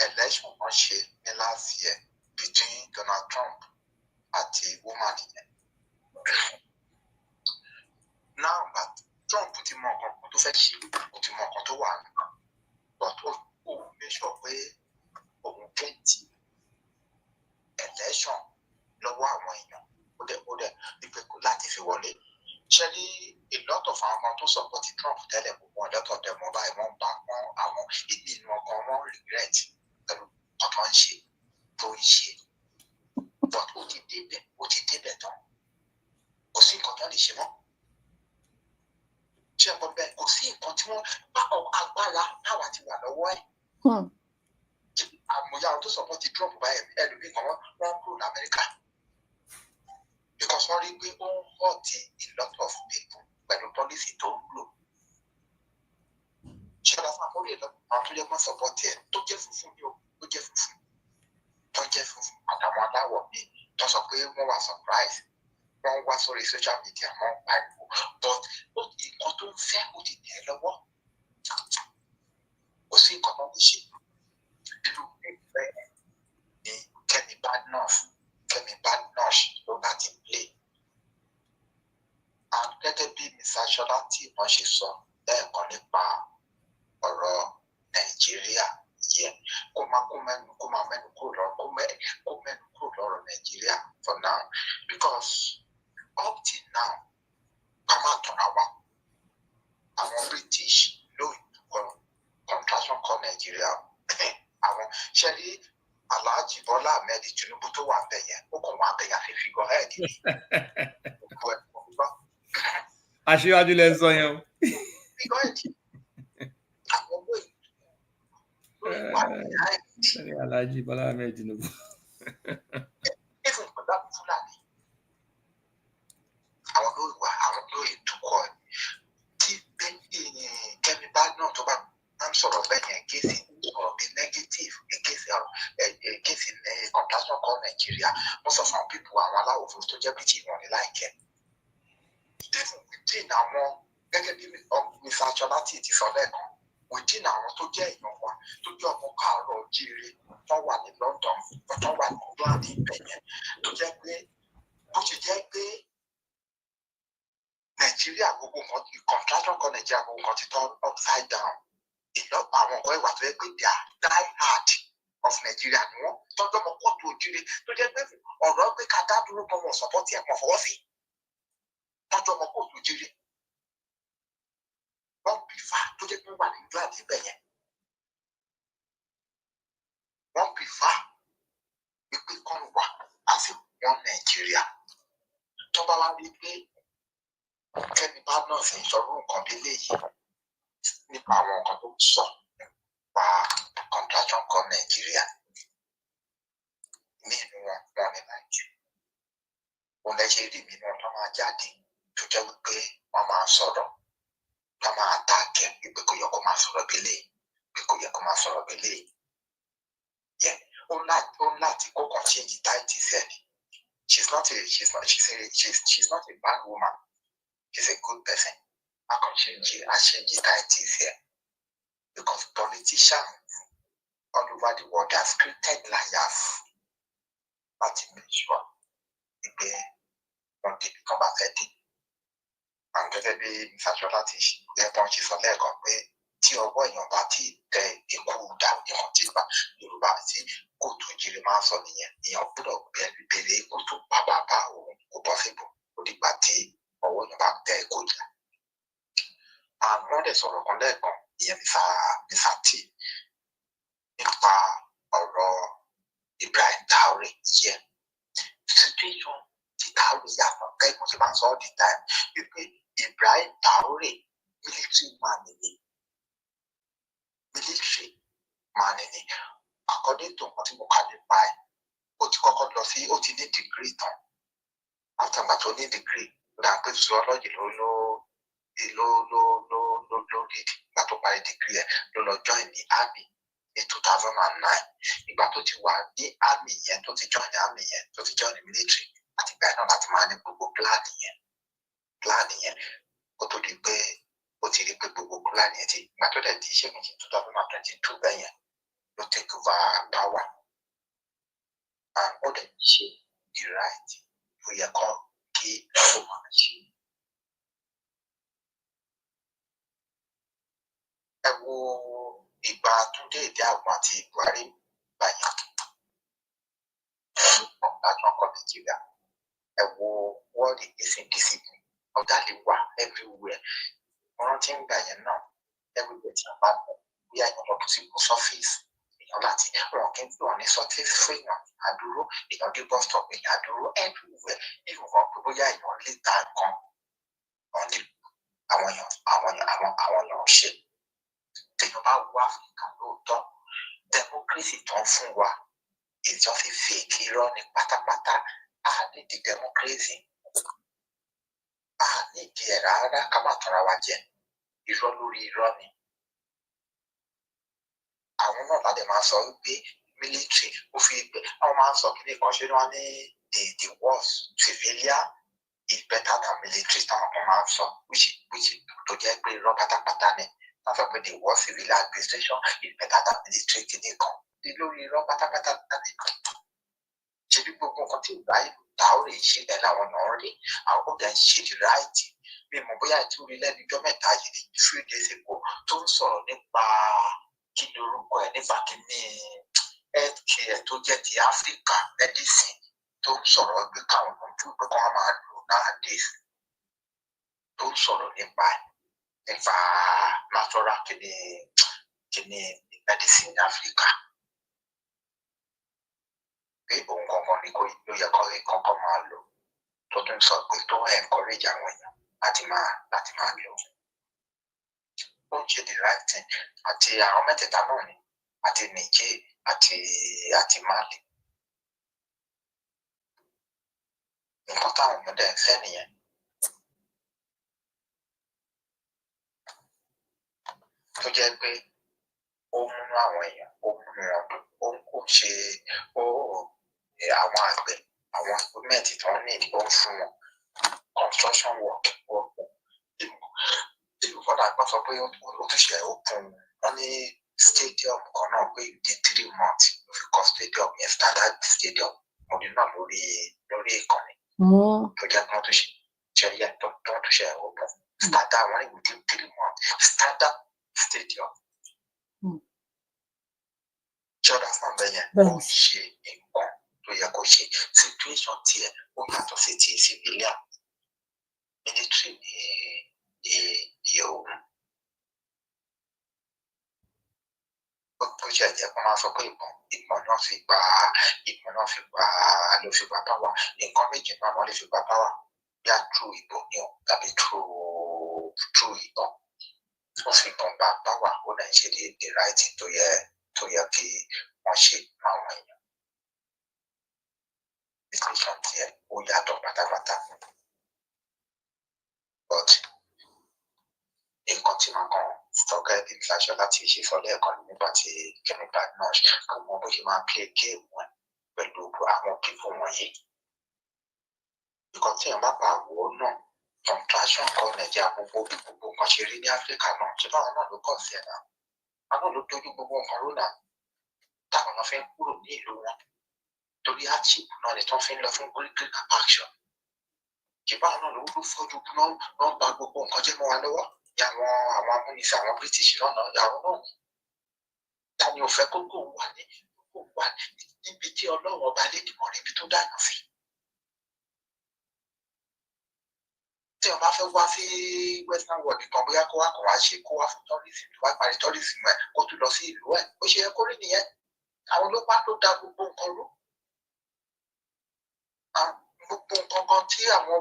election wọn ṣe ní last year between Donald Trump àti woman yẹn. Now that Trump ti mọ nǹkan tó fẹ́ ṣe, ó ti mọ nǹkan tó wà nínú. But ó make sure pé òun kẹ́ntì election lọ́wọ́ àwọn èèyàn ó dẹ̀ ìpèkú láti fi wọlé. Ṣé ní a lot of àwọn ọmọ tó support Trump tẹ́lẹ̀ gbogbo ọ̀dọ́tọ̀ dẹ̀ mọ́ báyìí wọ́n bá wọn àwọn ìdí inú ọkàn wọn regret pẹ̀lú ọ̀tọ̀ ń ṣe tó ń ṣe. But ó ti débẹ̀ tán. Kò sí nǹkan tó lè ṣe mọ́. Ṣé ẹ̀gbọ́n bẹ́ẹ̀ kò sí nǹkan tí wọ́n bá agbára táwa ti wà lọ́wọ́ ẹ̀. Àmọ̀yá àwọn tó support Trump báyìí ẹlòmíì kan wọ́n kúrò ní Amẹ́ríkà. Because wọ́n rí pé ó ń hurt a lot of people pẹ̀lú policy tó ń lò. Ṣé ọ̀dà fún àkórí àwọn tó yẹ kó support ẹ̀ tó jẹ́ funfun ni ó jẹ́ funfun. Tó jẹ́ funfun àtàwọn aláwọ̀ míì tó sọ pé wọ́n wà surprise. Wọ́n wá sórí social media wọ́n pariwo. But nǹkan tó ń fẹ́ ó ti tẹ̀ lọ́wọ́. Kò sí nǹkan tó ń ṣe. Irú ìfẹ́ ni KEMI BADENOC'S ló bá ti play. And gẹ́gẹ́ bí Mr. Ṣọlá tí wọ́n ṣe sọ lẹ́ẹ̀kan nípa ọ̀rọ̀ Nàìjíríà yẹn kó máa mẹ́nu kúrò lọ́rọ̀ Nàìjíríà for now because up till now ká má tọ́ra wa àwọn British ló contraction kọ Nàìjíríà àwọn ṣẹ́rí Alhaji Bọ́lá Ahmed Tinubu tó wà bẹ̀ yẹn ó kàn wá bẹ̀ yà fi figure head ni. Aṣíwájú lẹ sọ yẹn o. Figure head àwọn owó yìí. Alhaji Bọ́lá Ahmed Tinubu. Even pẹ̀lú àwọn Fúlàní àwọn lórí tukọ̀ tí KEMI BADENOC'S tó bá ń sọ̀rọ̀ bẹ́ẹ̀ yẹn gẹ̀ẹ́sì ọ̀rọ̀ bíi negative gẹ̀ẹ́sì contraction kọ Nàìjíríà most of our people àwọn aláwọ̀ fún tó jẹ́ bíi ìwọ̀n ní láìkẹ́. Even within àwọn gẹ́gẹ́ bí Mr. Ṣọlá ti sọ lẹ́ẹ̀kan within àwọn tó jẹ́ èèyàn wa tó jẹ́ ọmọ káàárọ̀ oòjíire tó wà ní London tó wà ní England ibẹ̀ yẹn tó jẹ́ pé bó ṣe jẹ́ pé Nàìjíríà gbogbo nǹkan contraction kọ Nàìjíríà gbogbo nǹkan ti turn upside down. Ìlọ́pàá àwọn ọ̀gá ìwà tó yẹ pé they are die hard of Nigeria ni wọ́n tọ́jú ọmọ kóòtù òjìrè tó jẹ́ pé ọ̀rọ̀ pé ká dá dúró bọ́ wọn sọ́pọ́tì ẹ̀pọ̀n fọwọ́ sí tọ́jú ọmọ kóòtù òjìrè wọ́n pìfà tó jẹ́ pé wà ní England ibẹ̀ yẹn wọ́n pìfà wípé kọ́nù wà àti wọn Nàìjíríà tó bá wá rí pé KEMI BADENOC'S ń sọ̀rọ̀ nǹkan bí léyìí nípa àwọn nǹkan tó sọ nípa contraction kọ Nàìjíríà nínú wọn ní Nàìjíríà òun lè ṣe rí mi náà tó máa jáde tó jẹ́ wípé wọ́n máa sọ̀rọ̀ Kama attack him, because you're coming from Billy, because you're coming from Billy. Yeah, all that, go change the title. She's not a bad woman. She's a good person. I change the titles here because politicians all over the world have created liars. But make sure they don't become pathetic. And gẹ́gẹ́ bí Mr. láti ẹ̀bọ̀n ṣe sọ lẹ́ẹ̀kan pé tí ọwọ́ èèyàn bá ti tẹ ikú dà ìwọ̀n tí Yorùbá tí kò tó jíire máa ń sọ nìyẹn èèyàn gbọ́dọ̀ bẹ̀rẹ̀ ikú tó pa bàbá òun kò bọ́ síbò ó dìgbà tí ọwọ́ èèyàn bá tẹ ikú dà. Àwọn ọ̀dẹ̀ sọ̀rọ̀ kan lẹ́ẹ̀kan ìyẹn Mr. T nípa ọ̀rọ̀ Ibrahim Traore yẹn situation ti Traore yàtọ̀ bẹ́ẹ̀ mo ṣe máa ń sọ all the time wípé Ibrahim Traore military man ni according to nǹkan tí mo kà nípa ẹ̀ ó ti kọ́kọ́ lọ sí ó ti ní degree tán látàgbà tó ní degree dà pé zoology ló ìgbà tó parí degree ẹ̀ ló lọ join the army ní 2009 ìgbà tó ti wà ní army yẹn tó ti join army yẹn tó ti join the military àti ìgbà náà láti máa ní gbogbo plan yẹn ó tó di pé ó ti rí pé gbogbo plan yẹn ti ìgbà tó dẹ̀ di iṣẹ́ méjì 2022 bẹ́ẹ̀ yẹn ló take over power and ó dẹ̀ ṣe the right ó yẹ kọ́ kí ó máa ṣe. Ẹ wo ìgbà Túndé ìdí àwọn àti Buhari báyà ọ̀gájú ọkọ̀ Nàìjíríà ẹ wo world against discipline ọ̀gá lè wà everywhere wọ́n rántí ń gbà yẹn náà everywhere tí a bá lọ bí àyàn lọ sí post office èèyàn láti ràn kí n fi hàn ní sọtí fún èèyàn àdúró èèyàn dé bus stop èèyàn àdúró everywhere even kan pé bóyá èèyàn lè ta nǹkan ọ̀nì àwọn èèyàn ṣe téèyàn bá wá Áfíríkà lóòótọ́ democracy tó ń fún wa it's just a fake irọ́ ní pátápátá a ní di democracy a ní di ẹ̀ rárá ká má tọ́ra wa jẹ irọ́ lórí irọ́ ni àwọn náà láti máa sọ wípé military ó fi gbẹ àwọn máa ń sọ kí ní kan ṣe wọn ní the worst civilian is better than military táwọn kan máa ń sọ which tó jẹ́ pé irọ́ pátápátá ni wọ́n sọ pé the worst civilian administration is better than military kìíní kan lórí irọ́ pátápátá nìkan ṣe bí gbogbo nǹkan tí Ibrahim Traore ṣe ẹ̀ làwọn náà rí àwọn ó dẹ̀ ṣe the right bí mo bóyá tí orí lẹ́nu ijọ́ mẹ́ta yìí ní few days ago tó ń sọ̀rọ̀ nípa kí ni orúkọ ẹ̀ nípa kí ní healthcare tó jẹ́ ti Africa medicine tó ń sọ̀rọ̀ pé káwọn ọmọ ojú pé kí wọ́n máa lò nowadays tó ń sọ̀rọ̀ nípa natural kí ni medicine Africa pé òun kankan ni kò ló yẹ kọ́ kankan máa lò tó tún sọ pé tó encourage àwọn èèyàn láti máa lò ó ń ṣe the right thing àti àwọn mẹ́tẹ̀ẹ̀ta náà ni àti Niger àti Mali nǹkan táwọn ọmọdé ń fẹ́ nìyẹn. Tó jẹ́ pé ó múnú àwọn èèyàn ó múnú wọn ó ṣe àwọn àgbẹ̀ àwọn equipment tí wọ́n ní ó ń fún wọn construction work ìfọdà gbọ́ sọ pé ó tún ṣe open wọn ní stadium kan náà pé ní 3 months ló fi kọ́ stadium yẹn standard stadium mo ní náà lórí ìkànnì tó jẹ́ pé wọ́n tún ṣe yàtọ̀ tó tún ṣe open standard wọn ní within 3 months standard stadium. Ṣọ́dá fún abẹ́yẹn ó ń ṣe nǹkan tó yẹ kó ṣe situation tiẹ̀ ó yàtọ̀ sí ti civilian military ní òun. Bó ṣe jẹ́ kó máa sọ pé ìbọn náà fi gba ló fi gba power nǹkan méjì náà wọ́n lè fi gba power bí a true ìbọn ni o tàbí true ìbọn. Wọ́n fi ìbọn gba power ó náà ń ṣe the right thing tó yẹ kí wọ́n ṣe àwọn èèyàn. Situation tiẹ̀ ó yàtọ̀ pátápátá. But nǹkan ọ̀gá ẹbí ìfàṣọ láti ṣe sọ lẹ́ẹ̀kan nígbà tí Kẹ́mi BADENOCH kò mọ bó ṣe máa play game wọn pẹ̀lú àwọn people wọ̀nyí. Nǹkan tí èèyàn bá pa àwọ̀ náà contraction kan Nàìjíríà gbogbo nǹkan ṣe rí ní Áfíríkà náà ṣé báwọn náà ló kọ̀ sí ẹ̀ náà àwọn náà ló dojú gbogbo nǹkan rú náà táwọn náà fẹ́ kúrò ní ìlú wọn torí hardship náà ni tó fi ń lọ fún political action. Ṣé báwọn náà ló fọ́jú náà gba gbogbo nǹkan jẹ́ mọ́ wa lọ́wọ́ àwọn amúnisìn àwọn British náà yàrá náà tani ò fẹ́ kókó wà níbi tí Ọlọ́run ọba lédìmọ̀ níbi tó dáná sí. Tí wọ́n bá fẹ́ wá sí western world nìkan bóyá kó wá fún tourism tó wá parí tourism ẹ̀ kó tún lọ sí ìlú ẹ̀ ó ṣe yẹ kó rí nìyẹn. Àwọn ọlọ́pàá tó da gbogbo nǹkan rú. Gbogbo nǹkan kan tí àwọn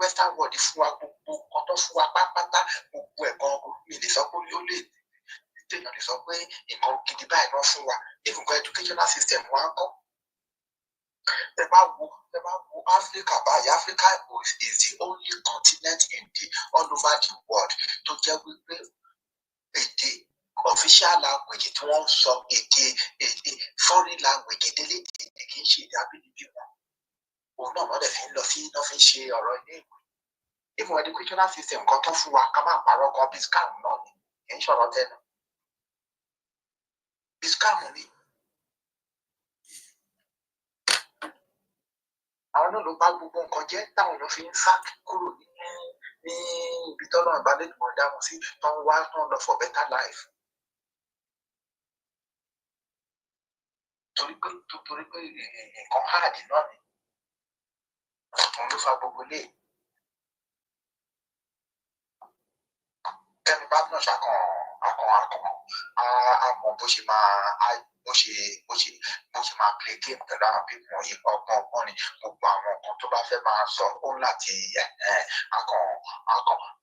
western world fún wa gbogbo nǹkan tó fún wa pátápátá gbogbo ẹ̀kan mi lè sọ pé ó lè téèyàn lè sọ pé nǹkan gidi báyìí náà fún wa ìfúnkan educational system wa ń kọ́. Ẹ bá wo Africa báyìí Africa is the only continent in all over the world tó jẹ́ wípé èdè official language tí wọ́n ń sọ èdè foreign language èdè kì í ṣe èdè abínibí wọn. Òun náà lọ́dẹ̀ fi ń lọ sí iná fi ń ṣe ọ̀rọ̀ ilé ìwé. Even educational system kan tó fún wa ká má parọ́ kan bí scam náà ni kì í ṣọ̀rọ̀ tẹ́nu. Bí scam ni. Àwọn náà ló bá gbogbo nǹkan jẹ́ táwọn èèyàn fi ń sá kúrò ní ibi tọ́lọ́ ìbálẹ̀dùmọ̀ dáhùn sí tó ń wá tó ń lọ for better life. Torí pé nǹkan háàdì náà ni òun ló fa gbogbo lé. Kẹ́mi BADENOCH àmọ́ bó ṣe máa play game pẹ̀lú àwọn bí wọ́n yí ọgbọ́n ni gbogbo àwọn nǹkan tó bá fẹ́ máa sọ ó láti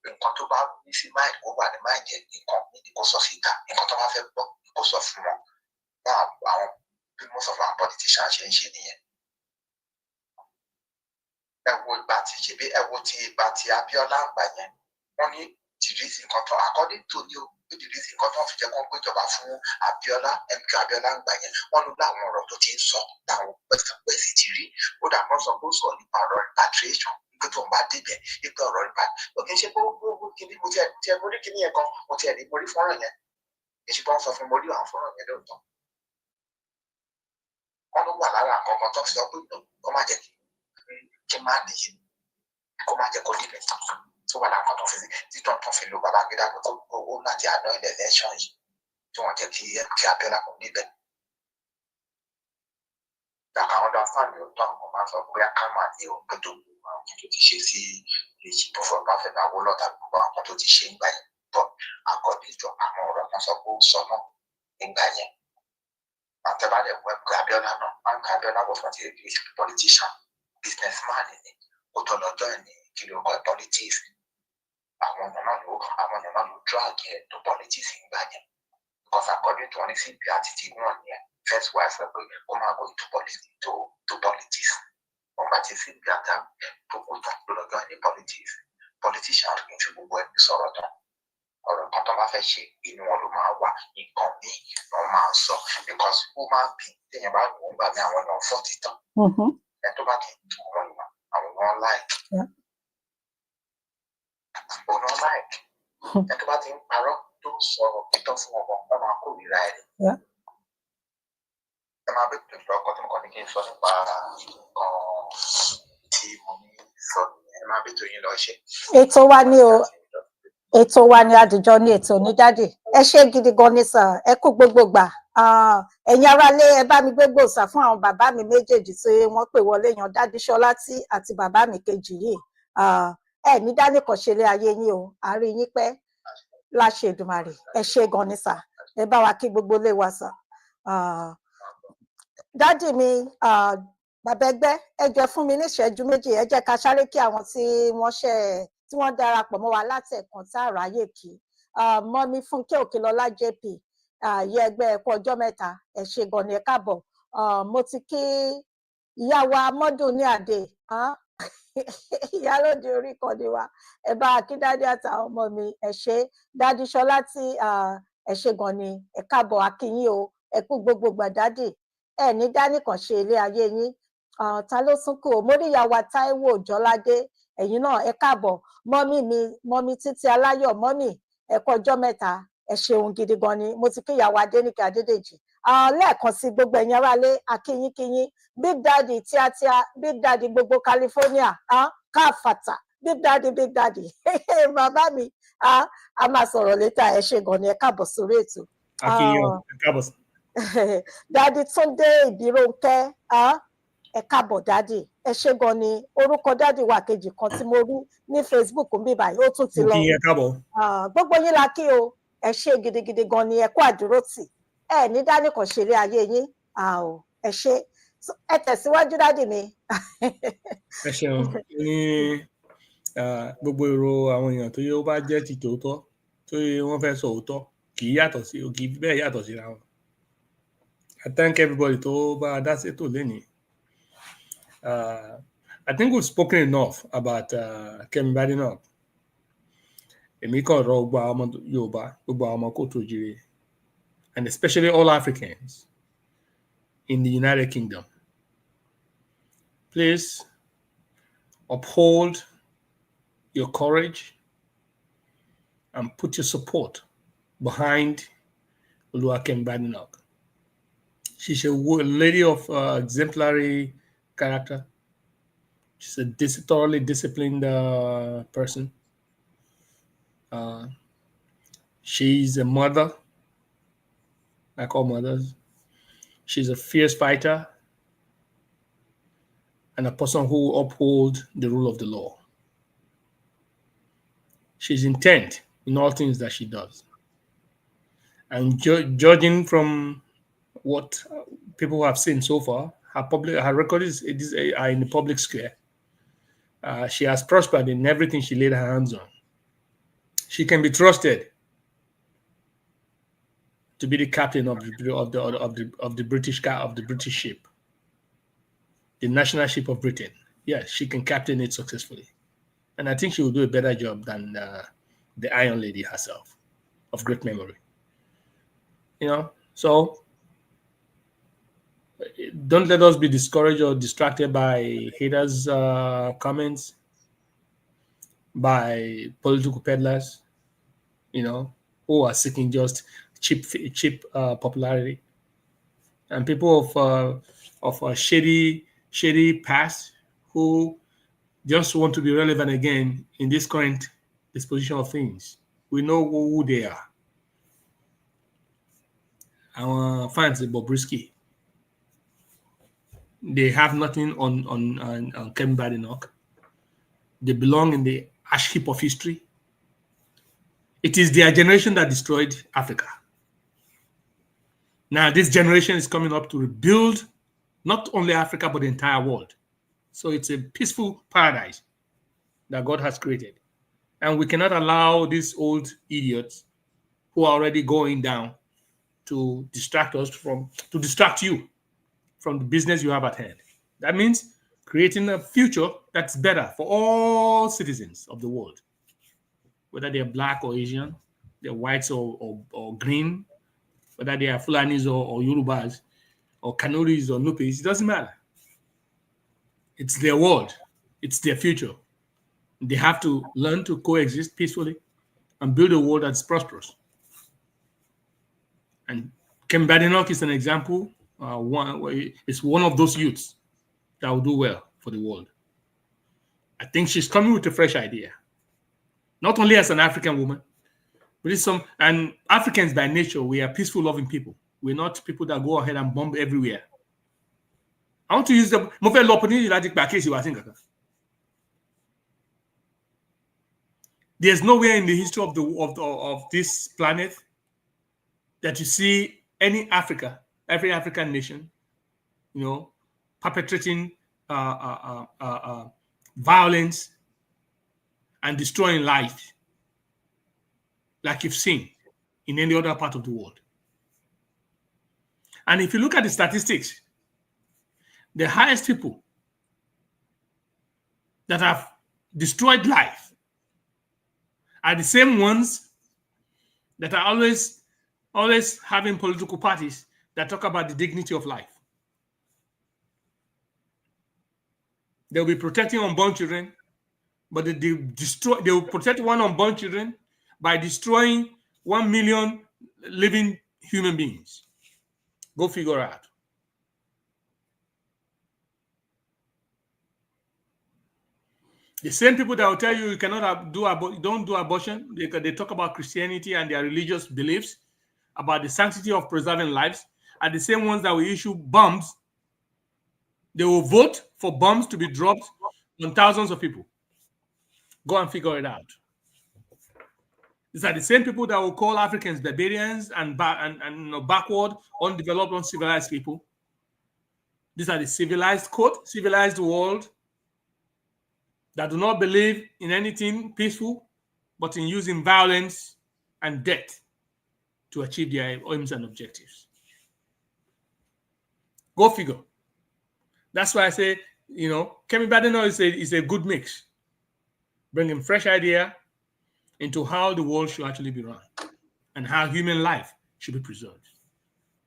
nǹkan tó bá ní sí máì kó wà ní máì jẹ́ nǹkan ní kó sọ síta nǹkan tó bá fẹ́ gbọ́ kó sọ fún wọn àwọn bí mo sọ fún àwọn politician ṣe ń ṣe nìyẹn. Ẹ wo ìgbà tí Abíọ́lá ń gbà yẹn wọ́n ní dìrísì nǹkan tó according to ní o dìrísì nǹkan tó fi jẹ́ kó gbéjọba fún Abíọ́lá MK Abíọ́lá ń gbà yẹn wọ́n ló láwọn ọ̀rọ̀ tó ti ń sọ táwọn pẹ̀sì ti rí ó dà wọ́n sọ pé ó sọ nípa ọ̀rọ̀ repatriation nígbà tó ń bá débẹ̀ nípa ọ̀rọ̀ repatriation ó kì í ṣe pé mo ti ẹ̀ mórí kíní yẹn kan mo ti ẹ̀ ní mórí fọ́nrán yẹn èsì bá ń sọ fún mórí àwọn fọ́nrán yẹn lóòótọ́ wọ́n ló wà lára àkọ́kọ́ tó fi sọ pé kó má jẹ́ kí má nìyí kó má jẹ́ kó débẹ̀ tó wà láwọn tó fi títọ́ tó fi lo Babangida tó owó láti àná ilẹ̀ election yìí tí wọ́n jẹ́ kí Abíọ́lá kò níbẹ̀. Ìgbà àwọn ọ̀dọ́ fáàlì ọ̀tọ̀ àwọn máa ń sọ pé àkàmà ní òpè tó gbogbo àwọn tó ti ṣe sí èyí tó fọ́ bá fẹ́ máa wó lọ́ta gbogbo àwọn tó ti ṣe ń gbà yẹn bọ̀ àkọ́bí ìjọ àwọn ọ̀rọ̀ kan sọ pé ó sọ náà nígbà yẹn. Àtẹ̀bálẹ̀ wẹ̀ pé Abíọ́lá náà máa ń ka Abíọ́lá wọ̀ fún ti politician businessman ni kó tó lọ́jọ́ ẹ̀ ní kí ló kọ́ politics. Àwọn èèyàn náà ló drag ẹ̀ tó politics ń gbà yẹn because according to CP àti ti wọ́n yẹn first wife sọ pé kó máa go into politics wọ́n bá ti CP àti tó kó tán ló lọ́jọ́ ẹ̀ ní politician kì í fi gbogbo ẹ̀ sọ̀rọ̀ tán ọ̀rọ̀ kan tó bá fẹ́ ṣe inú wọn ló máa wà nǹkan míì ló máa ń sọ because ó máa ń bí téèyàn bá wò ó gbà ní àwọn èèyàn fọ́ títàn ẹ̀ tó bá kì í tún wọn ìwà àwọn èèyàn like ọ̀nà like ẹ̀ tó bá ti ń parọ́ tó ń sọ̀rọ̀ títọ́ fún ọmọ wọn máa kórìíra ẹ̀ ẹ máa bẹ tó ọkọ tó ń kọ́ ní kí n sọ nípa nǹkan tí mo ní sọ ẹ máa bẹ tó yín lọ ṣe. Ètò wa ni o. Ètò wa ni àdìjọ ní ètò ní dádì ẹ ṣé gidi gan ni sà ẹ kú gbogbo gbà ẹ̀yin aráalé ẹ bá mi gbégbó sà fún àwọn bàbá mi méjèèjì tí wọ́n pè wọlé yan dádì Ṣọlá àti bàbá mi kejì yìí ẹ ní dání kan ṣe lé ayé yín o àárín yín pẹ́ láṣẹ Èdùmàrè ẹ ṣé gan ni sà ẹ bá wa kí gbogbo lé wa sà dádì mi bàbá ẹgbẹ́ ẹ jẹ́ fún mi ní ìṣẹ́jú méjì ẹ jẹ́ ká sáré kí àwọn tí wọ́n darapọ̀ mọ́ wa láti ẹ̀kan tá a ráyè kí mọ́mí Fúnkẹ́ Òkèlọ́lá JP yẹ ẹgbẹ́ ẹ̀kọ́ ọjọ́ mẹ́ta ẹ ṣé gan ni ẹ káàbọ̀ mo ti kí ìyá wa mọ́dún ní àdè ìyálòdì orí kan ni wa ẹ bá akíndádé àtàwọn ọmọ mi ẹ ṣé dádì Ṣọlá tí ẹ ṣé gan ni ẹ káàbọ̀ akínyìn o ẹ kú gbogbo gbàdádì ẹ ní dánìkan ṣe ilé ayé yín ta ló tún kù móríyàwó Táíwò Jọládé ẹ̀yin náà ẹ káàbọ̀ mọ́mì mi mọ́mì Títí Aláyọ̀ mọ́mì ẹ kú ọjọ́ mẹ́ta ẹ ṣeun gidi gan ni mo ti kí ìyàwó Adéníkẹ́ Adédèjì lẹ́ẹ̀kan sí gbogbo ẹ̀yin aráalé akínyínkínyín Big Daddy tíátíá Big Daddy gbogbo California káfàtà Big Daddy bàbá mi a máa sọ̀rọ̀ létà ẹ ṣé gan ni ẹ káàbọ̀ sórí ètò. Daddy Túndé Ìbírónkẹ́ ẹ káàbọ̀ dádì ẹ ṣé gan ni orúkọ dádì wa kejì kan tí mo rí ní Facebook ń bí báyìí ó tún ti lọ gbogbo yín la kí o ẹ ṣé gidigidi gan ni ẹ kú àdúrótì ẹ ní dánìkan ṣeré ayé yín ẹ ṣé ẹ tẹ̀síwájú dádì mi. ẹ ṣeun ní gbogbo èrò àwọn èèyàn tó yẹ ó bá jẹ́ ti tòótọ́ tó yẹ wọ́n fẹ́ sọ òótọ́ kì í bẹ́ẹ̀ yàtọ̀ síra wọn. I thank everybody tó bá dá sétò lénìí. I think we've spoken enough about Kemi Badenoch. Èmi kàn rọ gbogbo àwọn ọmọ Yorùbá, gbogbo àwọn ọmọ kóòtù òjìrè, and especially all Africans in the United Kingdom. Please uphold your courage and put your support behind Kemi Badenoch. She's a lady of exemplary character. She's a thoroughly disciplined person. She's a mother, like all mothers. She's a fierce fighter and a person who upholds the rule of the law. She's intent in all things that she does. And judging from what people have seen so far, her record is in the public square. She has prospered in everything she laid her hands on. She can be trusted to be the captain of the British ship, the national ship of Britain. Yes, she can captain it successfully, and I think she will do a better job than the Iron Lady herself, of great memory. So don't let us be discouraged or distracted by haters' comments, by political peddlers, who are seeking just cheap popularity, and people of a shady past who just want to be relevant again in this current disposition of things. We know who they are. Our fans, Bobrisky. They have nothing on Kemi Badenoch. They belong in the ash heap of history. It is their generation that destroyed Africa. Now this generation is coming up to rebuild not only Africa, but the entire world. So it's a peaceful paradise that God has created. And we cannot allow these old idiots who are already going down to distract you from the business you have at hand. That means creating a future that's better for all citizens of the world, whether they're black or Asian, they're whites or green, whether they are Fulanis or Yorubas, or Kanuris or Nupis, it doesn't matter. It's their world. It's their future. They have to learn to coexist peacefully and build a world that's prosperous. And Kemi Badenoch is an example. It's one of those youths that will do well for the world. I think she's coming with a fresh idea. Not only as an African woman, but and Africans by nature, we are peaceful, loving people. We're not people that go ahead and bomb everywhere. I want to use the opportunity that there's nowhere in the history of this planet that you see every African nation, perpetrating violence and destroying life like you've seen in any other part of the world. And if you look at the statistics, the highest people that have destroyed life are the same ones that are always having political parties that talk about the dignity of life. They'll be protecting unborn children, but they will protect one unborn children by destroying 1 million living human beings. Go figure out. The same people that will tell you cannot don't do abortion, they talk about Christianity and their religious beliefs, about the sanctity of preserving lives, are the same ones that will issue bombs. They will vote for bombs to be dropped on thousands of people. Go and figure it out. These are the same people that will call Africans barbarians and backward, undeveloped, uncivilized people. These are the civilized world that do not believe in anything peaceful, but in using violence and death to achieve their aims and objectives. Go figure. That's why I say, KEMI BADENOC'S is a good mix, bringing fresh idea into how the world should actually be run and how human life should be preserved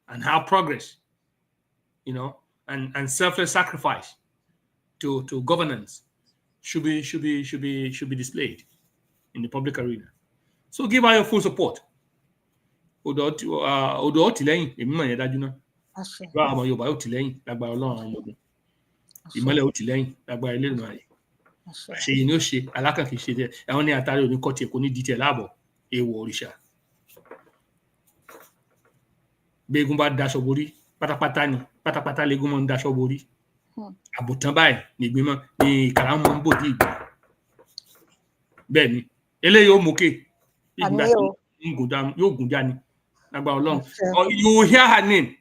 and how progress, and selfless sacrifice to governance should be displayed in the public arena. So give her your full support. Odo Otileyin, èmi mọ̀ yẹn dájú náà. Bá àwọn Yorùbá Otileyin lágbára Ọlọ́run àwọn ọmọ. Ìmọ́lẹ̀ Otileyin lágbára Elédùmarè ààyè. Àṣeyìn ni ó ṣe alákànkì ṣe tẹ ẹwọn ní àtàrí òní kọtì ẹkọ ní dìtẹ láàbọ̀ èèwọ̀ òrìṣà. Gbégun bá daṣọ borí pátápátá légún mọ́ ń daṣọ borí. Àbùtán báyìí nìgbìmọ̀ ní ìkàrà mọ́ ń bòdì ìgbà. Bẹ́ẹ̀ ni eléyìí ó mókè ìgbà tí yóò gùn já ni lágbára Ọlọ́run. You will hear her name.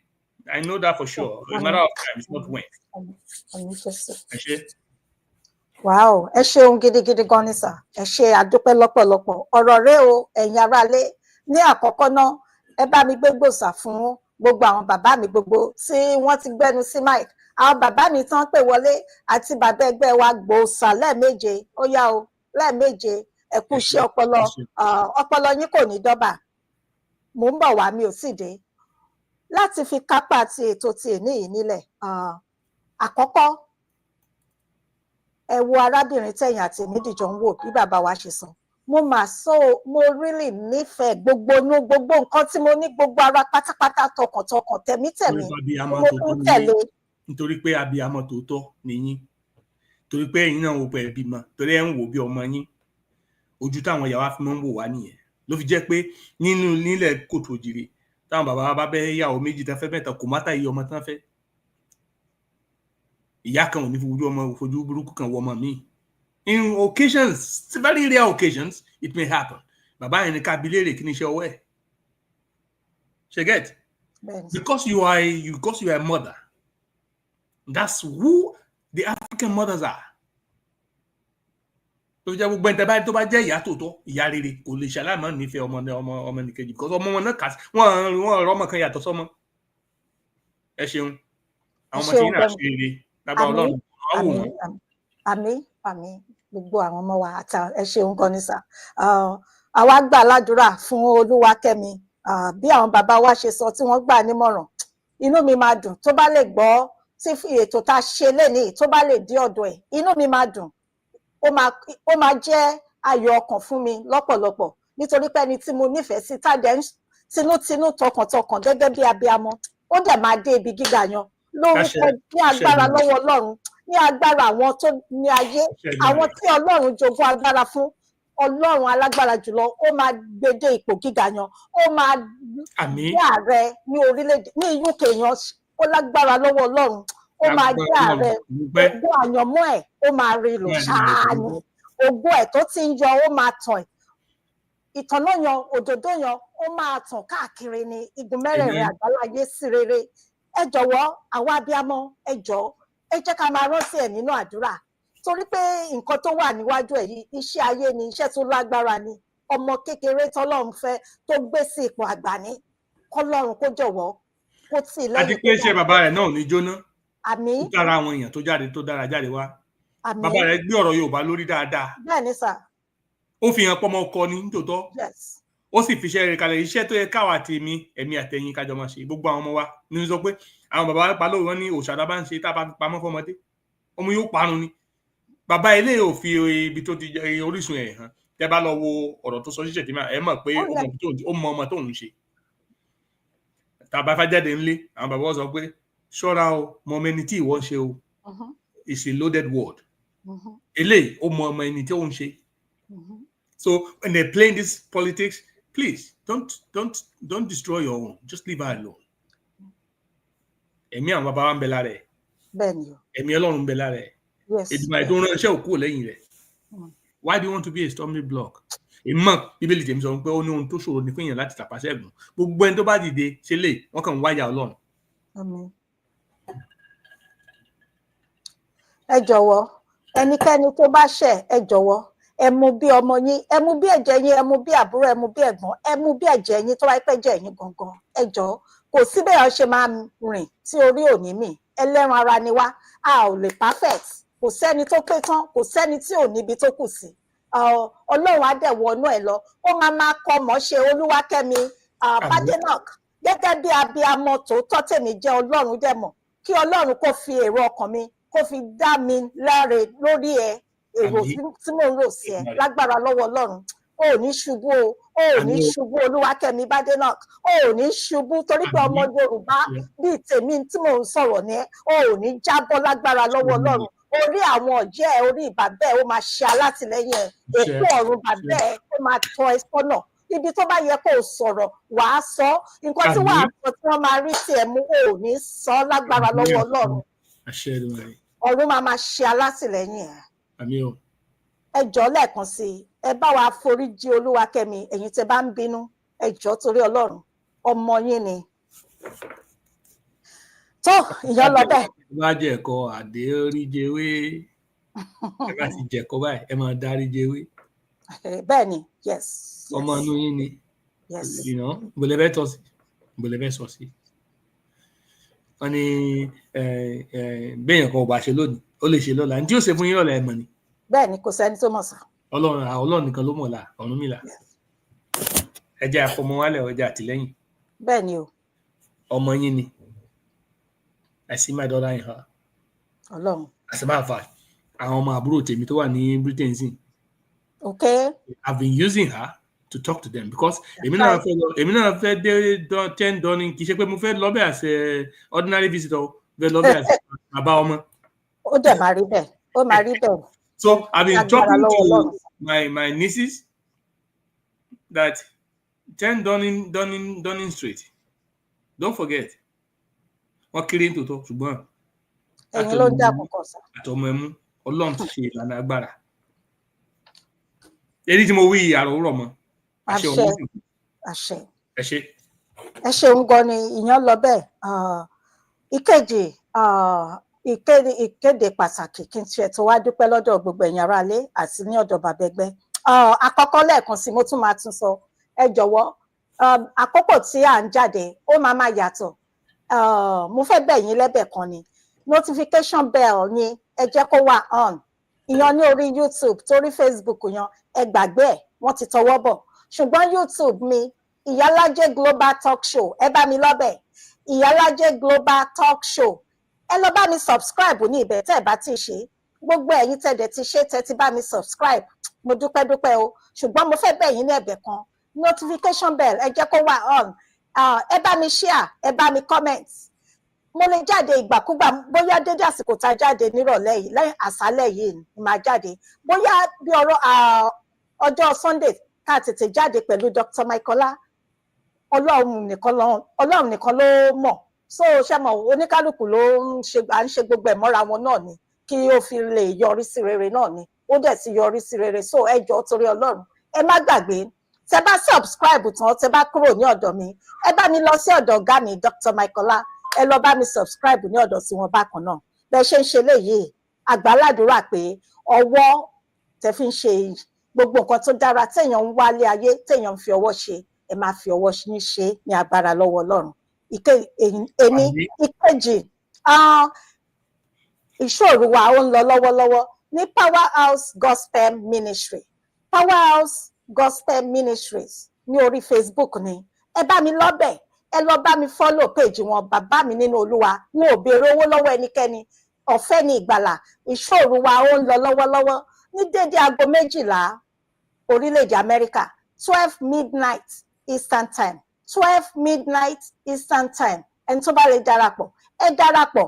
I know that for sure. A matter of time, it's not when. Wow, ẹ ṣeun gidigidi gan ni sà, ẹ ṣe àdúpẹ́ lọ́pọ̀lọpọ̀. Ọ̀rọ̀ rẹ o, ẹ̀yin aráalé, ní àkọ́kọ́ náà ẹ bá mi gbé gbòòsà fún gbogbo àwọn bàbá mi gbogbo tí wọ́n ti gbẹ́nu sí mic. Àwọn bàbá mi tán pè wọlé àti bàbá ẹgbẹ́ wa gbòòsà lẹ́ẹ̀méje, ó yá o, lẹ́ẹ̀méje, ẹ kú iṣẹ́ ọpọlọ yín kò ní dọ́bà. Mò ń bọ̀ wá, mi ò sì dé. Láti fi kápá ti ètò ti èní yìí nílẹ̀, àkọ́kọ́ ẹ wo arábìnrin tẹ̀yìn àti èmi dìjọ ń wò bí bàbá wa ṣe sọ. Mo really nífẹ̀ẹ́ gbogbo nǹkan tí mo ní, gbogbo ara pátápátá tọkàntọkàn tẹ̀mítẹ̀mí mo ń tẹ̀lé. Nítorí pé abiyamọ tòótọ́ nìyín, torí pé ẹ̀yin náà wò pé ẹ bímọ, torí ẹ ń wò bí ọmọ yín, ojú táwọn ìyá wa fi máa ń wò wá nìyẹn. Ló fi jẹ́ pé nílẹ̀ kòtò òjìrè táwọn bàbá wa bá bẹ́ yàwó méjì tán fẹ́ mẹ́ta kò mátà iye ọmọ tán fẹ́. Ìyá kan ò ní fojú burúkú kan wọ ọmọ mi. In occasions, very rare occasions, it may happen. Bàbá yẹn ní ká bi léèrè kí ni iṣẹ́ ọwọ́ ẹ̀. She get? Because you are a mother. That's who the African mothers are. Tó jẹ́ gbogbo ẹ̀ńtẹ́ tó bá jẹ́ ìyá tòótọ́, ìyá rere kò lè ṣaláìmọ́ nífẹ̀ẹ́ ọmọ nìkejì because ọmọ wọn náà kà sí wọ́n rọ ọmọ kan yàtọ̀ sọ́mọ. Ẹ ṣeun. Àwọn ọmọ tí yín náà ṣe rere. Àmín gbogbo àwọn ọmọ wa ẹ ṣeun gan ni sà. Àwa gbà ládùúrà fún Olúwakẹ́mi bí àwọn bàbá wa ṣe sọ tí wọ́n gbà nímọ̀ràn. Inú mi máa dùn tó bá lè gbọ́ tí ètò tá a ṣe lénìí tó bá lè dé ọ̀dọ̀ ẹ̀, inú mi máa dùn. Ó máa jẹ́ ayọ̀ ọkàn fún mi lọ́pọ̀lọpọ̀ nítorí pé ẹni tí mo nífẹ̀ẹ́ sí tàdé tinútinú tọkàntọkàn gẹ́gẹ́ bí abiyamọ ó dẹ̀ máa dé ibi gíga yan lórúkọ ní agbára lọ́wọ́ Ọlọ́run, ní agbára àwọn tó ní ayé, àwọn tí Ọlọ́run jogún agbára fún. Ọlọ́run alágbára jùlọ ó máa gbé dé ipò gíga yan, ó máa ní ààrẹ ní orílẹ̀-èdè ní UK yan, ó lágbára lọ́wọ́ Ọlọ́run, ó máa jẹ́ ààrẹ. Ogún àyànmọ́ ẹ̀ ó máa rí lò ṣáá ni, ogún ẹ̀ tó ti ń yọ ó máa tàn, ìtànná yan òdòdó yan ó máa tàn káàkiri ní igun mẹ́rẹ̀ẹ̀rin àgbáláyé sí rere. Ẹ jọ̀wọ́ àwa abiyamọ ẹ jọ̀ọ́ ẹ jẹ́ ká máa rántí ẹ̀ nínú àdúrà torí pé nǹkan tó wà níwájú ẹ̀ yìí iṣẹ́ ayé ni, iṣẹ́ tó lágbára ni. Ọmọ kékeré tọ́lọ́run fẹ́ tó gbé sí ipò àgbà ní kọ́lọ́run kó jọ̀wọ́ kó tì lẹ́yìn. Àti pé iṣẹ́ bàbá rẹ̀ náà ò ní jóná. Àmín. Ó dára àwọn èèyàn tó dára jáde wá. bàbá rẹ̀ gbé ọ̀rọ̀ Yorùbá lórí dáadáa. bẹ́ẹ̀ ni sà. Ó fi hàn pọ́mọ ọkọ ní nítòótọ́. Yes. Ó sì fi iṣẹ́ rẹ̀ kalẹ̀, iṣẹ́ tó yẹ káwa àti ẹ̀mí àtẹ̀yìn kájọ máa ṣe, gbogbo àwọn ọmọ wa ní sọ pé àwọn bàbá wa pa lóòrùn wọn ní òṣàdá bá ń ṣe tá a bá fi pamọ́ fọmọdé ọmọ yóò parun ni. Bàbá ilé ò fi ibi tó ti jẹ orísun ẹ̀ hàn. Tẹ́ bá lọ wo ọ̀rọ̀ tó sọ ṣíṣe tí ẹ mọ̀ pé ó mọ ọmọ tó ń ṣe. Tàbá fájáde ńlé àwọn bàbá wọn sọ pé ṣọ́ra o, mọ ọmọ ẹni tí ìwọ ń ṣe o. It's a loaded word. Eléyìí ó mọ ọmọ ẹni tí ó ń ṣe. So when they're playing this politics, please don't destroy your own. Just leave her alone. Ẹ̀mí àwọn bàbá wa ń bẹ lára ẹ̀. Bẹ́ẹ̀ni o. Ẹ̀mí Ọlọ́run ń bẹ lára ẹ̀. Yes. Èdùmàrè tó ránṣẹ́ òkú lẹ́yìn rẹ̀. Why do you want to be a stumbling block? Ìmọ̀ Bíbélì tèmi sọ pé ó ní ohun tó ṣòro ní fún èèyàn láti tàpá sẹ́gun. Gbogbo ẹni tó bá dìde ṣe lè wọ́n kàn ń wáyà Ọlọ́run. Àmín. Ẹ jọ̀wọ́ ẹnikẹ́ni tó bá ṣẹ̀ ẹ jọ̀wọ́ ẹ mú bí ọmọ yín, ẹ mú bí ẹ̀jẹ̀ yín, ẹ mú bí àbúrò, ẹ mú bí ẹ̀gbọ́n, ẹ mú bí ẹ̀jẹ̀ yín tó wáyé pé ẹ̀jẹ̀ yín gangan. Ẹ jọ̀ọ́ kò sí bẹ́ẹ̀ ṣe máa rìn tí orí ò ní mì. Ẹlẹ́ran ara ni wá, a ò lè perfect. Kò sẹ́ni tó pé tán, kò sẹ́ni tí ò níbi tó kù sí. Ọlọ́run á dẹ̀ wọnú ẹ̀ lọ. Ó máa kọ́ mọ́ ṣe Olúwakẹ́mi Badenoch gẹ́gẹ́ bí abiyamọ tòótọ́ tèmi jẹ́ Ọlọ́run dẹ̀ mọ̀. Kí Ọlọ́run kó fi èrò ọkàn mi kó fi dá mi láre lórí èrò tí mò ń rò sí ẹ lágbára lọ́wọ́ Ọlọ́run. O ò ní ṣubú o, o ò ní ṣubú Olúwakẹ́mi Badenoch, o ò ní ṣubú torí pé ọmọ Yorùbá bíi tèmi tí mò ń sọ̀rọ̀ ní ẹ, o ò ní jábọ́ lágbára lọ́wọ́ Ọlọ́run. Orí àwọn ọ̀jẹ́ ẹ, orí bàbá ẹ ó máa ṣe alátìlẹ́yìn ẹ, èkó ọ̀run bàbá ẹ ó máa tọ́ ẹ sọ́nà. Ibi tó bá yẹ kó o sọ̀rọ̀ wàá sọ, nǹkan tí wàá sọ tí wọ́n máa rí tiẹ̀ mú o ò ní sọ lágbára lọ́wọ́ Ọlọ́run. Ọ̀run máa ṣe alátìlẹ́yìn ẹ. Àmín o. Ẹ jọ̀ọ́ lẹ́ẹ̀kan sí i, ẹ bá wa foríjì Olúwakẹ́mi, ẹ̀yin tẹ́ bá ń bínú, ẹ jọ̀ọ́ torí Ọlọ́run, ọmọ yín ni. Tó ìyẹn lọ bẹ́ẹ̀. Bá jẹ ẹ̀kọ́ àdé orí jewé, ẹ bá ti jẹ̀kọ́ báyìí, ẹ máa darí jewé. Bẹ́ẹ̀ ni, yes. Ọmọ inú yín ni. Yes. Ìbòlẹ̀ fẹ́ tọ́ sí, ìbòlẹ̀ fẹ́ sọ sí. Wọ́n ní béèyàn kan ò bá ṣe lónìí, ó lè ṣe lọ́la. Ní tí ó ṣe fún yín lọ́la ẹ mọ̀ ni. Bẹ́ẹ̀ ni kò sẹ́ni tó mọ̀ sá. Ọlọ́run nìkan ló mọ̀ la, Ọ̀rúnmìlà. Ẹ jẹ́ àfọmọ wálẹ̀ ọjà àtìlẹ́yìn. Bẹ́ẹ̀ ni o. Ọmọ yín ni. I see my daughter in her. Ọlọ́run. As a matter of fact, àwọn ọmọ àbúrò tèmi tó wà ní Britain sí. Okay. I've been using her to talk to them because èmi náà fẹ́ dé 10 Downing, kì í ṣe pé mo fẹ́ lọ bẹ́ẹ̀ as ordinary visitor, fẹ́ lọ bẹ́ẹ̀ as bàbá ọmọ. Ó dẹ̀ máa rí bẹ́ẹ̀, ó máa rí bẹ́ẹ̀. So I've been talking to my nieces that 10 Downing Street. Don't forget. Wọ́n kéré ní tòótọ́ ṣùgbọ́n ẹ̀yin ló ń dá àkọ́kọ́ sá. Àtọmọ ẹmú Ọlọ́run ti ṣe ìlànà agbára. Èyí tí mo wí àròrọ̀ mọ́. Àṣẹ. Ẹ ṣé. Ẹ ṣeun gan ni ìyẹn lọ bẹ́ẹ̀. Ìkejì ìkéde pàtàkì kí n tiẹ̀ tó wá dúpẹ́ lọ́dọ̀ gbogbo ẹ̀yin aráalé àti ní ọ̀dọ̀ bàbá ẹgbẹ́. Àkọ́kọ́ lẹ́ẹ̀kan sí mo tún máa tún sọ, ẹ jọ̀wọ́ àkókò tí à ń jáde ó máa yàtọ̀. Mo fẹ́ bẹ̀ yín lẹ́bẹ̀ kan ni notification bell ni ẹ jẹ́ kó wà on ìyan ní orí YouTube torí Facebook yan ẹ gbàgbé ẹ̀ wọ́n ti tọwọ́ bọ̀ ṣùgbọ́n YouTube mi Ìyálájé Global Talk Show ẹ bá mi lọ́bẹ̀ Ìyálájé Global Talk Show ẹ lọ bá mi subscribe ní ibẹ̀ tẹ́ ẹ bá ti ṣe gbogbo ẹ̀yin tẹ́ dẹ̀ ti ṣe tẹ́ ti bá mi subscribe mo dúpẹ́ o ṣùgbọ́n mo fẹ́ bẹ̀ yín ní ẹ̀bẹ̀ kan notification bell ẹ jẹ́ kó wà on. Ẹ bá mi share ẹ bá mi comment mo lè jáde ìgbàkúgbà bóyá dédé àsìkò tá a jáde nírọ̀lẹ́ yìí lẹ́yìn àṣálẹ́ yìí ni máa jáde bóyá bí ọjọ́ Sunday ká tètè jáde pẹ̀lú Dr. Michaela Ọlọ́run nìkan ló mọ̀ so ṣe mọ̀ oníkálukú ló ń ṣe gbogbo ẹ̀ mọ́ra wọn náà ni kí ó fi lè yọrí sí rere náà ni ó dẹ̀ ti yọrí sí rere so ẹ jọ̀ọ́ torí Ọlọ́run ẹ má gbàgbé tẹ́ bá subscribe tán tẹ́ bá kúrò ní ọ̀dọ̀ mi ẹ bá mi lọ sí ọ̀dọ̀ ọ̀gá mi Dr. Michaela ẹ lọ bá mi subscribe ní ọ̀dọ̀ sí wọn bákan náà bẹ́ẹ̀ ṣe ń ṣe léyìí àgbàládùúrà pé ọwọ́ tẹ́ fi ń ṣe gbogbo nǹkan tó dára téèyàn ń wálé ayé téèyàn ń fi ọwọ́ ṣe ẹ máa fi ọwọ́ yín ṣe ní agbára lọ́wọ́ Ọlọ́run ìkejì ìṣòro wa ó ń lọ lọ́wọ́lọ́wọ́ ní Powerhouse Gospel Ministry, Powerhouse Gospel Ministries ní orí Facebook ni. Ẹ bá mi lọ́bẹ̀, ẹ lọ bá mi follow page wọn, bàbá mi nínú Olúwa. Wọn ò béèrè owó lọ́wọ́ ẹnikẹ́ni, ọ̀fẹ́ ni ìgbàlà. Ìṣòro wa ó ń lọ lọ́wọ́lọ́wọ́ ní dédé aago 12 orílẹ̀-èdè Amẹ́ríkà, 12 midnight Eastern Time, 12 midnight Eastern Time. Ẹni tó bá lè darapọ̀, ẹ darapọ̀,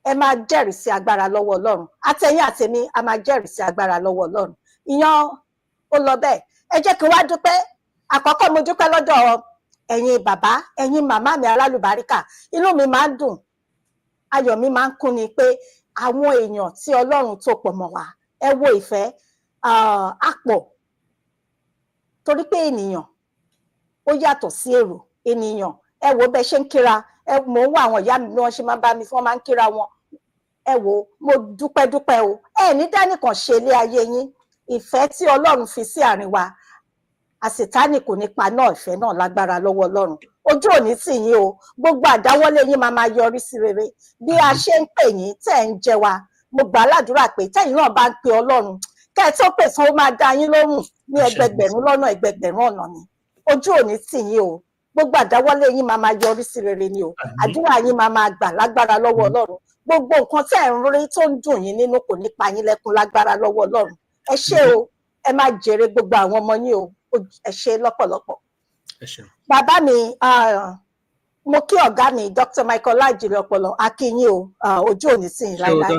ẹ máa jẹ́rìí sí agbára lọ́wọ́ Ọlọ́run. Àtẹ̀yìn àtẹ̀mí a máa jẹ́rìí sí agbára lọ́wọ́ Ọlọ́run. Ìyẹn ó lọ bẹ́ẹ̀. Ẹ jẹ́ kí n wá dúpẹ́. Àkọ́kọ́ mo dúpẹ́ lọ́dọ̀ ẹ̀yin bàbá, ẹ̀yin màmá mi alálùbáríkà. Inú mi máa ń dùn, ayọ̀ mi máa ń kún ni pé àwọn èèyàn tí Ọlọ́run tó pọ̀ mọ́ wa, ẹ wo ìfẹ́ àpọ̀. Torí pé ènìyàn ó yàtọ̀ sí èrò. Ènìyàn, ẹ wo bẹ́ ṣe ń kíra, mò ń wá àwọn ìyá mi bí wọ́n ṣe máa ń bá mi, wọ́n máa ń kíra wọn. Ẹ wo, mo dúpẹ́ o. Ẹ ní dánìkan ṣe ilé ayé yín. Ìfẹ́ tí Ọlọ́run fi sí àárín wa, àṣetánì kò ní paná ìfẹ́ náà lágbára lọ́wọ́ Ọlọ́run. Ojú òní tì yín o. Gbogbo àdáwọ́lé yín máa yọrí sí rere. Bí a ṣe ń pè yín tẹ́ ń jẹ wa, mo gbà ládùúrà pé tẹ́yìn náà bá ń pe Ọlọ́run, kẹ́ ẹ tó pè tán ó máa dá yín lóhùn ní ẹgbẹgbẹ̀rún lọ́nà ẹgbẹgbẹ̀rún ọ̀nà ni. Ojú òní tì yín o. Gbogbo àdáwọ́lé yín máa yọrí sí rere ni o. Àdúrà yín máa gbà lágbára lọ́wọ́ Ọlọ́run. Gbogbo nǹkan tẹ́ ń rí tó ń dùn yín nínú kò ní pa yín lẹ́kún lágbára lọ́wọ́ Ọlọ́run. Ẹ ṣé o. Ẹ máa jèrè gbogbo àwọn ọmọ yín o. Ẹ ṣé lọ́pọ̀lọpọ̀. Bàbá mi, mo kí ọ̀gá mi Dr. Michael Lájìrì Ọpọlọ, a kí yín o. Ojú òní tì yín láíláí.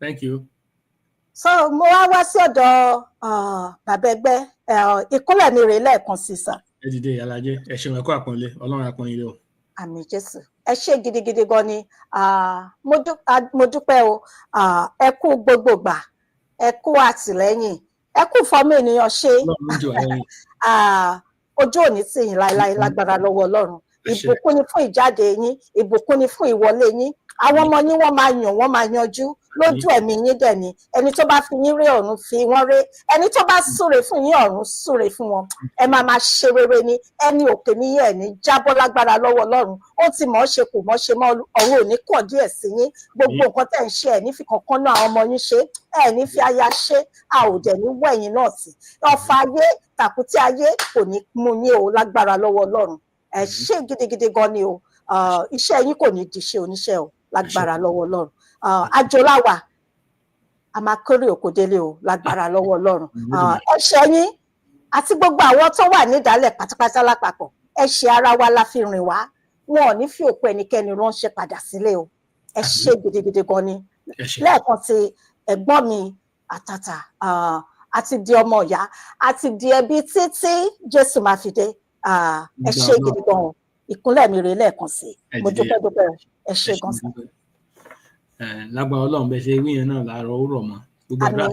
Thank you. So mo wá sí ọ̀dọ̀ bàbá ẹgbẹ́, ìkúnlẹ̀ mi rèé lẹ́ẹ̀kan sí sà. Ẹ dìde Alájẹ, ẹ ṣeun, ẹ kú àpọ́nlé, Ọlọ́run àpọ́nlé o. Àmín Jésù. Ẹ ṣé gidigidi gan ni. Mo dúpẹ́ o. Ẹ kú gbogbogbà, ẹ kú àtìlẹ́yìn, ẹ kú fọmọ ènìyàn ṣe. Ojú òní tì yín láíláí lágbára lọ́wọ́ Ọlọ́run. Ìbùkún ni fún ìjáde yín, ìbùkún ni fún ìwọlé yín. Àwọn ọmọ yín wọ́n máa yàn, wọ́n máa yanjú lójú ẹ̀mí yín dẹ̀ ni. Ẹni tó bá fi yín ré ọ̀run fi wọ́n ré. Ẹni tó bá súre fún yín ọ̀run súre fún wọn. Ẹ máa ṣe rere ni. Ẹni òkè ní yín ẹ̀ ní jábọ́ lágbára lọ́wọ́ Ọlọ́run. Ó ti mọ̀ ọ́ ṣe kò mọ̀ ṣe mọ́, ọ̀run ò ní kàn díẹ̀ sí yín. Gbogbo nǹkan tẹ̀ ń ṣe ẹ̀ ní fi kankan náà àwọn ọmọ yín ṣe. Ẹ̀ ní fi aya ṣe, a ò dẹ̀ ní wẹ̀yìn náà sí. Ọfà ayé, tàkútí ayé kò ní mú yín o lágbára lọ́wọ́ Ọlọ́run. Ẹ ṣé gidigidi gan ni o. Iṣẹ́ yín kò ní di iṣẹ́ oníṣẹ́ o lágbára lọ́wọ́ Ọlọ́run. Àjọláwà a máa kórè òkò délé o lágbára lọ́wọ́ Ọlọ́run. Ẹ̀ṣẹ̀ yín àti gbogbo àwọn tó wà nídàálẹ̀ pátápátá lápapọ̀, ẹ̀ṣẹ̀ ara wa la fi rìn wá. Wọn ò ní fi òkú ẹnikẹ́ni ránṣẹ́ padà sílé o. Ẹ ṣé gidigidi gan ni. Lẹ́ẹ̀kan tí ẹ̀gbọ́n mi àtàtà àti di ọmọ ìyá àti di ẹbí títí Jésù máa fi dé. Ẹ ṣé gidi gan o. Ìkúnlẹ̀ mi rèé lẹ́ẹ̀kan sí. Mo dúpẹ́. Ẹ ṣé gan sí. Lágbára Ọlọ́run bẹ́ẹ̀ ṣe wí yẹn náà láàárọ̀ ó rọ̀ mọ́. Gbogbo àdúrà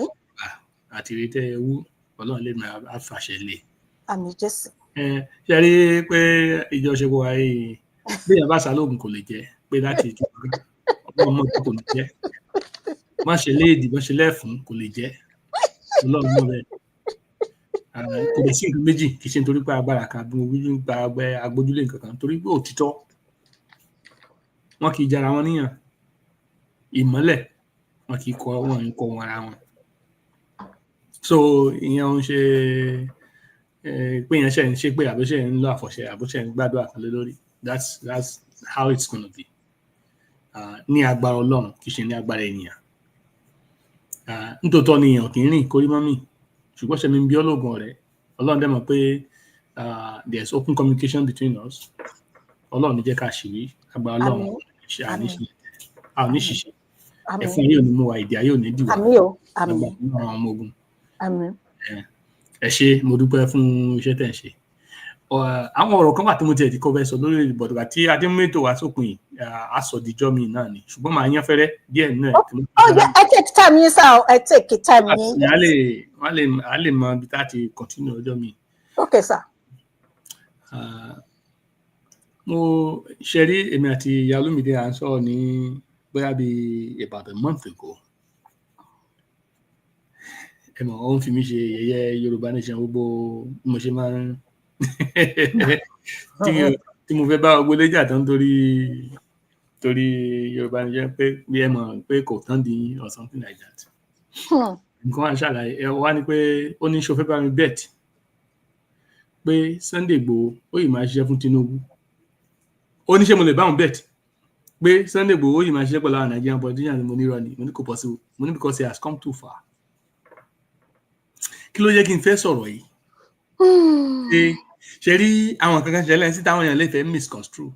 àti ìrètẹ́ ewu Ọlọ́run lè máa àfàṣẹ lè. Àmín Jésù. Ṣe rí pé ìjọṣepọ̀ ayé bí èèyàn bá ṣàlóògùn kò lè jẹ́ pé láti Ọlọ́run mọ̀ kò lè jẹ́. Má ṣe léèdì, má ṣe lẹ́fún kò lè jẹ́. Ọlọ́run mọ̀ bẹ́ẹ̀. Kò lè sí nǹkan méjì kì í ṣe nítorí pé agbára kan agbójúlé nǹkan kan torí pé òtítọ́ wọn kì í jara wọn níyàn. Ìmọ́lẹ̀ wọn kì í kọ wọn ara wọn. So ìyẹn ń ṣe pé yẹn ṣe ń ṣe pé àbúṣe ń lọ àfọ̀ṣẹ àbúṣe ń gbàdúrà kan lé lórí. That's how it's gonna be. Ní agbára Ọlọ́run kì í ṣe ní agbára ènìyàn. Nítòótọ́ ni èèyàn kì í rìn kórí mọ́mì ṣùgbọ́n ṣe mi ń bí ọlọ́gùn ọ̀rẹ́ Ọlọ́run dẹ̀ mọ̀ pé there's open communication between us. Ọlọ́run ní jẹ́ ká ṣìwí agbára Ọlọ́run a ò ní ṣiṣẹ́. Ẹ̀fún yóò ní mú wa ìdí ayé ò ní dìwà. Àmín àwọn ọmọ ogun. Ẹ ṣé mo dúpẹ́ fún iṣẹ́ tẹ̀ ń ṣe. Àwọn ọ̀rọ̀ kan wà tí mo tiẹ̀ ti kọ́ fẹ́ sọ lórí ìbọ̀dọ̀gbà tí adémọ́tò wá sópin àsọdíjọ́ mi náà ni ṣùgbọ́n màá yán fẹ́rẹ́ díẹ̀ náà. Ẹ take time yín sá ẹ take time yín. A lè mọ ibi tá a ti continue ọjọ́ mi. Okay sir. Mo ṣe rí èmi àti ìyá Olúmídé à ń sọ̀rọ̀ ní bóyá bíi about a month ago. Ẹ mọ̀ ó ń fi mí ṣe yẹ̀yẹ́ Yorùbá nation gbogbo mo ṣe máa ń tí mo fẹ́ bá ọgbó lẹ́jà tó ń torí torí Yorùbá ni jẹ́ pé bí ẹ mọ̀ pé kò tán dín or something like that. Nǹkan wà ṣàlàyé ẹ wá ní pé ó ní ṣòfẹ́ bá mi bet pé Sunday Igboho ó yìí máa ṣiṣẹ́ fún Tinubu. Ó ní ṣé mo lè bá òun bet pé Sunday Igboho ó yìí máa ṣiṣẹ́ pẹ̀lú àwọn Nigerian politicians. Mo ní irọ́ ni, mo ní kò possible, mo ní because he has come too far. Kí ló jẹ́ kí n fẹ́ sọ̀rọ̀ yìí? Ṣe rí àwọn kankan ṣẹlẹ̀ sí táwọn èèyàn lè fẹ́ misconstrue.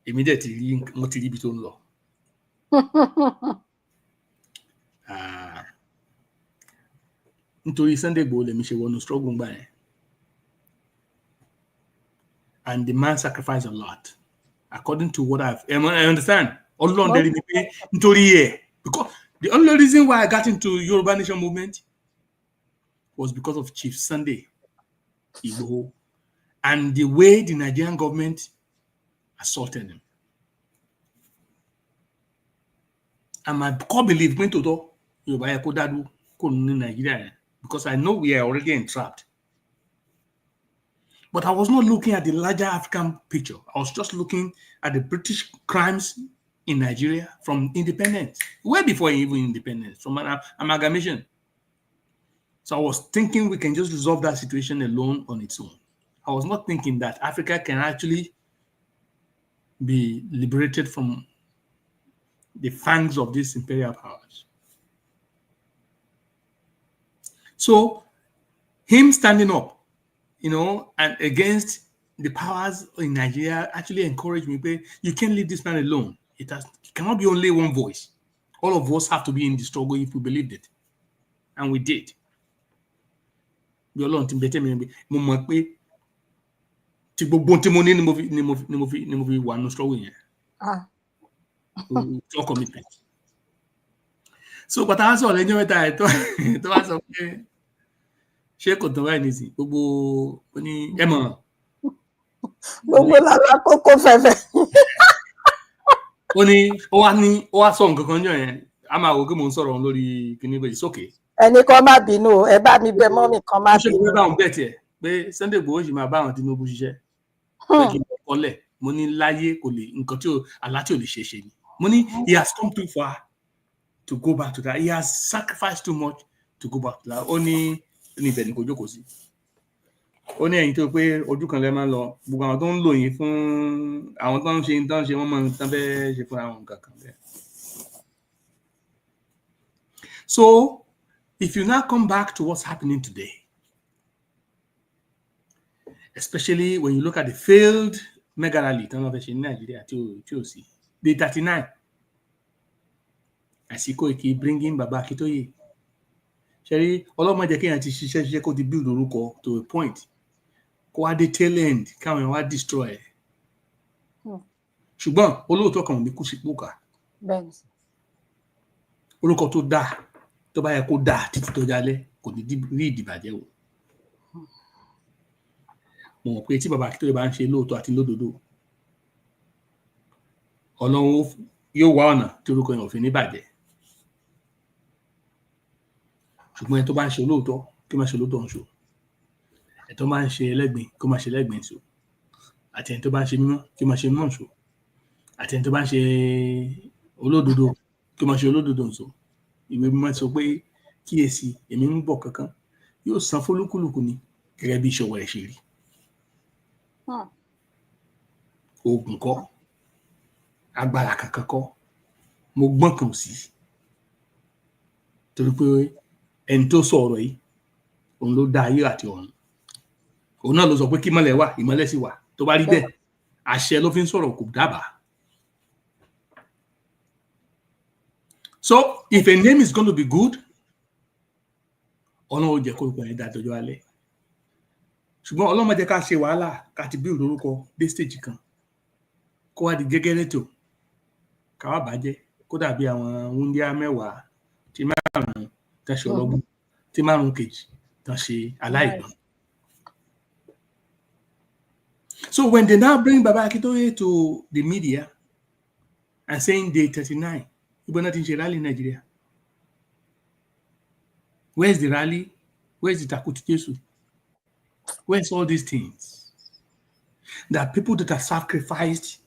Èmi dẹ̀ ti rí mo ti rí ibi tó ń lọ. Nítorí Sunday Igboho lèmi ṣe wọnú struggle gbà yẹn. And the man sacrificed a lot. According to what I understand. Ọlọ́run dẹ̀ rí mi pé nítorí ẹ̀. Because the only reason why I got into Yoruba Nation movement was because of Chief Sunday Igboho and the way the Nigerian government assaulted him. And my core belief went to do Yoruba Kodadu in Nigeria because I know we are already entrapped. But I was not looking at the larger African picture. I was just looking at the British crimes in Nigeria from independence, way before even independence, from an amalgamation. So I was thinking we can just resolve that situation alone on its own. I was not thinking that Africa can actually be liberated from the fangs of these imperial powers. So him standing up, and against the powers in Nigeria actually encouraged me, but you can't leave this man alone. It cannot be only one voice. All of us have to be in the struggle if we believed it. And we did. Bí Ọlọ́run ti bẹ̀tẹ̀ mi mo mọ̀ pé tí gbogbo tí mo ní ni mo fi wà nínú struggle yẹn. All commitment. So pàtàkì sọ̀rọ̀ lẹ́jọ́ mẹ́ta ẹ̀ tó wá sọ pé ṣé kò tán báyìí nísìn gbogbo ní ẹ mọ̀. Gbogbo lára kókó fẹ́fẹ́. Ó wá sọ nǹkan kan jọ yẹn a máa wò pé mò ń sọ̀rọ̀ lórí kíní bẹ́ẹ̀ sókè. Ẹni kan má bínú ẹ bá mi bẹ̀ mọ́ mi kan má bínú. Ṣé kò bá òun bẹ̀ tiẹ̀ pé Sunday Igboho sì máa bá àwọn Tinubu ṣiṣẹ́ pé kí n kọ́lẹ̀ mo ní láyé kò lè nǹkan tí àlá tí ò lè ṣe ṣe ni. Mo ní he has come too far to go back to that. He has sacrificed too much to go back to that. Ó ní ibẹ̀ ni kò jókòó sí. Ó ní ẹ̀yin tó pé ojú kan lẹ́ máa ń lọ gbogbo àwọn tó ń lò yín fún àwọn tó ń ṣe wọ́n máa ń tán fẹ́ ṣe fún àwọn nǹkan kan bẹ́ẹ̀. So if you now come back to what's happening today, especially when you look at the failed mega rally in Nigeria, the 39, àsìkò ìkí bringing Baba Akintoye. Ṣẹ́rí ọlọ́mọdé kéèyàn ti ṣiṣẹ́ kó ti build orúkọ to a point kó wá dé tail end káwọn wá destroy ẹ̀. Ṣùgbọ́n olóòótọ́ kan ò ní kú sípò ká. Orúkọ tó dáa tó bá yẹ kó dáa títí tó jalè kò ní rí ìdìbàjẹ́ o. Mo mọ̀ pé tí Baba Akintoye bá ń ṣe lóòótọ́ àti lódodo Ọlọ́run yóò wá ọ̀nà tí orúkọ yẹn ò fi ní bàjẹ́. Ṣùgbọ́n ẹni tó bá ń ṣe olóòótọ́ kí má ṣe olóòótọ́ ń ṣo. Ẹni tó máa ń ṣe ẹlẹ́gbìn kó má ṣe ẹlẹ́gbìn ń ṣo. Àti ẹni tó bá ń ṣe mímọ́ kí má ṣe mímọ́ ń ṣo. Àti ẹni tó bá ń ṣe olódodo kí má ṣe olódodo ń ṣo. Ìwé mímọ́ sọ pé kíyèsí èmi ń bọ̀ kankan yóò san fólúkúlùkù ni gẹ́gẹ́ bí ìṣọwọ́ ẹ̀ ṣe rí. Oògùn kọ́ agbára kankan kọ́ mo gbọ́n kan sí torí pé ẹni tó sọ ọ̀rọ̀ yìí òun ló dá ayé àti ọ̀run. Òun náà ló sọ pé kí ìmọ́lẹ̀ wà ìmọ́lẹ̀ sì wà tó bá rí bẹ́ẹ̀ àṣẹ ló fi ń sọ̀rọ̀ kò dábàá. So if a name is going to be good, Ọlọ́run ó jẹ́ kó orúkọ yẹn dá dọjọ́ alẹ́. Ṣùgbọ́n Ọlọ́run má jẹ́ ká ṣe wàhálà ká ti build orúkọ dé stage kan kó wá di gẹ́gẹ́rẹ́ tó ká wá bàjẹ́ kó dàbí àwọn wúndíá mẹ́wàá tí márùn-ún tán ṣe ọlọ́gbọ́n tí márùn-ún kejì tán ṣe aláìgbọ́n. So when they now bring Baba Akintoye to the media and saying day 39, Igbo nothing ṣe rally in Nigeria. Where's the rally? Where's the Takuti Jesu? Where's all these things? There are people that are sacrificed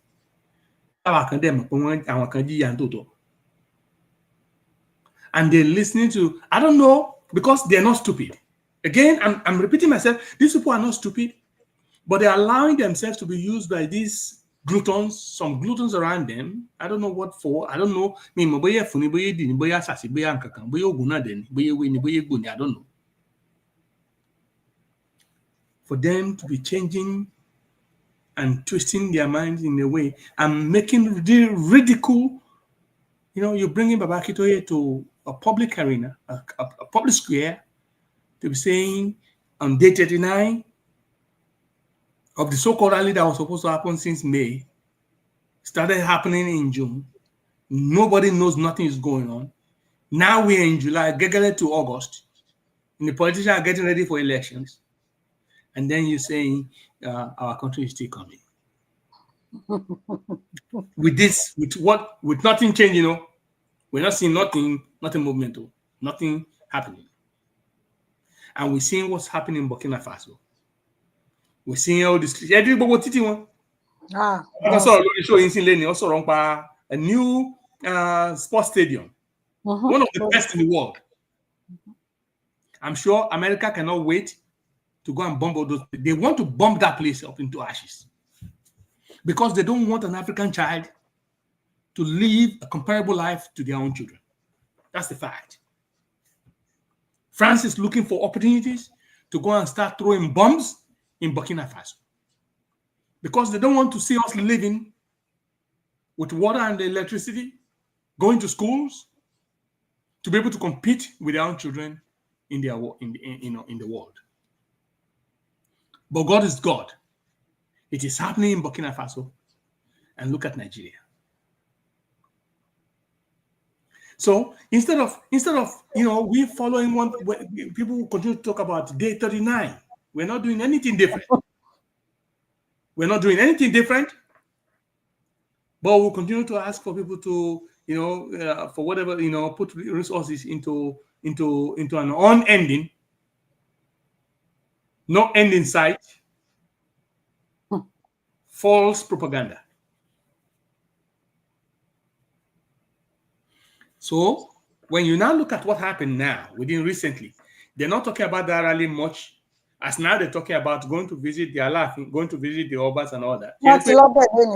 And they're listening to, I don't know, because they're not stupid. Again, I'm repeating myself, these people are not stupid, but they're allowing themselves to be used by these gluttons, some gluttons around them. I don't know what for. I don't know. I don't know. For them to be changing and twisting their minds in a way and making ridicule. You know, you're bringing Babakitoye to a public arena, a public square, to be saying on day 39 of the so-called rally that was supposed to happen since May, started happening in June. Nobody knows nothing is going on. Now we're in July, get to August, and the politicians are getting ready for elections. And then you're saying our country is still coming. With nothing changing, you know, we're not seeing nothing movement, nothing happening. And we're seeing what's happening in Burkina Faso. We're seeing all this. A new sports stadium, one of the best in the world. I'm sure America cannot wait to go and bomb all those. They want to bomb that place up into ashes because they don't want an African child to live a comparable life to their own children. That's the fact. France is looking for opportunities to go and start throwing bombs in Burkina Faso because they don't want to see us living with water and electricity, going to schools, to be able to compete with their own children in the world. But God is God. It is happening in Burkina Faso. And look at Nigeria. So instead of we following one, people continue to talk about day 39. We're not doing anything different. We're not doing anything different. But we'll continue to ask for people to, for whatever, put resources into an unending, no end in sight, false propaganda. So when you now look at what happened now, recently, they're not talking about that rally much, as now they're talking about going to visit the Alafin, going to visit the Obas and all that.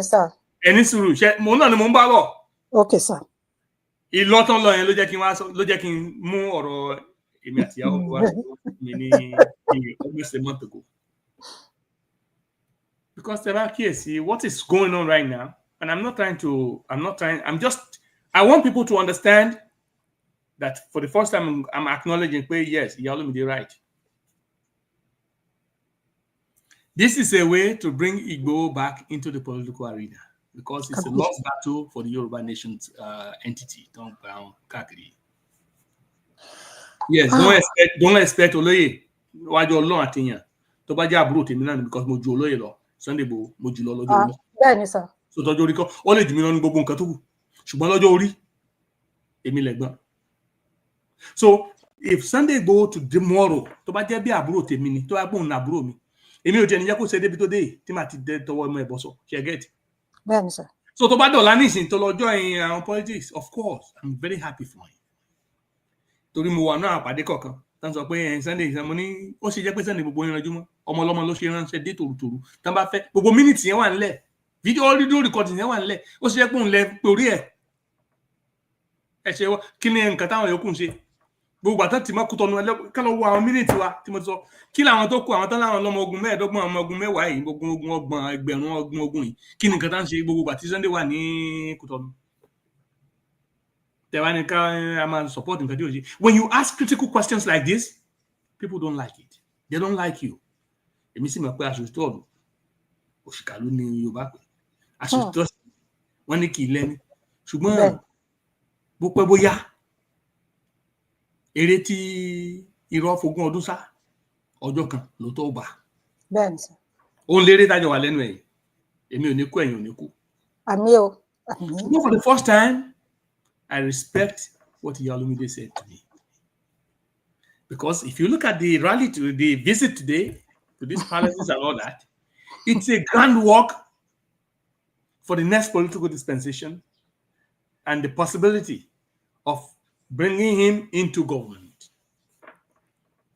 Sir. Okay, sir. Almost a month ago. Because what is going on right now, and I want people to understand that for the first time I'm acknowledging, yes, Iyalomide right. This is a way to bring Igbo back into the political arena because it's a lost battle for the Yoruba nation's entity. Yes, don't expect Oloye wájú Ọlọ́run àtìyàn tó bá jẹ́ àbúrò tèmi náà because mo ju Olóyè lọ Sunday Igboho mo jù lọ lọ́jọ́ orí. Bẹ́ẹ̀ni sir. So tọ́jọ́ orí kọ́ ó lè jù mí lọ ní gbogbo nǹkan tó kù ṣùgbọ́n lọ́jọ́ orí èmi lẹ̀gbọ́n. So if Sunday Igboho to tomorrow tó bá jẹ́ bí àbúrò tèmi ni tó bá gbóhùn àbúrò mi èmi ò jẹ́ níyà kó ṣe débi tó dé tí màá ti dé tọwọ́ ọmọ ẹ̀bọ sọ ṣe get. Bẹ́ẹ̀ni sir. So tó bá dọ̀la nísìn tó lọ join àwọn politics, of course I'm very happy for him. Torí mo wà náà àpàdé kọ̀ọ̀kan tán sọ pé Sunday ìsàmù ní ó sì jẹ́ pé Sunday gbogbo ìrìnàjò mọ́ ọmọ ọlọ́mọ ló ṣe ránṣẹ́ dé tòrútòrú tán bá fẹ́ gbogbo mínítì yẹn wà nílẹ̀ video recording yẹn wà nílẹ̀ ó sì jẹ́ pé òun lẹ torí ẹ̀ ṣe wọ́n kí ni nǹkan táwọn yòókù ń ṣe gbogbo àtàn tí mo kú tọ́nu ká lọ wo àwọn mínítì wa tí mo ti sọ kí làwọn tó kù àwọn tán láwọn ọlọ́mọ ogun mẹ́ẹ̀ẹ́dọ́gbọ̀n ọmọ ogun mẹ́wàá yìí gbogbo ogun ọgbọ̀n ẹgbẹ̀rún ọgbọ̀n ogun yìí kí ni nǹkan tá ń ṣe gbogbo àti Sunday wà ní Kútọ́nù. When you ask critical questions like this, people don't like it. They don't like you. Èmi sì mọ̀ pé aṣòótọ́ ọ̀dọ̀ òṣìkà ló ní Yorùbá pé aṣòótọ́ wọ́n ní kì í lẹ́ni ṣùgbọ́n bó pẹ́ bóyá eré tí irọ́ fogún ọdún sá ọjọ́ kan ló tó bá. Bẹ́ẹ̀ni sir. Òun lérè tájọ wà lẹ́nu ẹ̀yìn èmi ò ní kú ẹ̀yìn ò ní kú. Àmì o. Ṣùgbọ́n for the first time I respect what Iyalomide said to me. Because if you look at the rally, the visit today to these palaces and all that, it's a grand walk for the next political dispensation and the possibility of bringing him into government,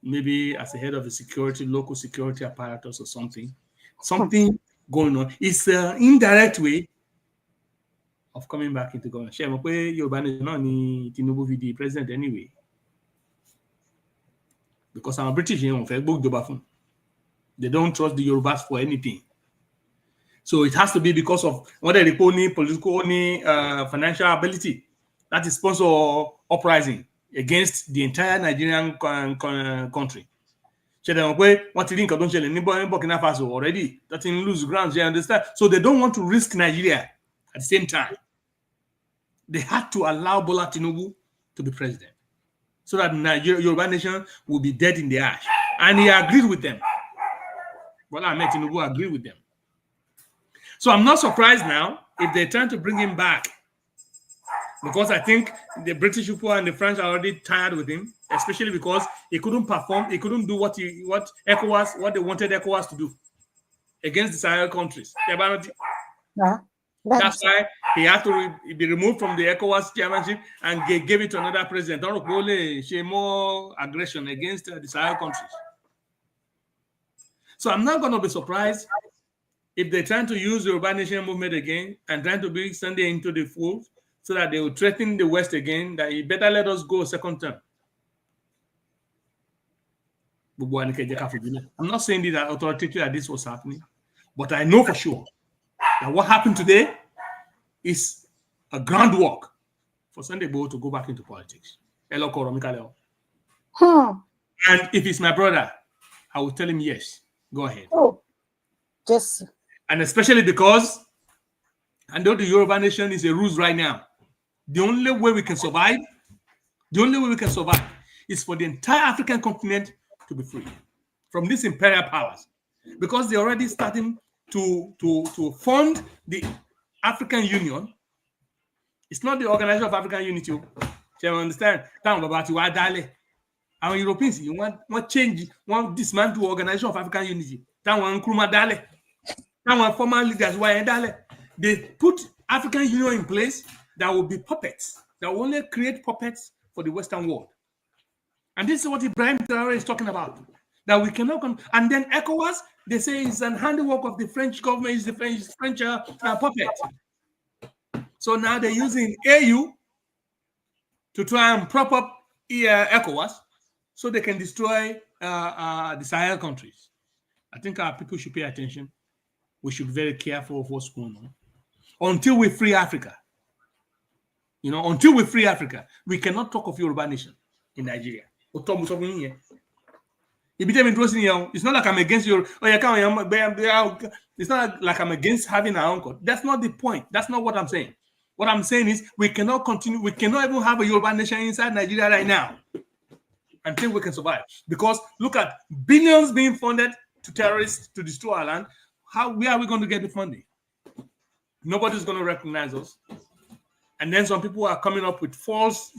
maybe as a head of the local security apparatus or something going on. It's an indirect way of coming back into government. Tinubu the president anyway. Because I'm a British, they don't trust the Yorubas for anything. So it has to be because of whether they political, financial ability that is sponsor uprising against the entire Nigerian country. Already that in lose grounds, you understand? So they don't want to risk Nigeria at the same time. They had to allow Bola Tinubu to be president so that Yoruba nation will be dead in the ash. And he agreed with them. Bola Ahmed Tinubu agreed with them. So I'm not surprised now if they're trying to bring him back, because I think the British people and the French are already tired with him, especially because he couldn't perform, he couldn't do what they wanted ECOWAS to do against the Sahel countries. That's why he had to be removed from the ECOWAS chairmanship and gave it to another president. Don't more aggression against the Sahel countries. So I'm not going to be surprised if they're trying to use the Yoruba Nation movement again and trying to bring Sunday into the fold so that they will threaten the West again, that you better let us go a second term. I'm not saying that authoritatively that this was happening, but I know for sure that what happened today is a groundwork for Sunday Igboho to go back into politics. And if it's my brother, I will tell him yes, go ahead. Oh, just. And especially because I know the Yoruba nation is a ruse right now. The only way we can survive, is for the entire African continent to be free from these imperial powers, because they're already starting to fund the African Union. It's not the Organization of African Unity. You understand? Our Europeans, you want change, want dismantle the Organization of African Unity. Former leaders, they put African Union in place that will be puppets, that will only create puppets for the Western world. And this is what Ibrahim Traore is talking about. That we cannot, and then ECOWAS, they say it's an handiwork of the French government, is the French puppet. So now they're using AU to try and prop up ECOWAS so they can destroy the Sahel countries. I think our people should pay attention. We should be very careful of what's going on. Until we free Africa, we cannot talk of Yoruba nation in Nigeria. It's not like I'm against your. It's not like I'm against having our own court. That's not the point. That's not what I'm saying. What I'm saying is we cannot continue. We cannot even have a Yoruba nation inside Nigeria right now until we can survive. Because look at billions being funded to terrorists to destroy our land. Where are we going to get the funding? Nobody's going to recognize us. And then some people are coming up with false,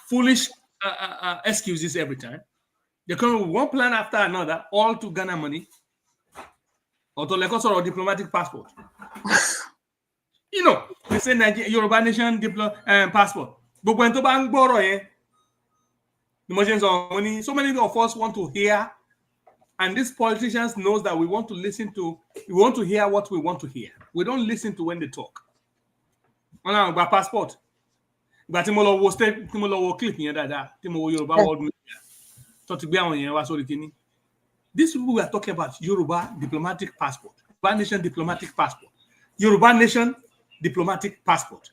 foolish excuses every time. They come with one plan after another, all to Ghana money, or to like also a diplomatic passport. They say Yoruba nation passport. But when to bank borrow, so many of us want to hear. And these politicians knows that we want to hear what we want to hear. We don't listen to when they talk. By passport. But these people we are talking about Yoruba diplomatic passport, Yoruba nation diplomatic passport, Yoruba nation diplomatic passport.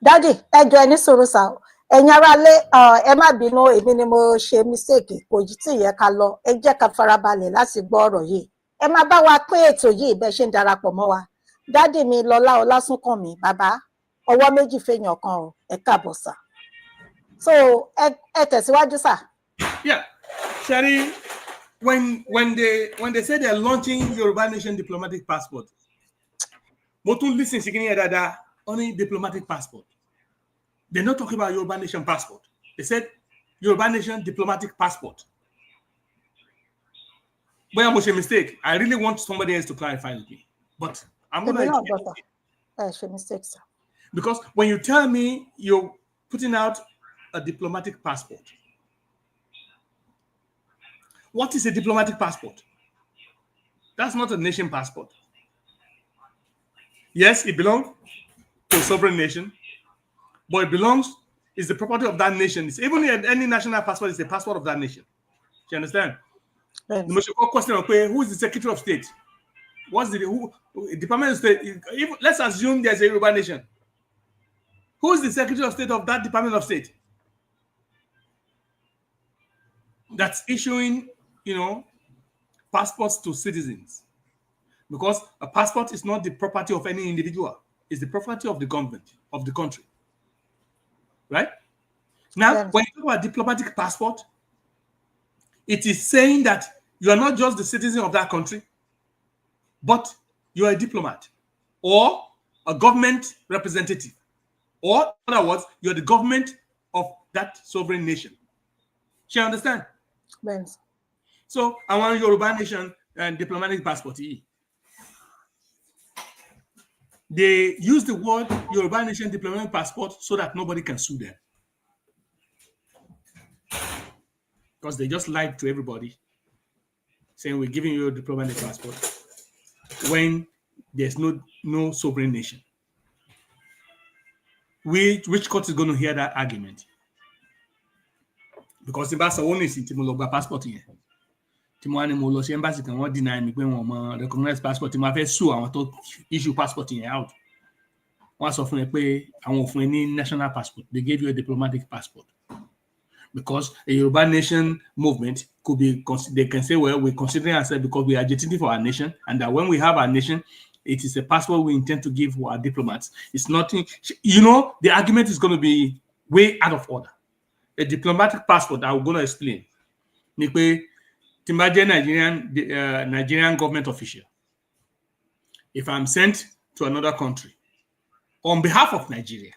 Daddy, ẹjọ ẹni sọ̀rọ̀ sá ẹ̀yin aráalé ẹ má bínú èmi ni mo ṣe mistake kò jí tí yẹ ká lọ ẹ jẹ́ ká farabalẹ̀ láti gbọ́ ọ̀rọ̀ yìí ẹ má bá wa pín ètò yìí bẹ́ẹ̀ ṣe ń darapọ̀ mọ́ wa dádì mi Lọlá Ọlásùnkànmí bàbá ọwọ́ méjì fèèyàn kan o ẹ káàbọ̀ sá so ẹ tẹ̀síwájú sá. Yeah, Shari, when they say they're launching Yoruba Nation diplomatic passport, mo tún listen sí kíní ẹ dáadáa only diplomatic passport. They're not talking about Yoruba Nation passport. They said Yoruba Nation diplomatic passport. But I made a mistake. I really want somebody else to clarify with me. But I'm going to mistake, sir. Because when you tell me you're putting out a diplomatic passport, what is a diplomatic passport? That's not a nation passport. Yes, it belongs to a sovereign nation, but it's the property of that nation. It's even any national passport is the passport of that nation. Do you understand? Yes. The most important question of who is the Secretary of State? What's the Department of State? Let's assume there's a Yoruba nation. Who is the Secretary of State of that Department of State? That's issuing, passports to citizens. Because a passport is not the property of any individual. It's the property of the government, of the country. Right? Now, yes. When you talk about diplomatic passport, it is saying that you are not just the citizen of that country, but you are a diplomat or a government representative. Or, in other words, you're the government of that sovereign nation. Do you understand? Yes. So, I want Yoruba Nation and diplomatic passport. They use the word Yoruba Nation diplomatic passport so that nobody can sue them. Because they just lied to everybody, saying we're giving you a diplomatic passport when there's no sovereign nation. Which court is going to hear that argument? Because the embassy only see Timoloba passport here. Timwani Molo embassy can what deny me when one recognize passport. Timafé sue I want to issue passport in out. Once of them pay I want for any national passport. They gave you a diplomatic passport. Because a Yoruba nation movement could be, they can say, well, we're considering ourselves because we are agitating for our nation, and that when we have our nation, it is a passport we intend to give for our diplomats. It's nothing, the argument is going to be way out of order. A diplomatic passport, I'm going to explain. Nigerian government official. If I'm sent to another country on behalf of Nigeria,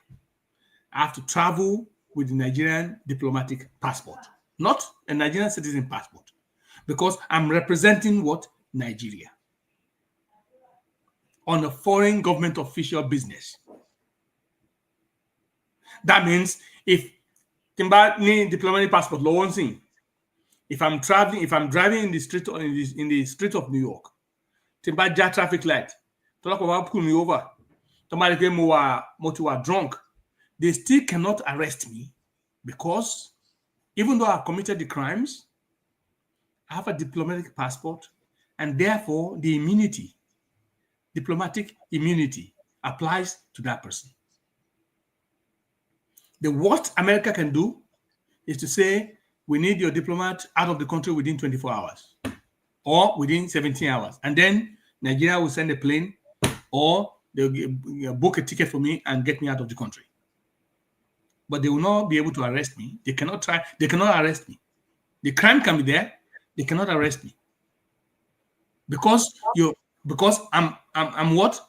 I have to travel with the Nigerian diplomatic passport, not a Nigerian citizen passport, because I'm representing what? Nigeria on a foreign government official business. That means if Timba need diplomatic passport, if I'm driving in the street or in the street of New York, Timba ja traffic light, pull me over, drunk. They still cannot arrest me because even though I've committed the crimes, I have a diplomatic passport, and therefore the diplomatic immunity applies to that person. The worst America can do is to say, we need your diplomat out of the country within 24 hours or within 17 hours. And then Nigeria will send a plane or they'll book a ticket for me and get me out of the country. But they will not be able to arrest me. They cannot arrest me. The crime can be there. They cannot arrest me. Because I'm what?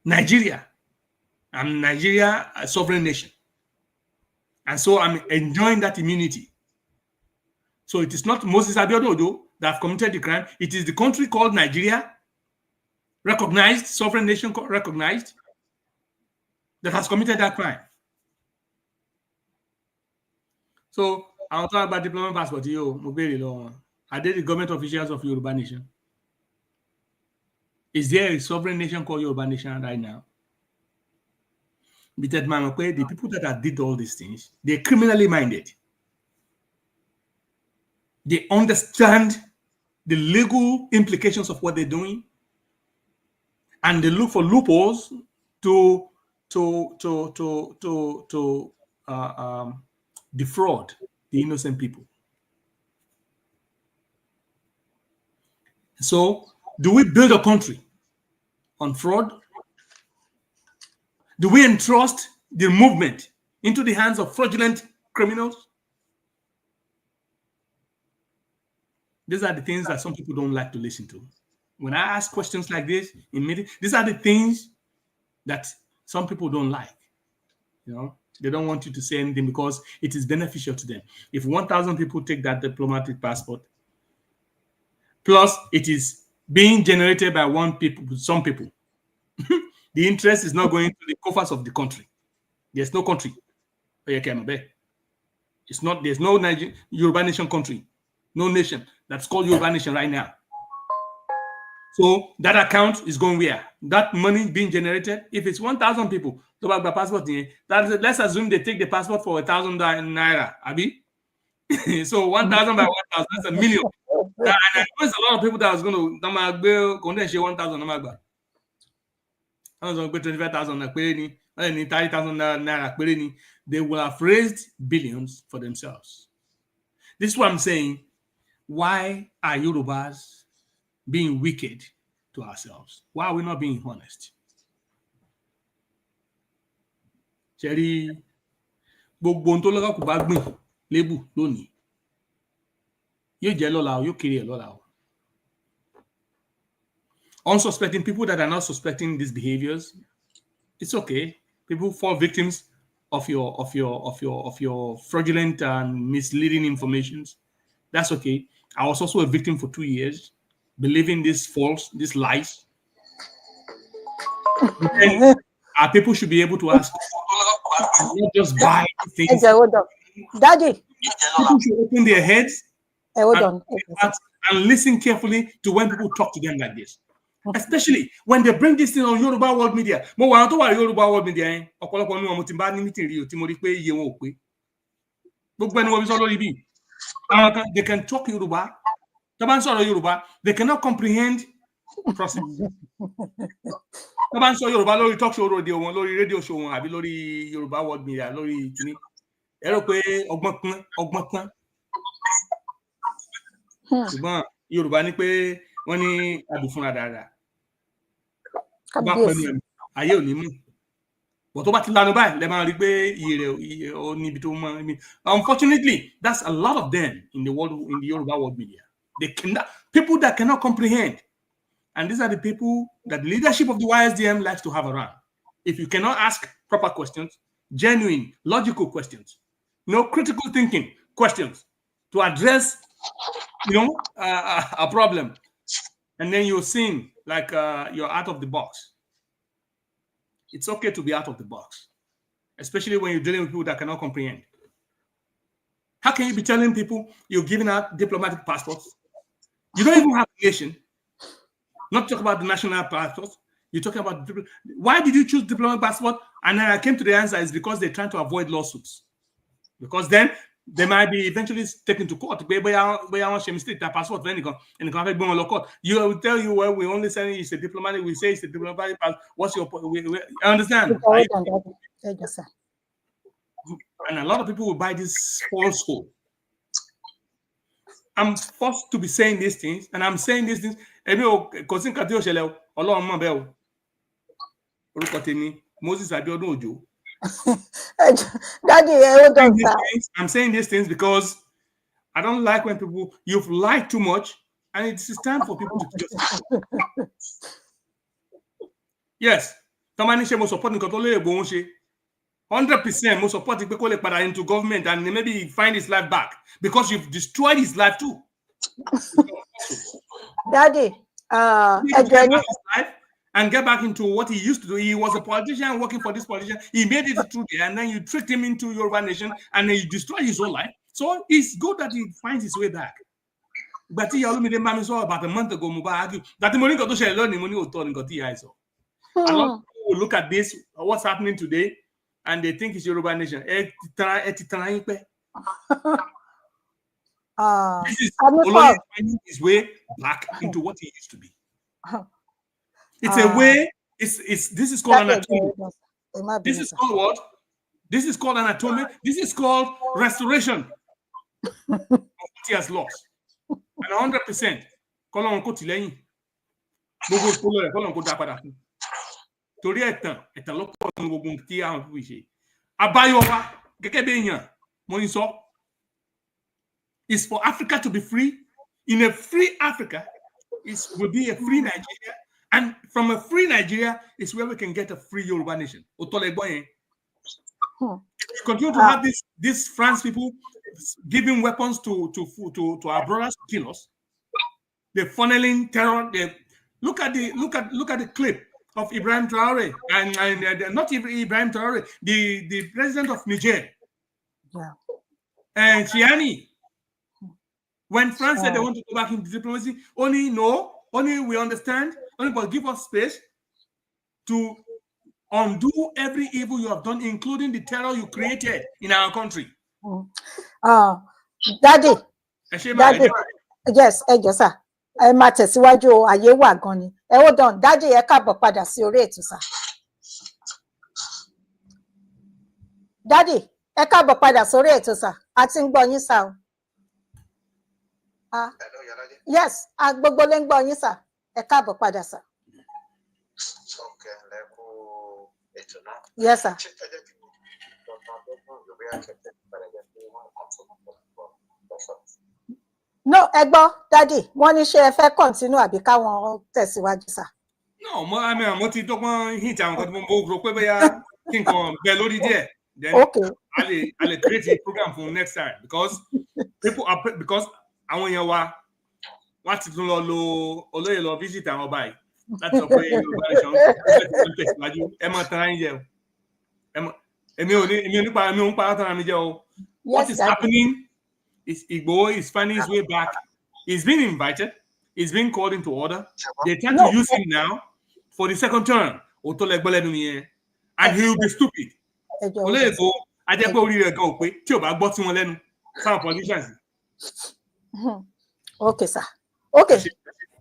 Nigeria. I'm Nigeria, a sovereign nation. And so I'm enjoying that immunity. So it is not Moses ABIODUN that have committed the crime. It is the country called Nigeria, recognized, sovereign nation recognized, that has committed that crime. So I'll talk about diplomatic passport. Are they the government officials of Yoruba Nation? Is there a sovereign nation called Yoruba Nation right now? The people that did all these things, they're criminally minded. They understand the legal implications of what they're doing, and they look for loopholes to defraud the innocent people. So, do we build a country on fraud? Do we entrust the movement into the hands of fraudulent criminals? These are the things that some people don't like to listen to. When I ask questions like this in meetings, these are the things that some people don't like. They don't want you to say anything because it is beneficial to them. If 1,000 people take that diplomatic passport, plus it is being generated by some people, the interest is not going to the coffers of the country. There's no country. It's not. There's no Yoruba nation country, no nation that's called Yoruba nation right now. So that account is going where? That money being generated. If it's 1,000 people, passport, let's assume they take the passport for 1,000 naira. Abi? So 1,000 by 1,000, that's a million. And I know there's a lot of people that was going to 1,000. I was going to 25,000 30,000 naira. They will have raised billions for themselves. This is what I'm saying. Why are Yorubas being wicked to ourselves? Why are we not being honest? Cherry, lebu lónìí. Yóò jẹ́ lọ́la o, yóò kéré lọ́la o. Unsuspecting people that are not suspecting these behaviors, it's okay. People fall victims of your fraudulent and misleading informations. That's okay. I was also a victim for 2 years, believing these lies. And our people should be able to ask, not just buy things. Daddy. People should open their heads and listen carefully to when people talk to them like this. Especially when they bring this thing on Yoruba World Media. Mo wa to wa Yoruba World Media ọ̀pọ̀lọpọ̀ nu mo tin ba ni meeting rí o tí mo rí pé iye wọn ò pé. Gbogbo ẹni wọ́n bí sọ lórí bí. They can talk Yoruba. Tó bá ń sọ̀rọ̀ Yoruba, they cannot comprehend process. Tó bá ń sọ Yoruba lórí talk show radio wọn, lórí radio show wọn àbí lórí Yoruba World Media, lórí kini. Ẹ rò pé ọgbọ́n tán. Ṣùgbọ́n Yoruba ní pé wọ́n ní àdùfúnra dáadáa. Ayé ò ní mú. But tó bá ti lanu báyìí, lẹ máa rí pé iye rẹ̀ ó níbi tó mọ́. Unfortunately, that's a lot of them in the Yoruba World Media. People that cannot comprehend. And these are the people that the leadership of the YSDM likes to have around. If you cannot ask proper questions, genuine, logical questions, no critical thinking questions to address, a problem, and then you're seen like you're out of the box. It's okay to be out of the box, especially when you're dealing with people that cannot comprehend. How can you be telling people you're giving out diplomatic passports? You don't even have a nation. Not talk about the national passports. You're talking about why did you choose diplomatic passport? And then I came to the answer is because they're trying to avoid lawsuits. Because then they might be eventually taken to court. Passport. You will tell you, well, we only say it's a diplomatic. We say it's a diplomatic passport. What's your point? I understand. Right? And a lot of people will buy this falsehood. I'm forced to be saying these things, and I'm saying these things. Moses Abiodun Ojo. Daddy, I'm saying these things because I don't like when you've lied too much, and it's time for people to just. Yes, Tamanisha most supporting 100% most supporting people into government and maybe find his life back because you've destroyed his life too. Daddy, and get back into what he used to do. He was a politician working for this politician. He made it through there, and then you tricked him into Yoruba nation, and then you destroyed his whole life. So it's good that he finds his way back. But he about a month ago, that the money got to share learning money or got the eyes. A lot of people will look at this, what's happening today, and they think it's Yoruba nation. This is finding his way back into what he used to be. It's a way. This is called an atonement. This is called what? This is called an atonement. This is called restoration of what he has lost. And 100%. Is for Africa to be free. In a free Africa, will be a free Nigeria. And from a free Nigeria is where we can get a free Yoruba nation. If we continue to have these France people giving weapons to our brothers to kill us, they're funneling terror. Look at the clip of Ibrahim Traore and not even Ibrahim Traore, the president of Niger, and Chiani. When France said they want to go back into diplomacy, only we understand, only but give us space to undo every evil you have done, including the terror you created in our country. Daddy, yes, sir. Ẹ máa tẹ̀síwájú ayé wà gan ni. Ẹ hold on, Daddy, ẹ káàbọ̀ padà sí orí ètò sà. Daddy, ẹ káàbọ̀ padà sórí ètò sà. A ti ń gbọ́ yín sà o. Yes, gbogbo lè ń gbọ́ yín sà. Ẹ káàbọ̀ padà sà. Yes, sir. No, ẹ gbọ́, Daddy, wọ́n ní ṣé ẹ fẹ́ continue àbí káwọn tẹ̀síwájú sà. No, mo ti dọ́gbọ́n hint àwọn kan tí mo rò pé bóyá kí nǹkan bẹ lórí díẹ̀. Then I'll create a program for next time because àwọn èèyàn wa wọ́n ti tún lọ lo olóyè lọ visit àwọn báyìí láti sọ pé Yorùbá nation ń tẹ̀síwájú ẹ máa tara yín jẹ o. Èmi ò ń pa tara mi jẹ o. What is happening is Igbo is finding his way back. He's been invited. He's been called into order. They tend to use him now for the second term. And he will be stupid. Okay, sir. Okay.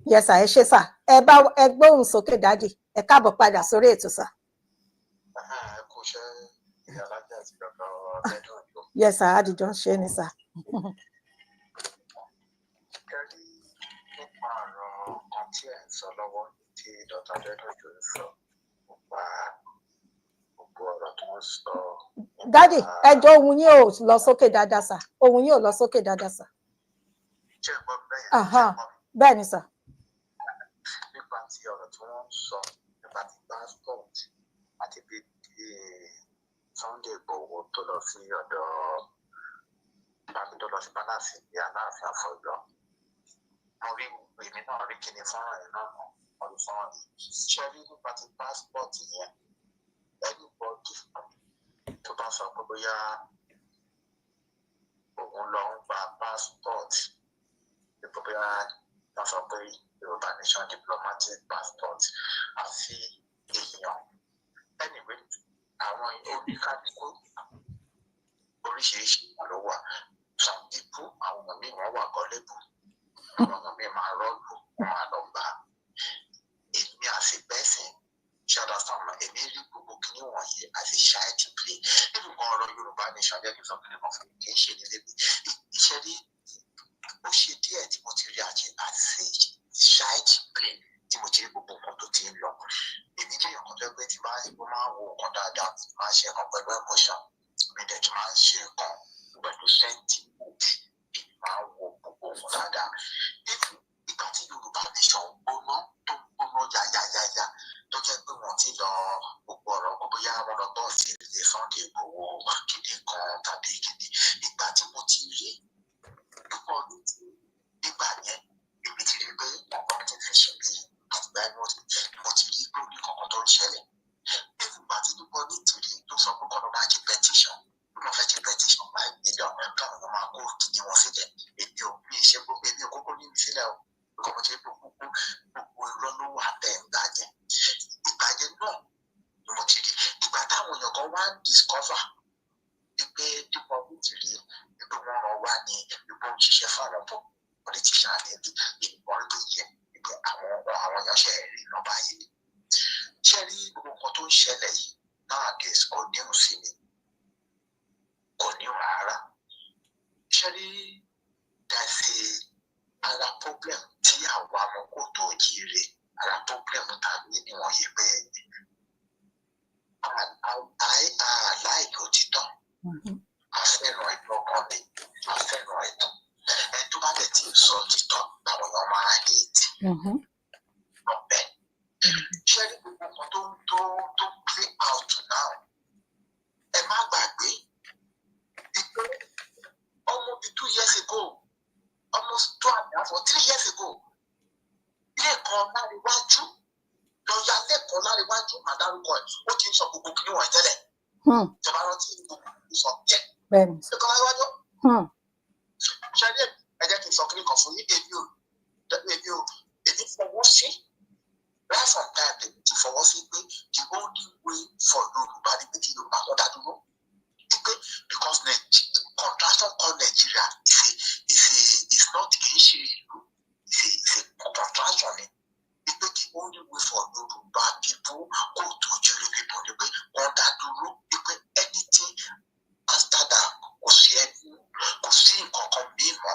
Yes, sir. Ẹ ṣé sir. Ẹ gbóhùn sókè Daddy. Ẹ káàbọ̀ padà sórí ètò sir. Yes, sir. Adijọ́ ṣe ni sir. Daddy, ẹjọ́ ohùn yín ò lọ sókè dáadáa sà. Ohùn yín ò lọ sókè dáadáa sà. Bẹ́ẹ̀ ni sà. Nípa tí ọ̀rọ̀ tí wọ́n sọ nípa ti passport àti bí Sunday Igboho tó lọ sí ọ̀dọ̀ tó lọ sí Palace ní Aláàfin Afọ́jọ́. Mo rí èmi náà rí kíni fọ́nrán yẹn náà ọdún fọ́nrán ṣe rí nípa ti passport yẹn anybody tó bá sọ pé bóyá òun lọ ń gba passport nípa bóyá wọ́n sọ pé Yorùbá nation diplomatic passport àfi èèyàn anyway àwọn oníkálukú oríṣiríṣi ló wà some people àwọn ọmọ mi wọ́n wà gullible àwọn ọmọ mi máa rọ́ọ̀lù wọ́n máa lọ bá èmi àfi bẹ́ẹ̀ sìn ṣàdásánmọ èmi rí gbogbo kìíní wọ̀nyí àti ṣáìtì play nínú kan ọ̀rọ̀ Yorùbá nation jẹ́ kí n sọ pé nǹkan fún mi kì í ṣe nílé mi iṣẹ́ rí ó ṣe díẹ̀ tí mo ti rí àti ṣáìtì play tí mo ti rí gbogbo nǹkan tó ti ń lọ èmi jẹ́ ìyọ̀kan tó pé tí máa ń wo nǹkan dáadáa máa ṣe nǹkan pẹ̀lú emotion mi dẹ̀ tí máa ń ṣe nǹkan pẹ̀lú sentiment èmi máa ń wo gbogbo nǹkan dáadáa ìgbà tí Yorùbá nation gbóná tó gbóná yáyáyáyá tó jẹ́ pé wọ́n ti lọ gbogbo ọ̀rọ̀ bóyá wọ́n lọ bọ́ sí ilé Sunday Igboho kíni kan tàbí kíni ìgbà tí mo ti rí púpọ̀ nígbà yẹn èmi ti rí pé ọ̀pọ̀ ti fi ṣe bí àtìgbà yẹn mo ti rí pé orí kankan tó ń ṣẹlẹ̀ nígbà tí púpọ̀ ní tìrí tó sọ pé kọ́nà máa ṣe petition wọ́n fẹ́ ṣe petition 5 million káwọn ọmọ máa kó kíni wọn sílẹ̀ èmi ò ní ṣe gbogbo èmi ò kókó níbi sílẹ̀ o kọ́kọ́ ṣe gbogbo irọ́ ló wà bẹ́ẹ̀ ńgbà yẹn ìgbà yẹn náà ni mo ti rí ìgbà táwọn èèyàn kan wá ń discover pé dípò nítorí pé wọ́n rán wá ní ipò òṣìṣẹ́ fáwọn politician àti ìbọn ló yẹ pé àwọn èèyàn ṣe rí nọ́mbà yìí ṣe rí gbogbo nǹkan tó ń ṣẹlẹ̀ yìí nowadays kò ní òun sí mi kò ní òun rárá ṣe rí dàsí ara problem tí àwọn amọ̀kò tó jíire ara problem tàbí níwọ̀n yìí pé àláìkè òtítọ́ àfẹ́ràn ìlọ́kàn mi àfẹ́ràn ẹ̀tọ́ ẹni tó bá dẹ̀ ti sọ òtítọ́ làwọn èèyàn máa hate ọ̀bẹ ṣé ní gbogbo nǹkan tó play out now ẹ má gbàgbé ẹ̀ ó ti ń sọ gbogbo kí wọ́n tẹ́lẹ̀ ìjọba rántí gbogbo sọ yẹ ẹ̀kọ́ láwájọ́ ṣáájú ẹ jẹ́ kí n sọ kí nìkan fún yín èmi fọwọ́ sí right from time ti fọwọ́ sí pé the only way for Yorùbá ni pé kí Yorùbá tó dá dúró pé because contraction called Nigeria is not kì í ṣe ìlú is a contraction ni pé the only way for Yorùbá people kò tó jẹ́rìí people ni pé wọ́n dá dúró pé anything after that kò sí nǹkan kan mímọ́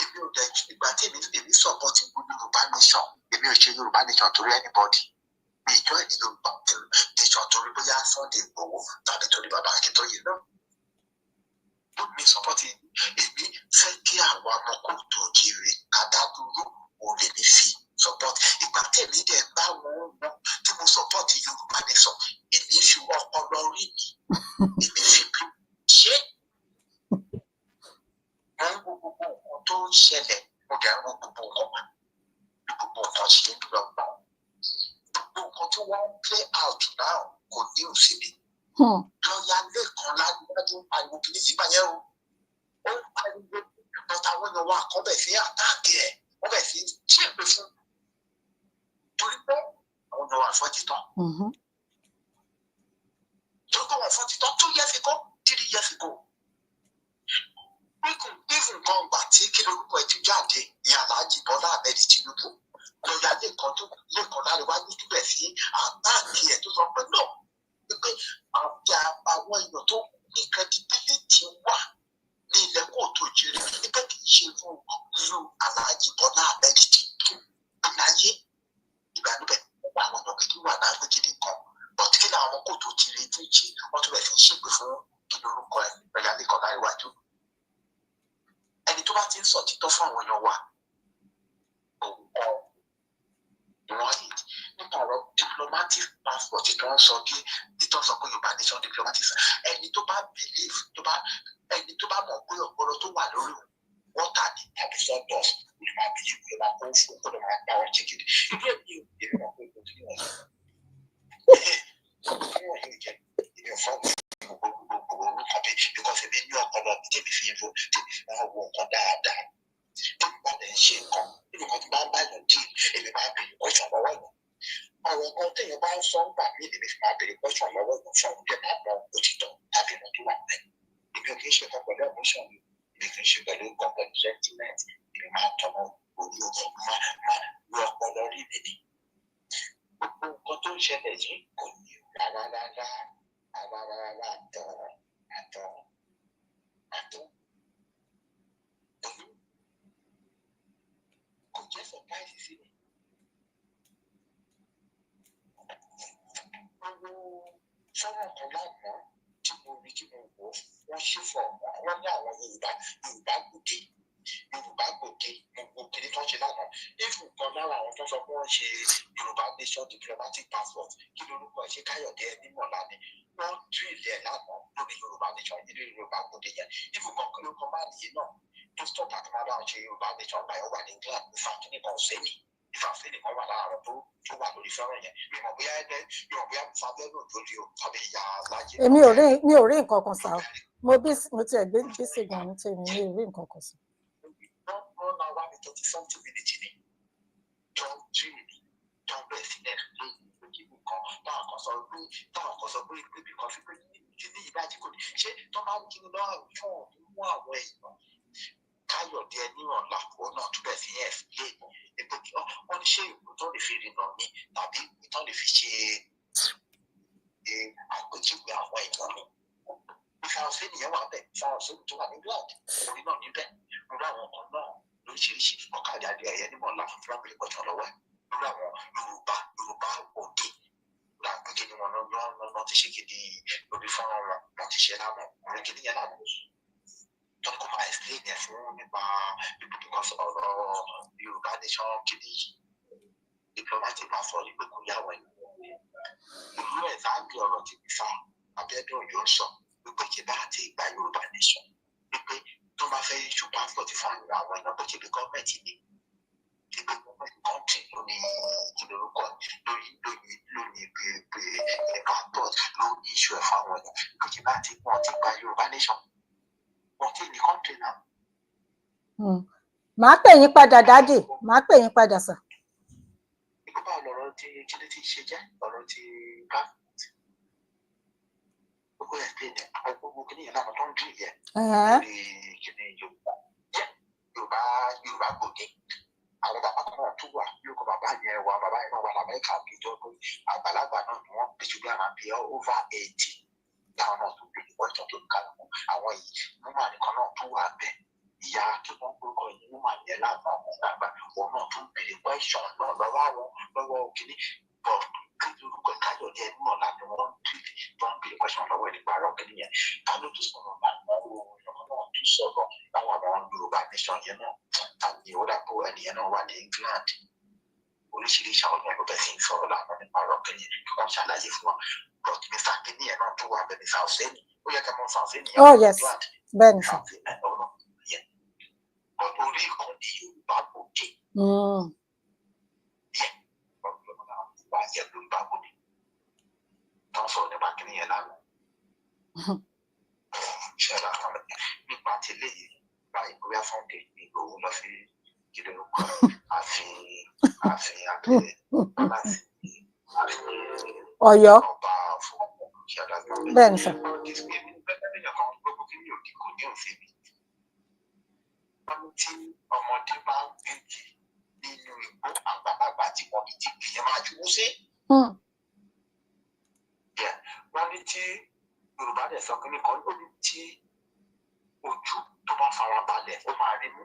èmi ò dẹ̀ ìgbà tí èmi support Yorùbá nation èmi ò ṣe Yorùbá nation torí anybody mi ìjọ ìní Yorùbá nation torí bóyá Sunday Igboho tàbí torí bàbá Akíntóyè náà ló mi support èmi fẹ́ kí àwọn ọmọkùnrin tó jèrè kádàdúró òun lè ní fi support ìgbà tí èmi dẹ̀ bá wọn tí mo support Yorùbá nation èmi fi ọpọlọ rí mi èmi fi bí ṣe àwọn gbogbo nǹkan tó ń ṣẹlẹ̀ mo dẹ̀ àwọn gbogbo nǹkan ṣe ń lọ gbà gbogbo nǹkan tí wọ́n ń play out now kò ní òsèlè lọ́ọ̀yà lẹ́ẹ̀kan lágbájú àìwò kìíní sígbà yẹn o ó ń pariwo bàtà àwọn èèyàn wa kọ́ bẹ̀ sí àtàkì ẹ̀ wọ́n bẹ̀ sí ṣèpè fún torí pé àwọn èèyàn wà fọ́jítọ́ torí pé wọ́n fọ́jítọ́ 2 years ago 3 years ago even kan gbà tí kí lórúkọ ẹ̀ ti jáde ní Alhaji Bọ́lá Ahmed Tinubu lọ́ọ̀yà lẹ́ẹ̀kan láríwájú túbẹ̀ sí àtàkì ẹ̀ tó sọ pé náà pé àwọn èèyàn tó ní credibility wà ní ilẹ̀ kóòtù òjìrì nígbà kì í ṣe fún irú Alhaji Bọ́lá Ahmed Tinubu láyé ìgbàlúbẹ̀ nígbà àwọn ọ̀nà kìkì wà náà pé kìdí kan bọ́tí kí làwọn kóòtù òjìrì tó jí wọ́n tún bẹ̀ fi ṣègbè fún kí lórúkọ ẹ̀ lọ́ọ̀yà lẹ́ẹ̀kan láríwájú ẹni tó bá ti ń sọ títọ́ fún àwọn èèyàn wa wọ́n yìí nípa ọ̀rọ̀ diplomatic passport tó ń sọ bí ìtọ́ sọ pé Yorùbá nation diplomatic ẹni tó bá believe ẹni tó bá mọ̀ pé ọpọlọ tó wà lórí wọ́tà ní tàbí sọ́dọ̀ ìgbà bí ìwé máa kó fún kó lè máa gbá wọn jẹgẹdẹ ìlú èmi ò lè mọ̀ pé kò tí wọ́n yóò jẹ ìbí ọ̀fọ́ gbogbo orúkọ bí because èmi ní ọpọlọ bí tèmi fi ń ro tèmi fi máa wo nǹkan dáadáa tèmi bá lè ṣe nǹkan nínú kan tó bá ń bá yàn dì èmi máa bèrè question lọ́wọ́ yàn ọ̀rọ̀ kan téèyàn bá ń sọ ń gbà mí èmi fi máa bèrè question lọ́wọ́ yàn fún ọ̀hún máa mọ òtítọ́ tàbí mo tó wà pẹ́ èmi ò kì í ṣe kan pẹ̀lú emotion mi èmi kì í ṣe pẹ̀lú nǹkan pẹ̀lú sentiment èmi máa tọmọ orí ọkọ̀ máa lu ọpọlọ rí mi ni gbogbo nǹkan tó ń ṣẹlẹ̀ yìí kò ní rárá àtọ̀ kò jẹ́ surprise sí mi. Gbogbo fọ́nrán kan lánàá tí mo rí tí mo wò wọ́n ṣí fọ̀ wọ́n ní àwọn Yorùbá gbòde gbogbo kiri tó ń ṣe lánàá even kan lára àwọn tó sọ pé wọ́n ṣe Yorùbá nation diplomatic passport kí lórúkọ ẹ̀ ṣe Káyọ̀dé ẹni mọ̀lá ni wọ́n tún ilẹ̀ lánàá lórí Yorùbá nation ilé Yorùbá gbòde yẹn even kan kí ló kọ́ máa nìyí náà tó stop àti máa bá wọn ṣe Yorùbá nation báyọ̀ wà ní England ìfàkínì kan sẹ́ni ìfàsẹ́ni kan wà láàárọ̀ tó wà lórí fẹ́ràn yẹn ìmọ̀ bóyá Fabẹ́rù lórí o tàbí ìyá alájẹ. mi ò rí nǹkan kan sá mo tiẹ̀ gbé gbèsè gan ní tèmi mi ò rí nǹkan kan sá. wọ́n máa wá ní 30-something minutes ni tó ń tún ìní tó ń bẹ̀rẹ̀ sílẹ̀ lóyún lójú kan táwọn kan sọ pé ìpèbí kan fi pé kí ní ìdájí kò ní ṣé tó máa ń kíni lọ́rùn fún òun mú àwọn èèyàn Káyọ̀dé ẹni ọ̀la òun náà tún bẹ̀rẹ̀ sí explain pé wọ́n ní ṣé ìwé tó lè fi rìnnà ní tàbí ìwé tó lè fi ṣe àpèjúwe àwọn èèyàn ni ìfàwọ̀sẹ́ nìyẹn wà bẹ́ẹ̀ ìfàwọ̀sẹ́ tó wà ní England orí náà níbẹ̀ lórí àwọn kan náà lóríṣiríṣi ọ̀kadà àdé ẹ̀yẹ nímọ̀ ńlá fún fúlábìlì pọ̀jọ́ lọ́wọ́ lórí àwọn Yorùbá òde làgbékè ni wọn náà ti ṣe gidi lórí fọ́nrán wọn ti ṣe lánàá orí gidi yẹn lánàá tọ́ni kò máa explain ẹ̀ fún nípa because ọ̀rọ̀ Yorùbá nation kìíní diplomatic passport pé kò yá wẹ̀ ìlú ẹ̀ sáàgbé ọ̀rọ̀ ti fi fa Abíọ́dún yóò sọ wípé kí bá àti ìgbà Yorùbá nation wípé tó bá fẹ́ ṣu passport fún àwọn èèyàn bó ṣe bí gọ́ọ̀mẹ̀ntì ni wípé gọ́ọ̀mẹ̀ntì kọ́ńtì ló lónìí kí lórúkọ lónìí pé passport lónìí issue ẹ̀ fáwọn èèyàn kò jẹ́ bá ti wọ́n ti gba Yorùbá nation wọ́n ti ní country náà. Màá pè yín padà dádì, màá pè yín padà sà. Ìgbà ọ̀rọ̀ tí kílé ti ṣe jẹ́ ọ̀rọ̀ tí government gbogbo ẹ̀ pé ní gbogbo kìnìyàn náà tó ń dì yẹ lórí kìnìyàn Yorùbá gòkè àwọn bàbá náà tún wà lóko bàbá yẹn wà bàbá yẹn náà wà l'Amẹ́ríkà bí tó pé àgbàlagbà náà ni wọ́n bí ṣùgbọ́n àwọn àbí over 80 táwọn náà tó bèrè wọ́n ìtàn tó ń kálukú àwọn yìí wọ́n nìkan náà tún wà bẹ́ẹ̀ ìyá kí wọ́n gbórúkọ yìí wọ́n máa yẹ láàbà àwọn àgbà òun náà tún bèrè question náà lọ́wọ́ òkìní bọ̀ kí lórúkọ Káyọ̀dé ẹni náà láti wọ́n tó ń bèrè question lọ́wọ́ ẹ̀ nípa ọ̀rọ̀ kìíní yẹn ká ló tún sọ̀rọ̀ àwọn ọ̀rọ̀ náà tún sọ̀rọ̀ láwọn àwọn Yorùbá nation yẹn náà tàbí ó dàpọ̀ ẹnìyẹn náà wà ní England oríṣiríṣi àwọn ọmọ ẹgbẹ́ sì ń sọ̀rọ̀ láwọn nípa ọ̀rọ̀ kìíní kí wọ́n ṣàlàyé fún wọn but Mr. kìíní yẹn náà tún wà bẹ́ẹ̀ ní South End ó yẹ kẹ́ mọ́ South End Oh yes, bẹ́ẹ̀ ni sà. Orí ìkànnì Yorùbá gòkè. Wà á jẹ́ Yorùbá gòkè. Tán sọ̀rọ̀ nípa kí nìyẹn lánàá. Ṣẹlẹ̀ àwọn nípa ti léyìí báyìí bóyá Sunday Ìgbòho lọ sí Kílórúkọ ààfin àbẹ̀rẹ̀ láti Ọ̀yọ́. ọba fún ọmọ ìṣẹ̀dájọ́. Bẹ́ẹ̀ ni sà. Tí ọmọdé bá ń gbèjì nínú igbó àgbàlagbà tí wọn kì í ti gbìyànjú máa jùlọ sí. Wọ́n ní tí Yorùbá dẹ̀ sọ kínní kan ó ní tí ojú tó bá fara balẹ̀ ó máa rí mú.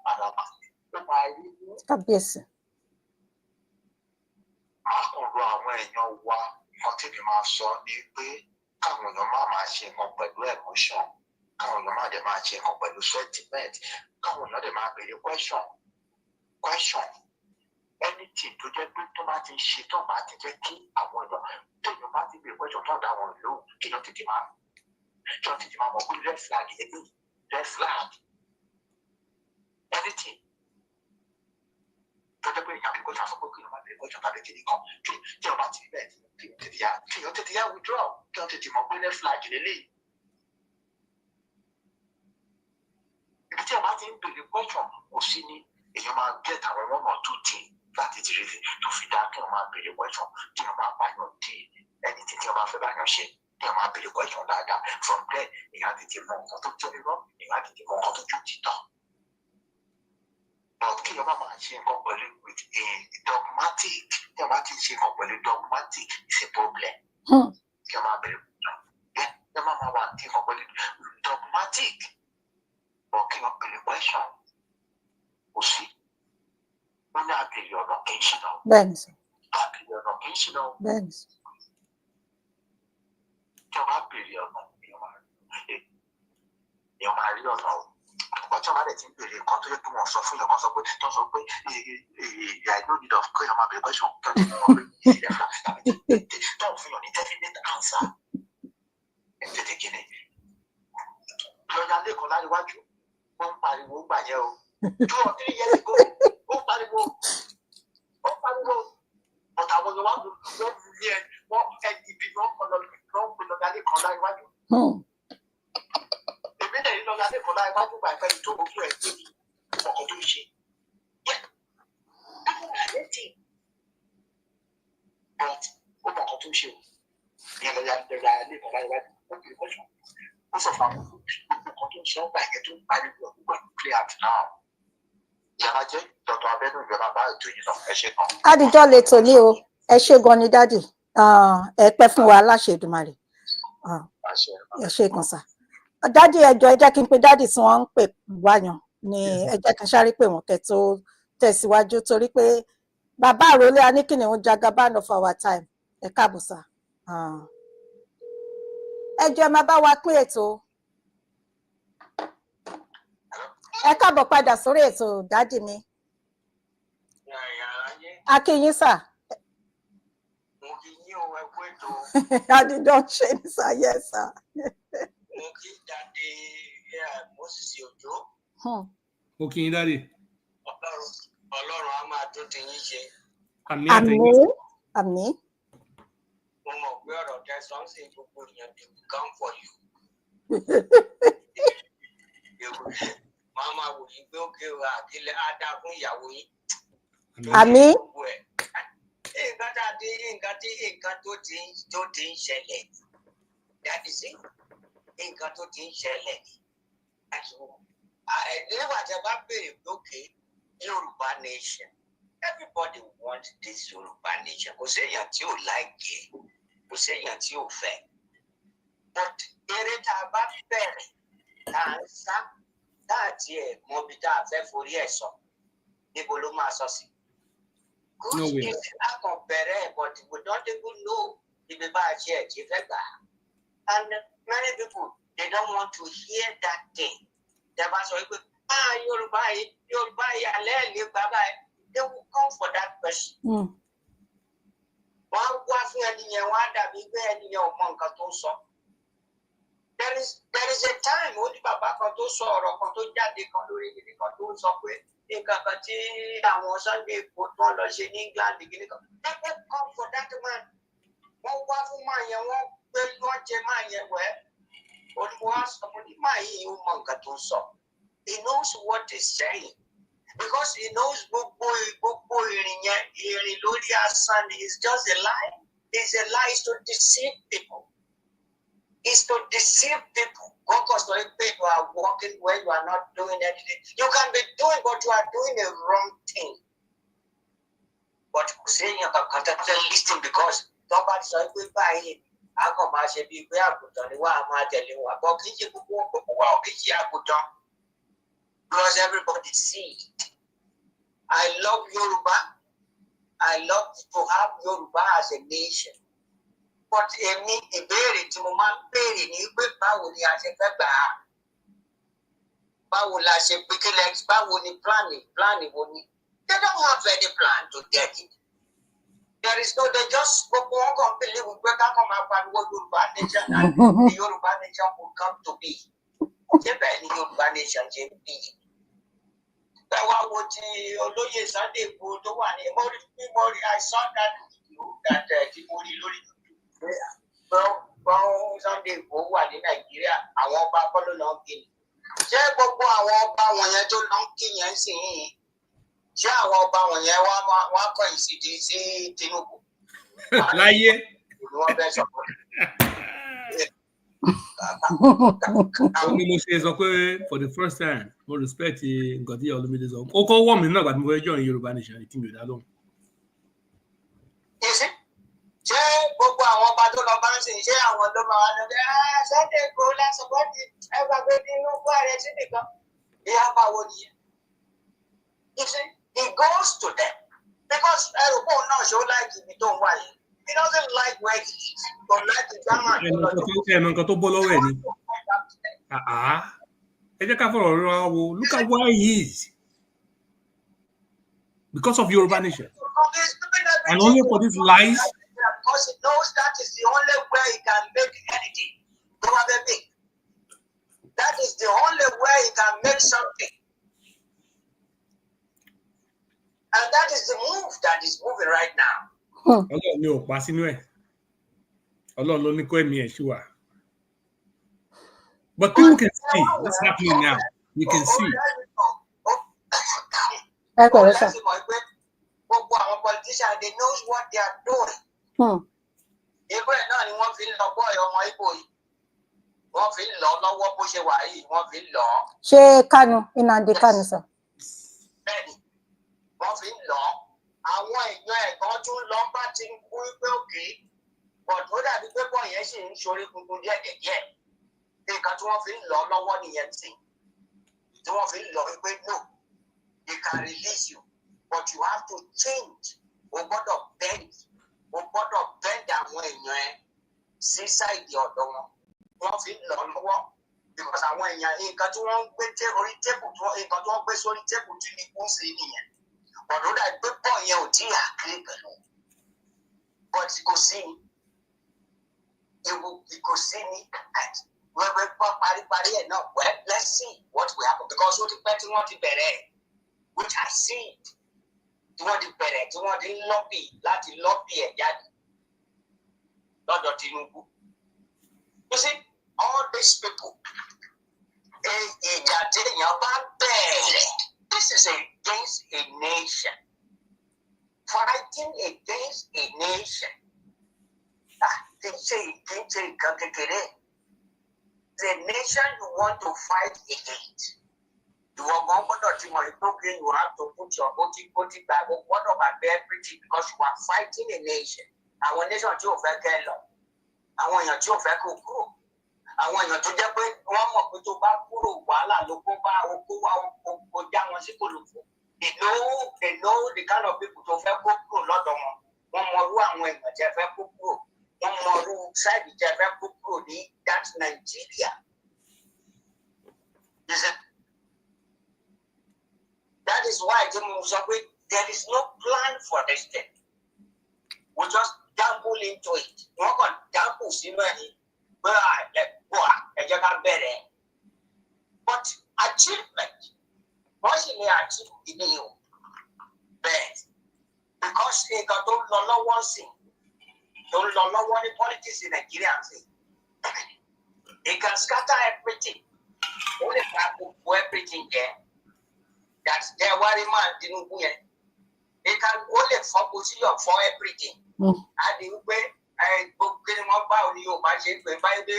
Farabalẹ̀ ó máa rí mú. Kábíyèsí. Àkànrò àwọn èèyàn wa nǹkan tí mi máa sọ ni pé káwọn èèyàn máa ṣe nǹkan pẹ̀lú emotion. Káwọn èèyàn máa dẹ̀ máa ṣe nǹkan pẹ̀lú sentiment káwọn èèyàn dẹ̀ máa béèrè question anything tó jẹ́ pé tó bá ti ṣe tó bá ti jẹ́ kí àwọn èèyàn tó èèyàn bá ti béèrè question tó dá wọn lóhùn kí wọ́n tètè máa mọ̀ pé red flag ẹ̀dùn red flag anything tó jẹ́ pé èèyàn bí question sọ pé kí wọ́n máa béèrè question tàbí kí nìkan kí wọ́n bá ti bẹ́ẹ̀ kí wọ́n tètè yá withdraw kí wọ́n tètè mọ̀ pé red flag lélẹ́yìí. Tí a bá ti ń bèrè question kò sí ní èèyàn máa get àwọn one or two things láti ti rí tó fi dá kí wọ́n máa bèrè question kí wọ́n máa báyọ̀ di ẹni tí wọ́n bá fẹ́ báyọ̀ ṣe kí wọ́n máa bèrè question dáadáa from there èèyàn ti mọ nǹkan tó jẹ́ irọ́ èèyàn ti mọ nǹkan tó jẹ́ òtítọ́. But kí wọ́n máa ṣe nǹkan pẹ̀lú dogmatic tí wọ́n bá ti ṣe nǹkan pẹ̀lú dogmatic is a problem. Kí wọ́n máa bèrè question kí wọ́n máa wà ní nǹkan pẹ̀lú dogmatic. But kí wọ́n bèrè question kò sí. Wọ́n ní àbèrè ọ̀nà kì í ṣìnà. Bẹ́ẹ̀ni sà. Àbèrè ọ̀nà kì í ṣìnà. Bẹ́ẹ̀ni sà. Tí wọ́n bá bèrè ọ̀nà èèyàn máa rí ọ̀nà o. Àgbà tí wọ́n bá dẹ̀ ti ń bèrè nǹkan tó yẹ kí wọ́n sọ fún yàn kan sọ pé ìyá ìlú need of kí wọ́n máa bèrè question tó ti mọ̀ pé ìṣẹ̀lẹ̀ fún àtàwọn tó ń fún yàn ní definite answer. Tètè kìíní. Lọ́yà lẹ́kọ̀ọ́ láríwájú. Wọ́n pariwo gbà yẹn o 2 or 3 years ago wọ́n pariwo but àwọn èèyàn wà wọ́n ní ẹ wọ́n ẹ̀dìbì wọ́n kọ́ lọ́gà lẹ́kọ̀ọ́ láríwájú. Èmi náà ní lọ́gà lẹ́kọ̀ọ́ láríwájú gbà pẹ́ tó ojú ẹ̀ tó ọkọ̀ tó ń ṣe. But ó mọ̀ ọkọ̀ tó ń ṣe o ìyẹn lọ́gà lẹ́kọ̀ọ́ láríwájú ó kì í kọ́ṣọ́. Wọ́n sọ fún àwọn olùkọ́ tó ń sọ ọgbà yẹn tó ń pariwo ọgbà play out now. Ìyára jẹ́ Dr. Abẹ́nú ìjọba bá ètò yìí lọ ẹ ṣe kan. Kádìjọ́ lè tò ní o, ẹ ṣe gan ni dádì, ẹ pẹ́ fún wa láṣẹ Èdùmàrè. Ẹ ṣe kan sà. Dádì ẹjọ́ ẹ jẹ́ kí n pe dádì tí wọ́n ń pè wáyàn ni ẹ jẹ́ kí n sáré pè wọ́n kẹ́ tó tẹ̀síwájú torí pé bàbá àròlé Aníkìní ń jagaban of our time. Ẹ káàbọ̀ sà. Ẹ jẹ́ máa bá wa pín ètò. Ẹ káàbọ̀ padà sórí ètò dádì mi. A kí yín sà. Mo kí yín o ẹ kú ètò. Adidon ṣe ní sà, yes sà. Mo kí jáde Moses Òjó. Mo kí yín dáàdì. Ọlọ́run á máa tó ti yín ṣe. Àmín. Àmín. Mo mọ̀ pé ọ̀rọ̀ tẹ̀sán sí gbogbo èèyàn dey come for you. Màá máa wò yí pé ó kéwà àkílẹ̀ á dá fún ìyàwó yín. Àmín. Nǹkan tó ti ń ṣẹlẹ̀. That is it. Nǹkan tó ti ń ṣẹlẹ̀. Nígbà tí a bá béèrè pé òkè Yorùbá nation, everybody wants this Yorùbá nation. Kò séèyàn tí ò láìkè, kò séèyàn tí ò fẹ́. But eré tá a bá bẹ̀rẹ̀ tá a ń sá láti ẹ̀ mọ ibi tá a fẹ́ forí ẹ̀ sọ, níbo ló máa sọ sí? Good if a kàn bẹ̀rẹ̀ but we don't even know ibi bá a ṣe ẹ̀ tí fẹ́ gbà. And many people, they don't want to hear that thing. Yorùbá sọ pé Yorùbá yìí alẹ́ ẹ̀ lè gbà báyìí. They will come for that person. Wọ́n á wá fún ẹni yẹn, wọ́n á dàbí pé ẹni yẹn ò mọ nǹkan tó ń sọ. There is a time ó ní bàbá kan tó sọ ọ̀rọ̀ kan tó jáde kan lórí gidi kan tó ń sọ pé nǹkan kan tí àwọn Sunday Igbo tó ń lọ ṣe ní England gidi kan. They come for that man. Wọ́n wá fún máa yẹn, wọ́n jẹ máa yẹn wẹ́. Olùwà sọ fún ní máa yìí ó mọ nǹkan tó ń sọ. He knows what he's saying. Because he knows gbogbo ìrìn lórí asán is just a lie. It's a lie. It's to deceive people. It's to deceive people. Because you are walking where you are not doing anything. You can be doing, but you are doing a wrong thing. But saying you can listen because somebody said báyìí, a kàn máa ṣe bíi pé àgùntàn ni wọ́n á máa tẹ̀lé wọn. But kì í ṣe gbogbo wa ò kì í ṣe àgùntàn. Because everybody see it. I love Yoruba. I love to have Yoruba as a nation. But èmi ìbéèrè tí mo máa ń béèrè ní pé báwo ni a ṣe fẹ́ gbà á? Báwo la ṣe pé kílẹ̀ báwo ni planning wo ni? They don't have any plan to get it. There is no, they just gbogbo wọn kàn believe wípé ká kàn máa pariwo Yoruba nation and the Yoruba nation will come to be. Ṣé bẹ́ẹ̀ ni Yoruba nation ṣe ń bí? Bẹ́ẹ̀ wá wo ti olóyè Sunday Igboho tó wà ní Mori, I saw that video that ti mo rí lórí gbọ́n Sunday Igboho wà ní Nàìjíríà, àwọn ọba kọ́ ló lọ́ọ́ kí ni. Ṣé gbogbo àwọn ọba wọ̀nyẹn tó lọ́ọ́ kí yẹn sì yìí? Ṣé àwọn ọba wọ̀nyẹn wá kọ́ ìsìdí sí Tinubu? Láyé. Wọ́n bẹ́ẹ̀ sọ pé. Àwọn mi mo ṣe sọ pé for the first time mo respect nǹkan tí Olúmídé sọ. Ó kọ́ wọ́n mi náà gbàdúrà mo fẹ́ join Yorùbá nation tí mi ò dá lóhùn. Ṣé gbogbo àwọn ọba tó lọ bá ń sìn ṣé àwọn ló máa wá lọ bẹ Sunday Igboho lásán bọ́ọ̀dì ẹ gbàgbé nínú kó ààrẹ sí nìkan? Ìyá bá wo nìyẹn? You see, it goes to them because ẹrù bóun náà ṣó láìkì ibi tó ń wá yìí. He doesn't like where he is. Don't like the German. Nǹkan tó bọ́ lọ́wọ́ ẹ̀ ni. Ẹ jẹ́ ká fọ̀rọ̀ rọ wo. Look at where he is. Because of Yoruba nation. And only for these lies. Because he knows that is the only way he can make anything. That is the only way he can make something. And that is the move that is moving right now. Ọlọ́run ni ò pa sínú ẹ̀. Ọlọ́run ló ní kó ẹ̀mí ẹ̀ ṣú wa. But people can see what's happening now. You can see. Gbogbo àwọn politicians, they know what they are doing. Ìgbẹ́ náà ni wọ́n fi ń lọ bọ́ ọmọ Ìgbò yìí. Wọ́n fi ń lọ lọ́wọ́ bó ṣe wà yìí, wọ́n fi ń lọ. Ṣé Kanu, Nnamdi Kanu sir? Bẹ́ẹ̀ni, wọ́n fi ń lọ. Àwọn èèyàn ẹ̀gbọ́n tún lọ bá ti ń kú pé òkè. Bọ̀dù ó dàbí pé bọ́ yẹn sì ń ṣorí gungun díẹ̀díẹ̀. Nǹkan tí wọ́n fi ń lọ lọ́wọ́ nìyẹn sí. Tí wọ́n fi ń lọ wípé no, they can release you, but you have to change. O gbọ́dọ̀ bend. O gbọ́dọ̀ bend àwọn èèyàn ẹ sí sáìdì ọ̀dọ̀ wọn. Wọ́n fi ń lọ lọ́wọ́. Because àwọn èèyàn nǹkan tí wọ́n ń gbé orí tébù nǹkan tí wọ́n gbé sórí tébù tí ní kú sí nìyẹn. Ọ̀dọ́ dà gbé pọ̀ yẹn ò tí ì àkírí pẹ̀lú. But kò sí ni. Kò sí ni. Wẹ́wẹ́ pọ̀ paríparí ẹ̀ náà. Well, let's see what will happen. Because ó ti pẹ́ tí wọ́n ti bẹ̀rẹ̀ which I see it. tí wọ́n ti bẹ̀rẹ̀ tí wọ́n ti ń lọ́bì láti lọ́bì ẹ̀ jáde lọ́dọ̀ Tinubu. You see, all these people, ìjà tí èèyàn bá bẹ̀rẹ̀, this is against a nation. Fighting against a nation. Kì í ṣe nǹkan kékeré. The nation you want to fight against. You are going to you have to put your body back. What about everything? Because you are fighting a nation. Àwọn nation tí ò fẹ́ kẹ́ lọ. Àwọn èèyàn tí ò fẹ́ kó kúrò. Àwọn èèyàn tó jẹ́ pé wọ́n mọ̀ pé tó bá kúrò wàhálà ló kó bá okó wá oko já wọn sí kòlòfò. They know the kind of people tó fẹ́ kó kúrò lọ́dọ̀ wọn. Wọ́n mọ irú àwọn èèyàn tí ẹ fẹ́ kó kúrò. Wọ́n mọ irú sáìdì tí ẹ fẹ́ kó kúrò ní that's Nigeria. That is why there is no plan for this thing. We just gamble into it. We're going to gamble but achievement, mostly achieve the new best. Because they got to know one thing. Don't know what the politics in Nigeria say. They can scatter everything. Only people do everything there. That's their worry man didn't win. They can only focus for everything. And the way I book them about you, but if I buy the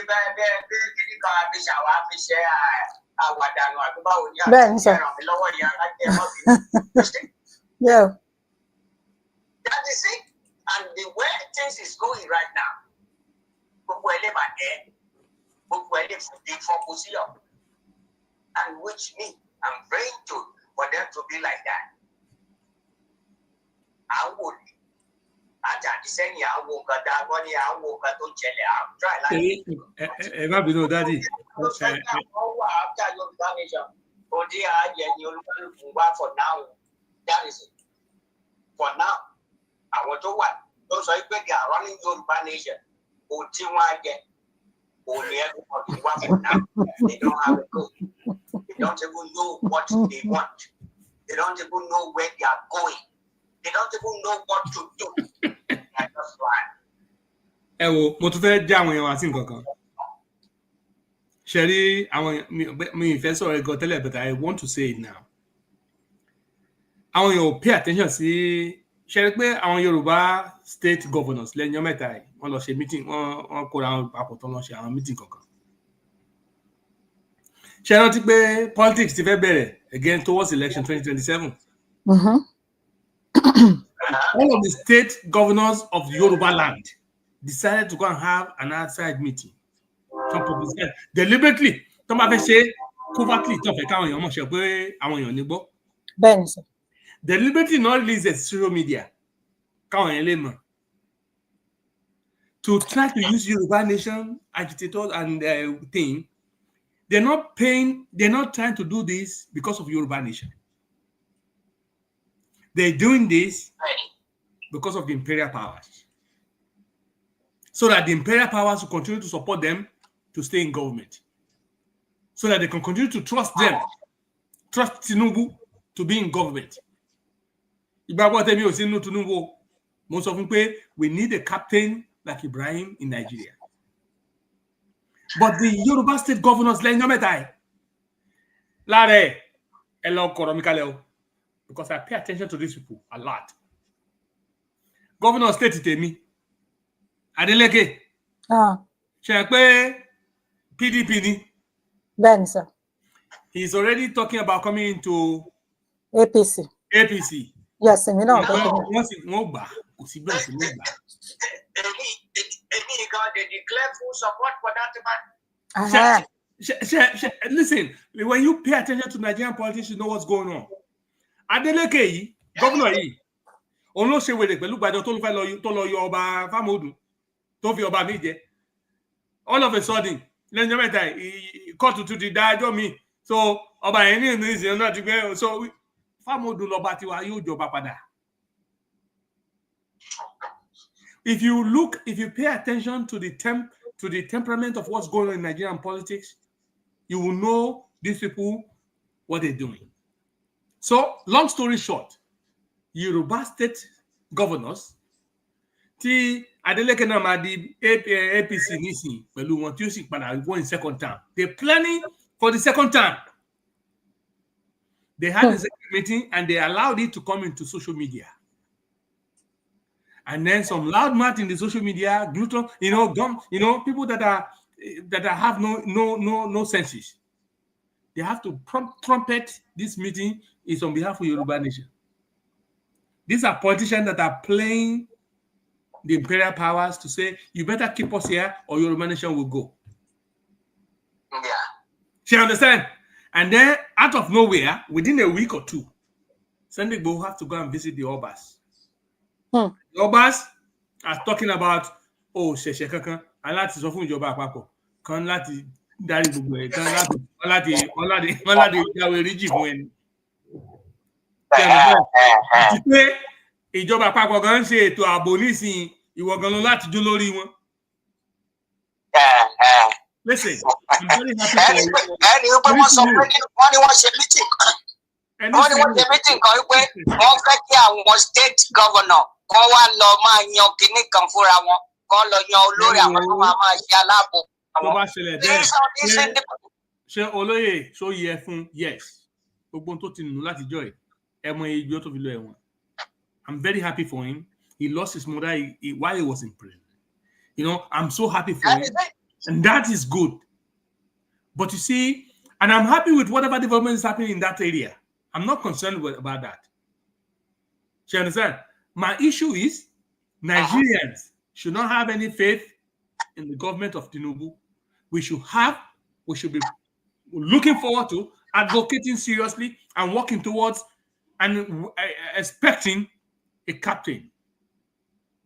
yeah. That is it. And the way things is going right now, and which me, I'm praying for them to be like that. I would. I'm trying for now. That is it. For now, I want to what? Those are they are running Yoruba nation. Only everybody wants for now. They don't have a clue. They don't even know what they want. They don't even know where they are going. They don't even know what to do. That's why. Mo tún fẹ́ já àwọn èèyàn wá sí nǹkan kan. Ṣé rí àwọn mi ìfẹ́ sọ̀rọ̀ ẹ̀gọ́ tẹ́lẹ̀, but I want to say it now. Àwọn èèyàn ò pay attention sí ṣé rí pé àwọn Yorùbá state governors lẹ́yìn ọjọ́ mẹ́ta yìí wọ́n lọ ṣe meeting wọ́n kóra àwọn papọ̀ tó lọ ṣe àwọn meeting kankan. Ṣé rántí pé politics ti fẹ́ bẹ̀rẹ̀ again towards election 2027? All of the state governors of the Yoruba land decided to go and have an outside meeting. Some people said deliberately, tó máa fẹ́ ṣe covertly tó fẹ́ káwọn èèyàn mọ̀ ṣe pé àwọn èèyàn ní gbọ́. Bẹ́ẹ̀ni sir. Deliberately not release a social media. Káwọn èèyàn lè mọ̀. To try to use Yoruba nation agitators and thing, they're not trying to do this because of Yoruba nation. They're doing this because of the imperial powers. So that the imperial powers will continue to support them to stay in government. So that they can continue to trust them, trust Tinubu to be in government. We need a captain like Ibrahim in Nigeria. But the Yoruba state governors, because I pay attention to these people a lot. Governor state Temi, Adeleke, PDP ni. Ben, sir. He's already talking about coming into APC. Yes, you know. They declare full support for that man. Listen, when you pay attention to Nigerian politics, you know what's going on. Adeleke, governor yìí, òun ló ṣe wèrè pẹ̀lú gbàdọ̀ tó lọ yọ ọba Fámọdún tó fi ọba mi jẹ. All of a sudden, lẹ́yìn mẹ́ta kóòtù tún ti dá ẹjọ́ mi. So ọba yẹn ní ìlú ìsìn náà ti gbé. So Fámọdún lọba tiwa yóò jọba padà. If you pay attention to the temperament of what's going on in Nigerian politics, you will know these people what they're doing. So, long story short, Yoruba state governors tí Adeleke náà máa di APC nísìn pẹ̀lú wọn tí ó sì padà wọ́n in second term. They're planning for the second term. They had a second meeting and they allowed it to come into social media. And then some loudmouth in the social media, gluten, people that have no senses. They have to trumpet this meeting is on behalf of Yoruba nation. These are politicians that are playing the imperial powers to say, you better keep us here or Yoruba nation will go. Yeah. She understand? And then out of nowhere, within a week or two, Sunday will have to go and visit the Obas. The Obas are talking about, ṣẹ̀ṣẹ̀ kankan, and láti sọ fún ìjọba àpapọ̀, kan láti darí gbogbo ẹ̀, kan láti jáwé ríjì fún ẹni. Àti pé ìjọba àpapọ̀ gan ń ṣe ètò ààbò nísìnyí, ìwọ gan lọ láti jó lórí wọn. Listen, I'm very happy for you. Ẹni wípé wọ́n sọ pé wọ́n ní wọ́n ṣe meeting kan. Wọ́n ní wọ́n ṣe meeting kan wípé wọ́n fẹ́ kí àwọn state governor kan wá lọ máa yan kinní kan fúnra wọn, kan lọ yan olórí àwọn tó máa ṣe aláàbò. Tó bá ṣẹlẹ̀ bẹ́ẹ̀, ṣé olóyè ṣó yẹ fún yes. Gbogbo tó ti nù láti jọ ẹ̀, ẹmọ ìgbé tó fi lọ ẹ̀wọ̀n. I'm very happy for him. He lost his mother while he was in prison. I'm so happy for him. And that is good. But you see, and I'm happy with whatever development is happening in that area. I'm not concerned about that. You understand? My issue is Nigerians should not have any faith in the government of Tinubu. We should be looking forward to advocating seriously and working towards and expecting a captain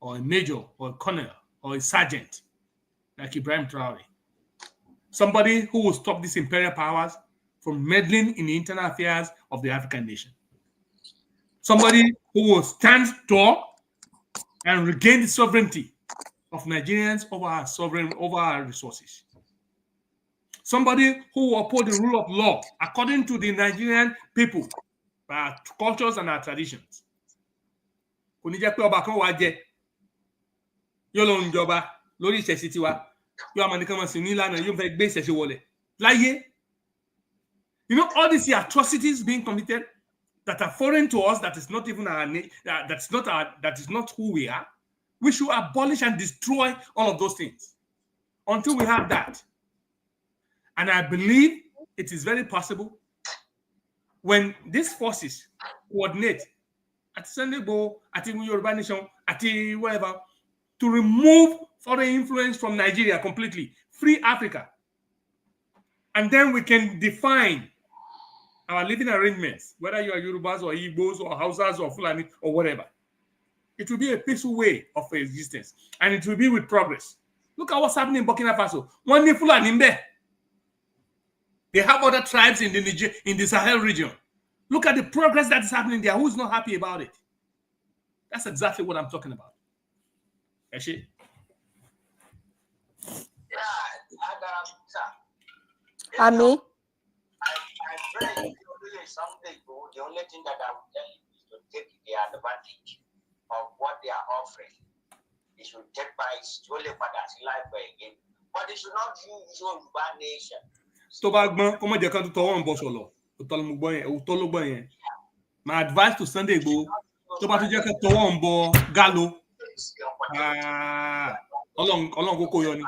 or a major or a colonel or a sergeant like Ibrahim Traore. Somebody who will stop these imperial powers from meddling in the internal affairs of the African nation. Somebody who will stand tall and regain the sovereignty of Nigerians over our resources. Somebody who will uphold the rule of law according to the Nigerian people, our cultures and our traditions. Lórí ìṣẹ̀ṣe tiwa, yóò àmọ́ nìkan máa sì ní ìlànà yóò fẹ́ gbé ìṣẹ̀ṣe wọlé. Láyé, all these atrocities being committed that are foreign to us, that is not even that is not who we are. We should abolish and destroy all of those things until we have that. And I believe it is very possible when these forces coordinate at Senegal, at Yoruba Nation, at whatever, to remove foreign influence from Nigeria completely, free Africa. And then we can define our living arrangements, whether you are Yorubas or Igbos or Hausas or Fulani or whatever. It will be a peaceful way of existence, and it will be with progress. Look at what's happening in Burkina Faso. One day Fulani in there. They have other tribes in the Sahel region. Look at the progress that is happening there. Who's not happy about it? That's exactly what I'm talking about. Actually. Ami? I pray someday, the only thing that I will tell you is to take the advantage of what they are offering. They should take by slowly for that life again. But they should not use Yoruba nation. My advice to Sunday Igboho, tó bá tún jẹ́ kẹ́ tọwọ́ ń bọ Galo. Ọlọ́run kókó yọ ni.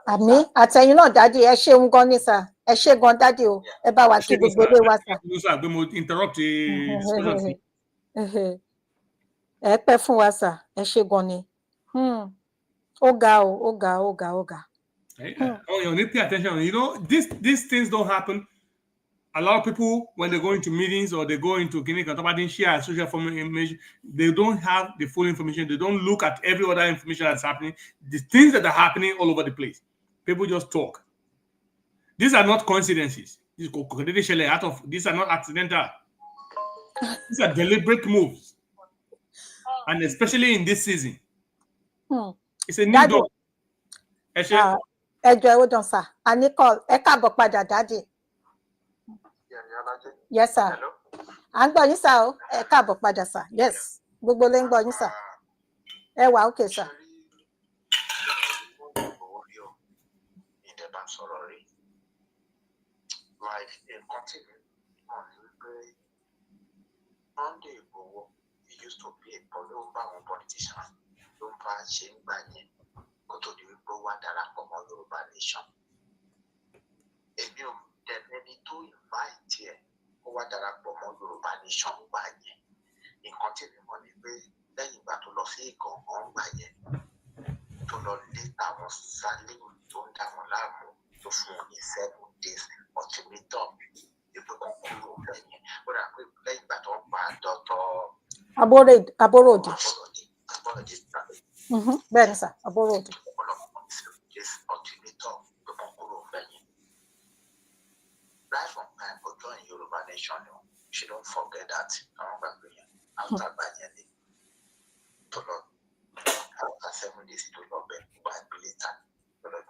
Àmì àtẹ̀yìn náà dádì ẹ ṣeun gan ní sà, ẹ ṣe gan dádì o, ẹ bá wa kí gbogbo ilé wa sà. Ẹ pẹ́ fún wa sà, ẹ ṣe gan ni. Ó ga o, ó ga. You need to pay attention. These things don't happen. A lot of people, when they go into meetings or they go into share social information, they don't have the full information. They don't look at every other information that's happening. The things that are happening all over the place. People just talk. These are not coincidences. These are not accidental. These are deliberate moves. And especially in this season. It's a new door. ẹjọ́ ẹ ó dàn sà a ní call ẹ káàbọ̀ padà dáàdì. Yes sir. À ń gbọ́ yín sà o ẹ káàbọ̀ padà sà yes gbogbo lè ń gbọ́ yín sà ẹ wà ókè sà. Sunday Igboho, he used to be a politician. Ló ń bá ṣe ń gbà yẹn kó tó di wípé ó wá darapọ̀ mọ́ Yorùbá Nation. Èmi ò tẹ̀lẹ́ni tó invite ẹ̀ kó wá darapọ̀ mọ́ Yorùbá Nation gbà yẹn. Nǹkan tí mi mọ̀ ni pé lẹ́yìn ìgbà tó lọ sí ìgàngán gbà yẹn tó lọ lé àwọn Sálíù tó ń dà wọ́n láàmú tó fún wọn ní 7 days ultimatum. Aborodi. Bẹ́ẹ̀ni sà, Aborodi. Right from time to join Yoruba Nation, she don't forget that. After Banyani, to Lord, after 7 days to Lord, but militant, to Lord,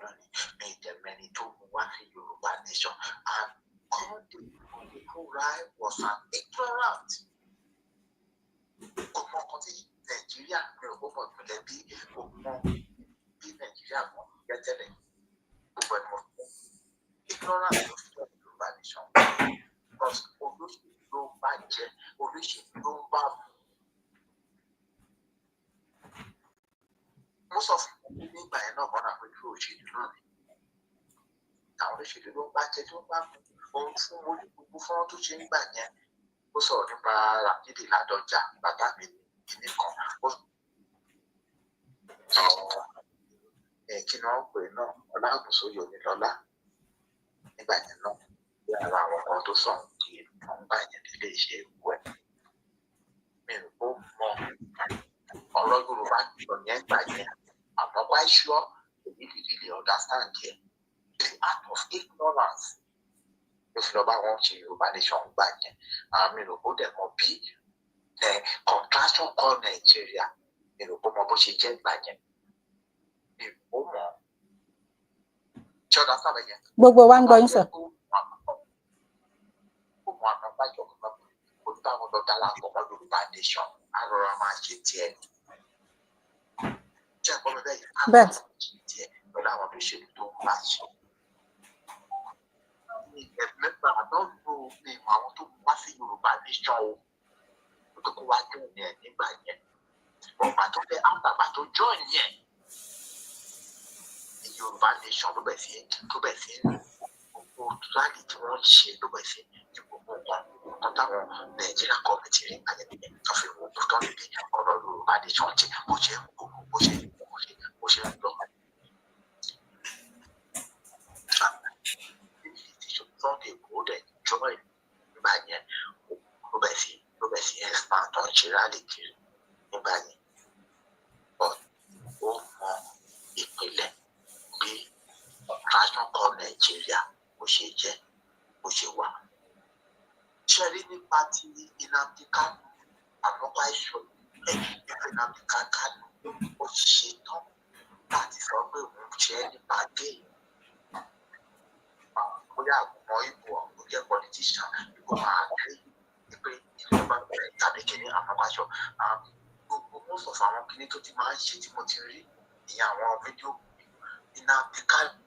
made them many to one Yoruba Nation and all the people right was an ignorant. Comment on dit Nigeria, mais au moment de la vie, au moment de Nigeria, il y a des ignorant of the Yoruba Nation. Because most of them by enough on a control sheet. Now, she don't back it up. Ohun fún mo ní gbogbo fọ́nrán tó ṣe ń gbà yẹn ó sọ̀rọ̀ nípa Lámídì Ládọjà bàbá mi kìíní kan ó kí ni wọ́n pè náà Ọlágúnsóyè Onílọ́lá nígbà yẹn náà bí ara àwọn kan tó sọ kí wọ́n gbà yẹn nílé iṣẹ́ ìwú ẹ̀ mi ò kó mọ ọ̀rọ̀ Yorùbá jùlọ yẹn gbà yẹn àmọ́ wá ṣọ́ èyí really understand yẹn the act of ignorance. Ló fi lọ bá wọn ṣe Yorùbá Nation gbà yẹn àmì ìròpó dẹ̀ mọ bí contraction call Nigeria ìròpó mọ bó ṣe jẹ́ gbà yẹn ìròpó mọ ṣé ọ̀dà sábẹ̀ yẹn. Gbogbo wa ń gbọ́ yín sọ. Ó mọ àwọn bájọ́ kan kó bá wọn lọ dára pọ̀ mọ́ Yorùbá Nation àrọ̀rọ̀ máa ṣe tiẹ̀ ni. Ṣé ẹ̀kọ́ mi bẹ́ẹ̀ yẹn á máa ṣe tiẹ̀ lọ́dọ̀ àwọn olóṣèlú tó ń bá ṣe. Remember, I don't know me, I want to pass Yorùbá Nation o. To go wá join yẹn nígbà yẹn. Ọba tó fẹ́ àgbàgbà tó join yẹn. Yorùbá Nation ló bẹ̀ sí gbogbo rally tí wọ́n ṣe ló bẹ̀ sí ní gbogbo nǹkan táwọn Nàìjíríà kọ́mìtì rí àyẹ̀wò tó fi wò tó tọ́ níbi ọ̀rọ̀ Yorùbá Nation tí bó ṣe ń lọ. Sunday Igboho dẹ̀ join nígbà yẹn ló bẹ̀ sí expand tó ń ṣe rally kiri nígbà yẹn ó mọ ìpínlẹ̀ bí contraction call Nigeria bó ṣe jẹ́ bó ṣe wà. Ṣé rí nípa ti Nnamdi Kanu àmọ́pá ìṣòro lẹ́yìn Nnamdi Kanu ó ṣe tán láti sọ pé òun ṣe é nípa géèmù. Bóyá àwọn ìbò àwọn jẹ́ politician ìbò máa gbé pé ìjọba bẹ̀rẹ̀ tàbí kìíní àmọ́páṣọ gbogbo most of àwọn kìíní tó ti máa ń ṣe tí mo ti rí ìyẹn àwọn fídíò Nnamdi Kanu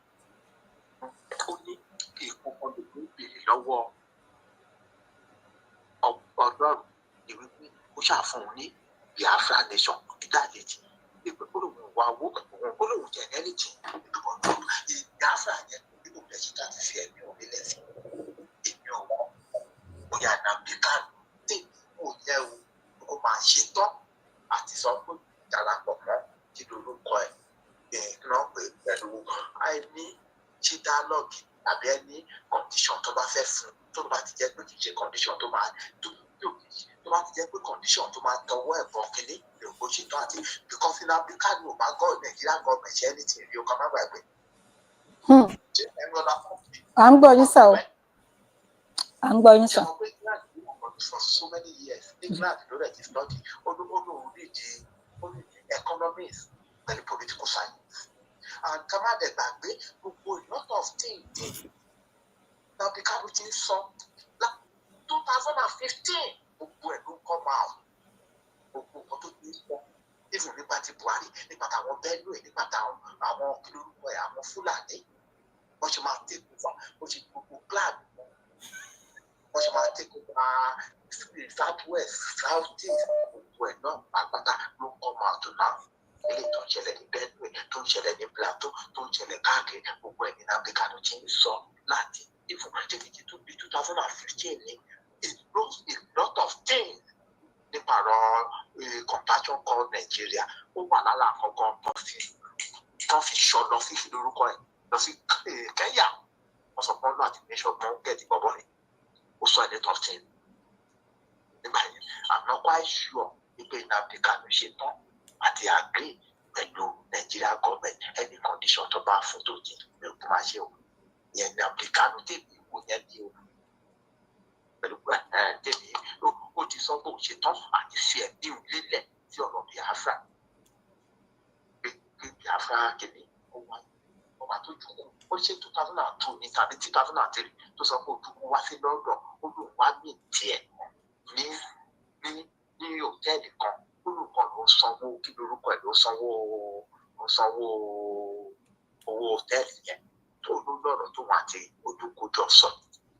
ó ní kí èkó kan lè gbé ìbéèrè lọ́wọ́ Ọlọ́run ìwé pé ó ṣàfihàn ní Biafra Nation ìdálẹ́jì ìpè kó lóun wá owó kó lóun jẹ ẹnìjì ìdúbọ̀ tó Biafra yẹn nínú ìrẹsì láti fi ẹ̀mí orílẹ̀ sí èmi ọ̀wọ́ bóyá Nnamdi Kanu tí kò yẹ o kó máa ṣe tán àti sọ pé darapọ̀ mọ́ kí lorúkọ ẹ̀ kí wọ́n pè pẹ̀lú àìní ṣe dialogue àbí ẹni condition tó bá fẹ́ fún tó bá ti jẹ́ pé kì í ṣe condition tó máa tó bá ti jẹ́ pé condition tó máa tọwọ́ ẹ̀bọ̀n kínní èrò ṣe tán àti because Nnamdi Kanu ò bá gọ́ Nàìjíríà gọ́ọ̀mẹ̀ntì ẹni tí èrí o kan má gbàgbé. À ń gbọ́ yín sà o. À ń gbọ́ yín sà. For so many years, England ló rẹ̀ ti study olóhùn read economics and political science. and ká má dẹ̀ gbàgbé gbogbo a lot of things Nnamdi Kanu ti ń sọ 2015 gbogbo ẹ̀ ló come out gbogbo nǹkan tó ti ń sọ even nípa ti Buhari nípa táwọn Benue nípa táwọn kìlórúkọ ẹ̀ àwọn Fúlàní wọ́n ṣe máa take over wọ́n ṣe gbogbo plan wọ́n ṣe máa take over south west south east gbogbo ẹ̀ náà àgbàtà ló come out now ilé tó ń ṣẹlẹ̀ ní Benue tó ń ṣẹlẹ̀ ní Plateau tó ń ṣẹlẹ̀ káàkiri gbogbo ẹ̀ ní Nnamdi Kanu ti ń sọ láti even títí tó bí 2015 ní it knows a lot of things nípa ọ̀rọ̀ compassion called Nigeria ó wà lára àkọ́kọ́ tó fi ṣọ́ lọ sí lórúkọ ẹ̀ lọ sí Kenya wọ́n sọ pé wọ́n lọ àti nation kan gẹ̀ẹ́dì bọ́bọ́ rẹ̀ ó sọ a lot of things nígbà yẹn I'm not quite sure wípé Nnamdi Kanu ṣe tán àti agree pẹ̀lú Nigeria government any condition tó bá fún tó jìn ní òkú máa ṣe o yẹn Nnamdi Kanu tèmi wò yẹn ní o pẹ̀lú tèmi ó ti sọ pé ó ṣe tán àti fi ẹ̀mí lílẹ̀ sí ọ̀rọ̀ Biafra pé Biafra kìíní ó wà tó jùlọ ó ṣe 2002 ní tàbí 2003 tó sọ pé ojúkú wá sí London ó lò wá ní tiẹ̀ ní hòtẹ́ẹ̀lì kan ó lò kan ló sanwó kí lórúkọ ẹ̀ ló sanwó owó hòtẹ́ẹ̀lì yẹn tó ló lọ́rọ̀ tó wà tí ojúkú jọ sọ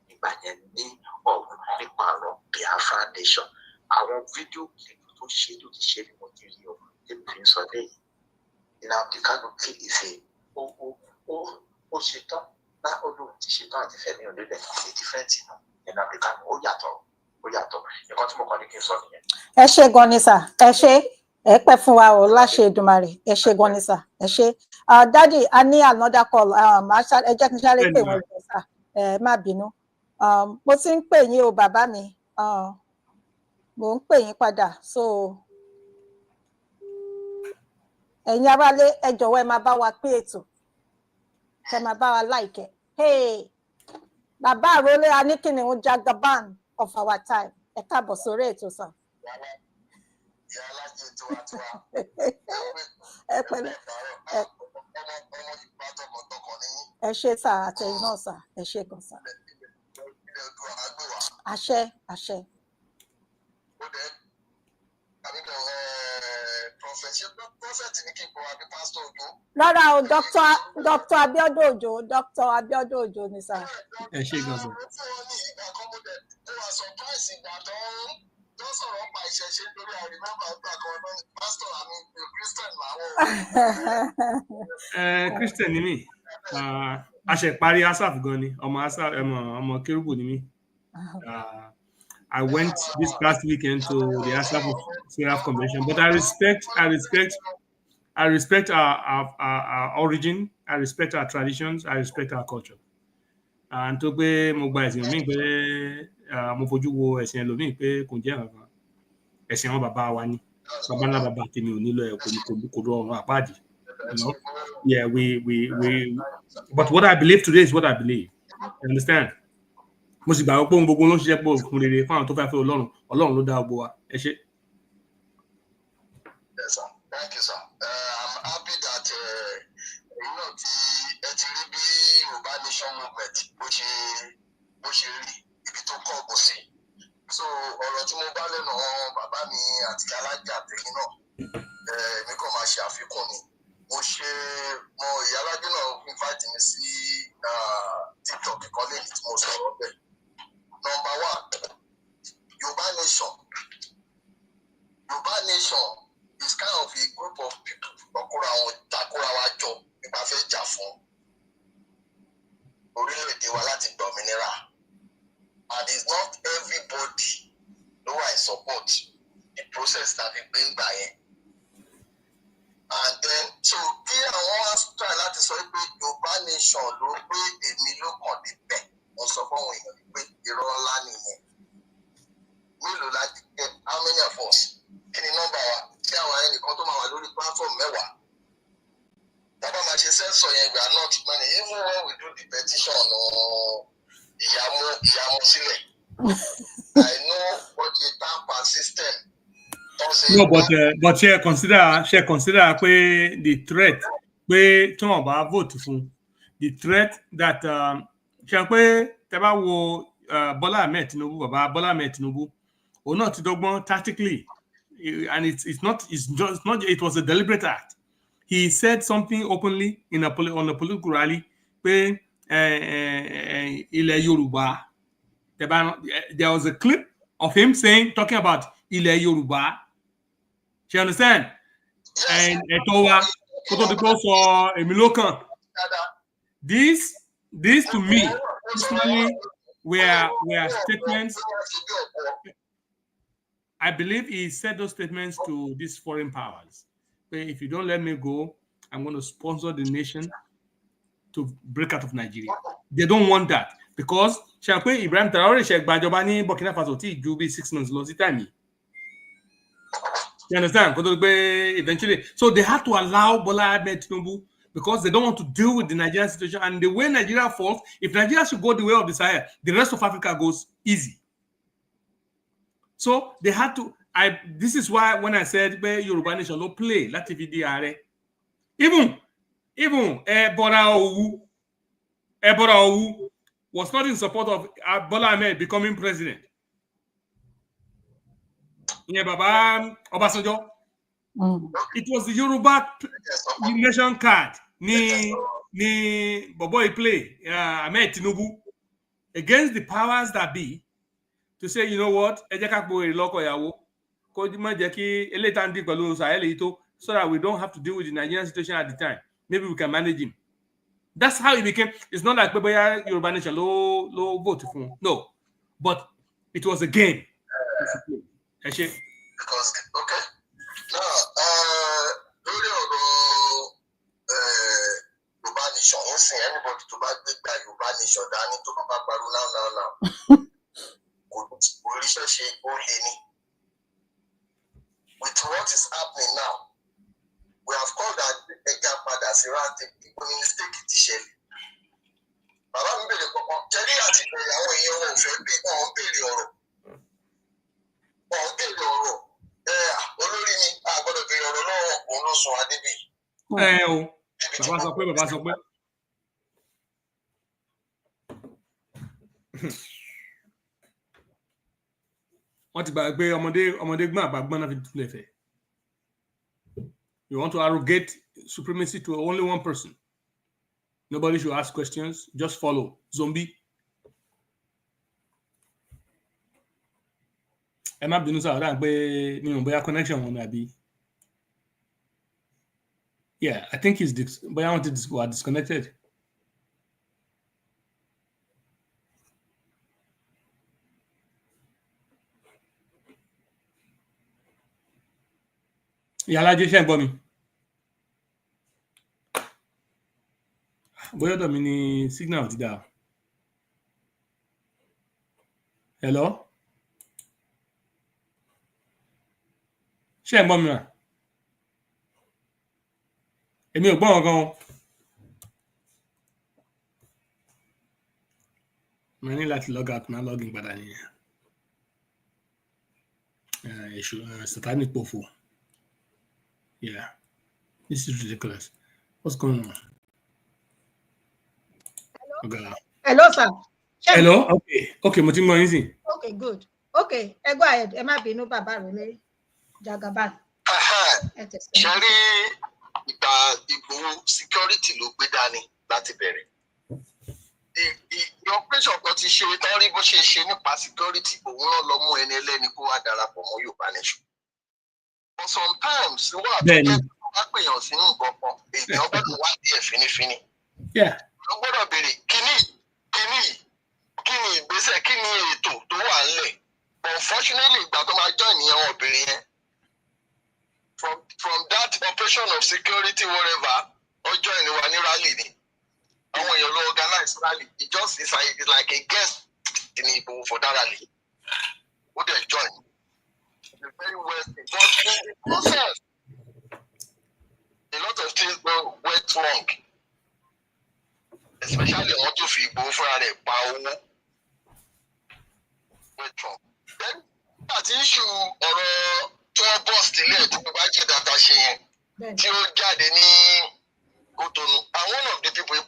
nígbà yẹn ní ọ̀hún nípa ọ̀rọ̀ Biafra nation àwọn fídíò kìlìpù tó ṣe tó ti ṣe ni mo ti rí o tèmi fi ń sọ lẹ́yìn Nnamdi Kanu kì í ṣe ó ṣe tán náà olóhùn ti ṣe tán àti fẹ̀mí onílẹ̀ ṣe dífẹ́ǹtì náà Nnamdi Kanu ó yàtọ̀ nǹkan tí mo kàn ní kí n sọ nìyẹn. ẹ ṣé gan ni sà ẹ ṣé ẹ pẹ́ fún wa o láṣẹ Èdùmàrè ẹ ṣé gan ni sà ẹ ṣé dádì a ní another call ẹ jẹ́ kí n sáré pè wọ́n jọ sà ẹ má bínú mo ti ń pè yín o bàbá mi mo ń pè yín padà so ẹ̀yin aráalé ẹ jọ̀wọ́ ẹ máa bá wa pé ètò ẹ máa bá wa láìkẹ́ bàbá àrólé aníkìnnìún Jagaban of our time ẹ káàbọ̀ sórí ètò sàn. ẹ pẹ̀lẹ́ ẹ ṣé sà àtẹ̀yìn náà sà ẹ ṣé gan sà. àṣẹ. rárá o Dr. Abiodun Ojo ni sà. ẹ ṣé gan sà. Christian ni mí àṣẹparí asaf gan ni ọmọ kérúbù ni mí. I went this past weekend to the Asaf of Seraph convention, but I respect our origin, I respect our traditions, I respect our culture. And tó pé mo gba ẹ̀sìn mi pé mo fojú wo ẹ̀sìn ẹlòmíì pé kò jẹ́ nǹkan ẹ̀sìn àwọn bàbá wa ni bàbá ńlá bàbá tèmi ò nílò ẹ̀ kò lọ ọ̀run àpáàdì. Yeah, but what I believe today is what I believe. You understand? Mo sì gbàgbọ́ pé ohun gbogbo ló ń ṣiṣẹ́ pọ̀ fún rere fún àwọn tó fẹ́ fẹ́ Ọlọ́run ló dá gbogbo wa. Ẹ ṣé. Yes, sir. Thank you, sir. I'm happy that ẹ ti rí bí Yorùbá Nation movement bó ṣe rí ibi tó kọ́ ọ̀gbọ̀n sí. So ọ̀rọ̀ tí mo bá lẹ́nu bàbá mi àti alájà tẹ̀yìn náà èmi kàn máa ṣe àfikún ni. Mo ìyá alájọ náà invite mi sí TikTok ìkọ́lé tí mo sọ̀rọ̀ bẹ́ẹ̀. Number one, Yorùbá Nation is kind of a group of people takora wa jọ nípa fẹ́ jà fún orílẹ̀-èdè wa láti gba òmìnira, and it's not everybody ló wà in support the process tàbí gbé ń gbà yẹn. And then so kí àwọn wá try láti sọ pé Yorùbá Nation ló gbé èmi ló kàn débẹ̀ wọ́n sọ fún àwọn èèyàn pé irọ́ ńlá nìyẹn. Mélòó la ti jẹ́ how many of us kí ni nọ́mbà wa kí àwọn ẹnìkan tó máa wà lórí platform 10. Tàbá máa ṣe sẹ́ńsọ̀ yẹn we are not many even when we do the petition ìyàmú sílẹ̀. I know what a tamper system. No, but she consider pé the threat pé tí wọ́n bá vote fún the threat that ṣe pé tẹ́ bá wo Bola Ahmed Tinubu, bàbá Bola Ahmed Tinubu, òun náà ti dọ́gbọ́n tactically, and it was a deliberate act. He said something openly on a political rally pé ilẹ̀ Yorùbá. There was a clip of him talking about ilẹ̀ Yorùbá. You understand? And Etowa, for Emilokan. This to me personally were statements. I believe he said those statements to these foreign powers. If you don't let me go, I'm going to sponsor the nation to break out of Nigeria. They don't want that because Ibrahim Traore Bajobani Burkina Faso will be 6 months lost time. You understand? Eventually, so they had to allow Bola Ahmed Tinubu because they don't want to deal with the Nigerian situation. And the way Nigeria falls, if Nigeria should go the way of the Sahel, the rest of Africa goes easy. So they had to. This is why when I said Yoruba nation no play, even Ebora Owu was not in support of Bola Ahmed becoming president. Yeah, Baba Obasanjo. It was the Yoruba nation card. Ni Bobo play Ahmed Tinubu against the powers that be to say, you know what, so that we don't have to deal with the Nigerian situation at the time. Maybe we can manage him. That's how it became. It's not like Yoruba nation low vote for him. No, but it was a game. Because okay, now Yoruba nation, you see anybody to back big guy Yoruba nation, they need to back now. With what is happening now, we have called that EGBE as erratic. People mistake it, Shelley. Baba mi bèrè kankan. Jerry àti bèrè àwọn èèyàn wọn ò fẹ́ bí wọn bèrè ọ̀rọ̀. Wọn bèrè ọ̀rọ̀. Olórí ni a gbọ́dọ̀ bèrè ọ̀rọ̀ lọ́wọ́ òun ló sùn Adébí. Bàbá sọ pé. Wọ́n ti gbà pé ọmọdé gbọ́n àgbà gbọ́n náà fi túlẹ̀ fẹ́. You want to arrogate supremacy to only one person. Nobody should ask questions. Just follow. Zombie. Am I being connection on Abi? Yeah, I think he's but I wanted to go disconnected. Yàrá jẹ́ ṣẹ́ ń gbọ́ mi. Bóyá ọ̀dọ̀ mi ni signal ti dà. Hello? Ṣé ń gbọ́ mi rà? Èmi ò gbọ́ wọn gan. Mo ní láti log out máa login padà nìyẹn. Satanic pòfò. Yeah, this is ridiculous. What's going on? Hello? Hello, sir. Hello? Okay, mo ti mọ yín sí. Okay, good. Okay, go ahead. Ẹ má bínú bàbá rẹ̀ ní Jagaban. Ṣẹ́rí ìgbà ìgbò security ló gbé dání láti bẹ̀rẹ̀. The operation kan ti ṣe tán rí bó ṣe ṣe nípa security òun náà lọ mú ẹni ẹlẹ́ni kó wá darapọ̀ mọ́ Yorùbá nation. But sometimes wọ́n àtúntò wá pèèyàn sínú nǹkan kan èèyàn gbọ́dọ̀ wá díẹ̀ fínífíní. Wọ́n gbọ́dọ̀ béèrè kí ni ìgbésẹ̀ kí ni ètò tó wà ńlẹ̀. But unfortunately ìgbà tó máa join ìyẹn wọn obìnrin yẹn. From that operation of security whatever ọjọ́ ìníwá ní rally ni. Àwọn èèyàn ló organize rally. It just is like a guest in Igbo for that rally. Who they join? Very well, but in the process, a lot of things went wrong. Especially on to Igbo for a power went wrong. Then that issue or to boss delay to budget data sharing. Tí ó jáde ní Kotonu. And one of the people,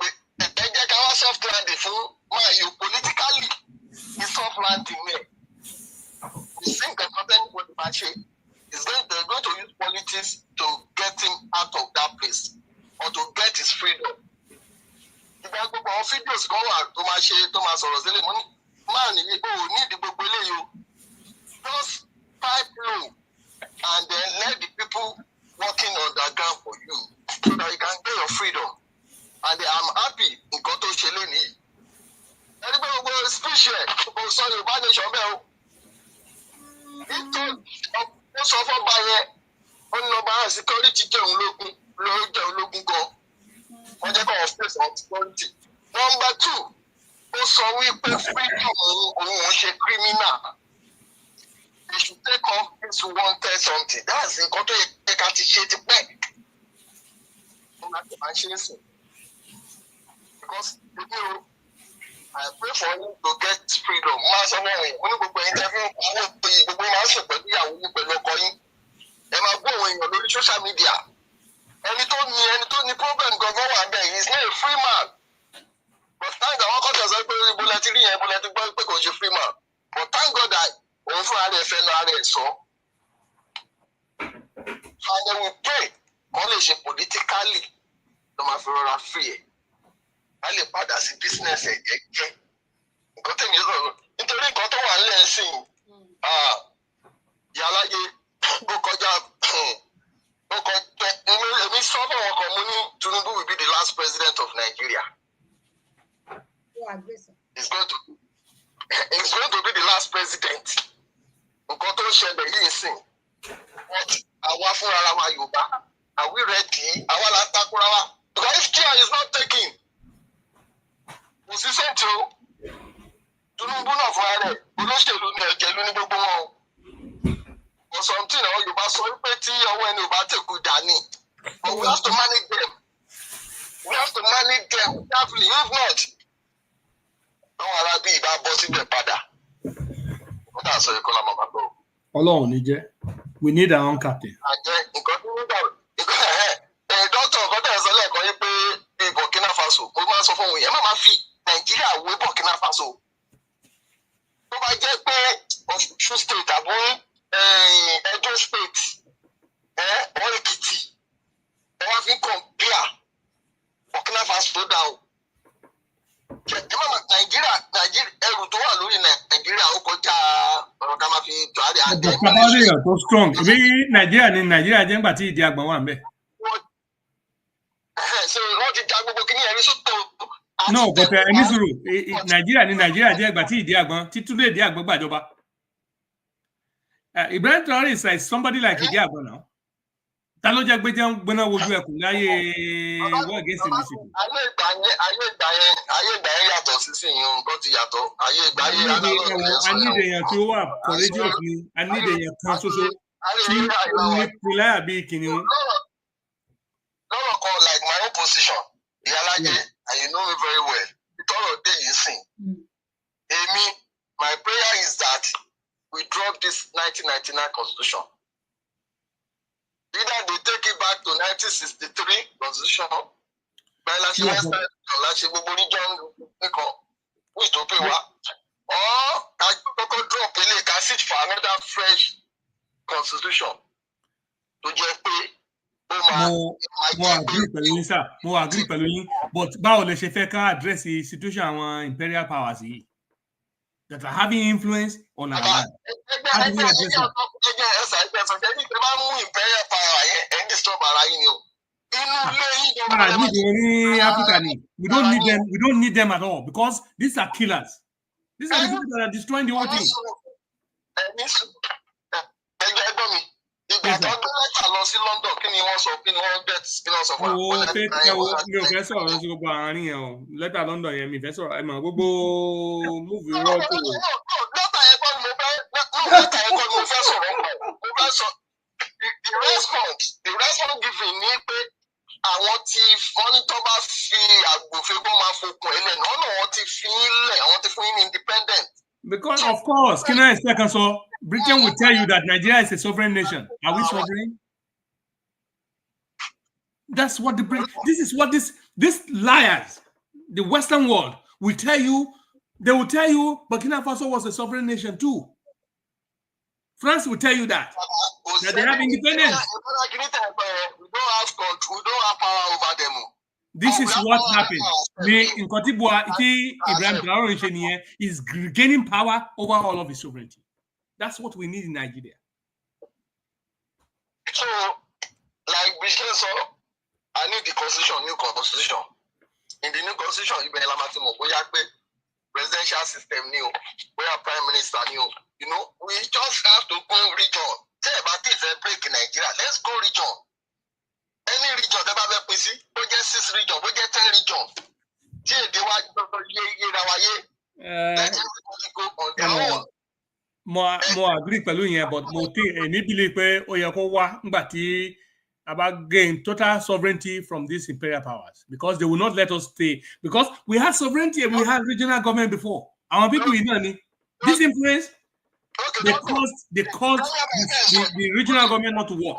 soft-landing politically, is soft-landing there. You think that they're going to use politics to get him out of that place or to get his freedom. Videos go out to my share, to my sorrows. Man, you need the book. Just pipe low and then let the people working on the ground for you so that you can get your freedom. And I'm happy in Koto Sheleni. Everybody will speak here. Sorry, Nation Bell. He told us of a buyer on the security. Security. Number 2, also we pay freedom criminal. They should take off this wanted something. That's the country they can't shit it back. Because I pray for him to get freedom. Social media. Any problem going on there, he's not a free man. But thank God, free man. But thank God that and then we pray, politically, no matter free. I live bad as a business again. Into the cotton and lessing. Yalaye, Tinubu will be the last president of Nigeria. He's going to be the last president. But are we ready? Because if care is not taking, or something, or you must when you take good Danny. But we have to manage them. We have to manage them carefully. If not, that's what you call Ọlọ́run we need our own captain. Burkina Faso, Nigeria way Burkina Faso. State, Edo State, or Ekiti, or have you compare Burkina Faso down. Nigeria, Nigeria so strong. Nigeria jẹ́ ńgbà tí ìdí àgbọn wà ńbẹ̀. No, but Nigeria jẹ́ ìgbà tí ìdí àgbọn títúndé ìdí àgbọn gbàjọba. Ibrahim Traore is like somebody like ìdí àgbọn now. Ta ló jẹ́ gbéná wojú ẹkùn láyé wọ́n against the people. Ayé ìgbà yẹn yàtọ̀ sí yìí nǹkan ti yàtọ̀. Ayé ìgbà yẹn èèyàn tí ó wà courageous ni, a need èèyàn kan ṣoṣo tí ó ní pìláyà bíi kìnìún. Lọ́rọ̀ kan like my own position, Ìyálájé, and you know me very well. Ìtọ́rọ̀ dé yìí sìn. Èmi, my prayer is that we drop this 1999 constitution. Either they take it back to 1963 constitution, or I drop a sit for another fresh constitution to just pay. Mo agree pẹ̀lú yín, but báwo lẹ ṣe fẹ́ ká address the situation àwọn imperial powers yìí that are having influence on our land? How do we address it? We don't need them at all because these are killers. These are the people that are destroying the whole thing. Lẹ́tà London yẹn mi fẹ́ sọ̀rọ̀ ẹ̀ mọ̀ gbogbo múùfì rọ́ọ̀kù. The response given ni pé àwọn tí wọ́n tó bá fi àgbòfẹ́gbọ́n máa fokùn ẹlẹ́ náà wọ́n ti fi ilẹ̀ àwọn ti fún independent. Because of course, can I expect so? Britain will tell you that Nigeria is a sovereign nation. Are we sovereign? That's what this is what this liars, the Western world, will tell you. They will tell you Burkina Faso was a sovereign nation too. France will tell you that they have independence. We don't have control. We don't have power over them. This is what happened. In Côte d'Ivoire, Ibrahim Traoré is gaining power over all of his sovereignty. That's what we need in Nigeria. So, like Bishop said, I need the constitution, new constitution. In the new constitution, you presidential system new, we have prime minister new. You know, we just have to go region. Say about it, break in Nigeria. Let's go region. Any region, we get 6 regions, we get 10 regions. More agree pẹ̀lú yẹn, but mo believe pé ó yẹ kó wá nígbà tí about gain total sovereignty from these imperial powers, because they will not let us stay. Because we had sovereignty and we had regional government before. Our people in this influence, they caused the regional government not to work.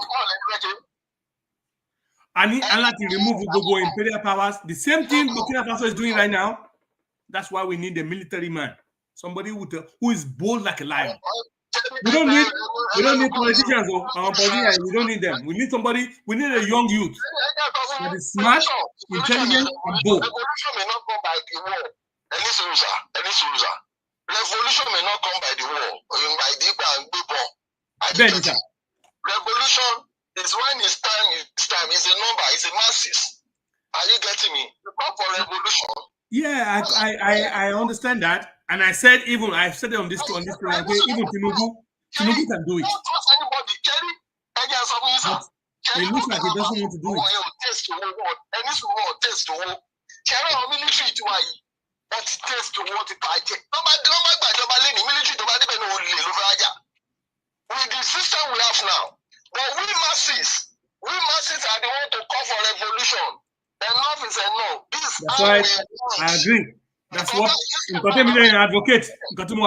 And like to remove Gogo imperial powers. The same thing Burkina Faso is doing right now. That's why we need a military man, somebody who is bold like a lion. We don't need politicians. Our politicians, we don't need them. We need somebody. We need a young youth that is smart, intelligent, and bold. Revolution may not come by the war. Any soldier. Revolution may not come by the war or by the bomb. Revolution is when it's time. It's time. It's a number. It's a masses. Are you getting me? You come for revolution. Yeah, I understand that. And I said I've said it on this program, even Tinubu can do it. But it looks like he doesn't want to do it. With the system we have now, but we masses are the one to call for revolution. Enough is enough. That's right. I agree. That's what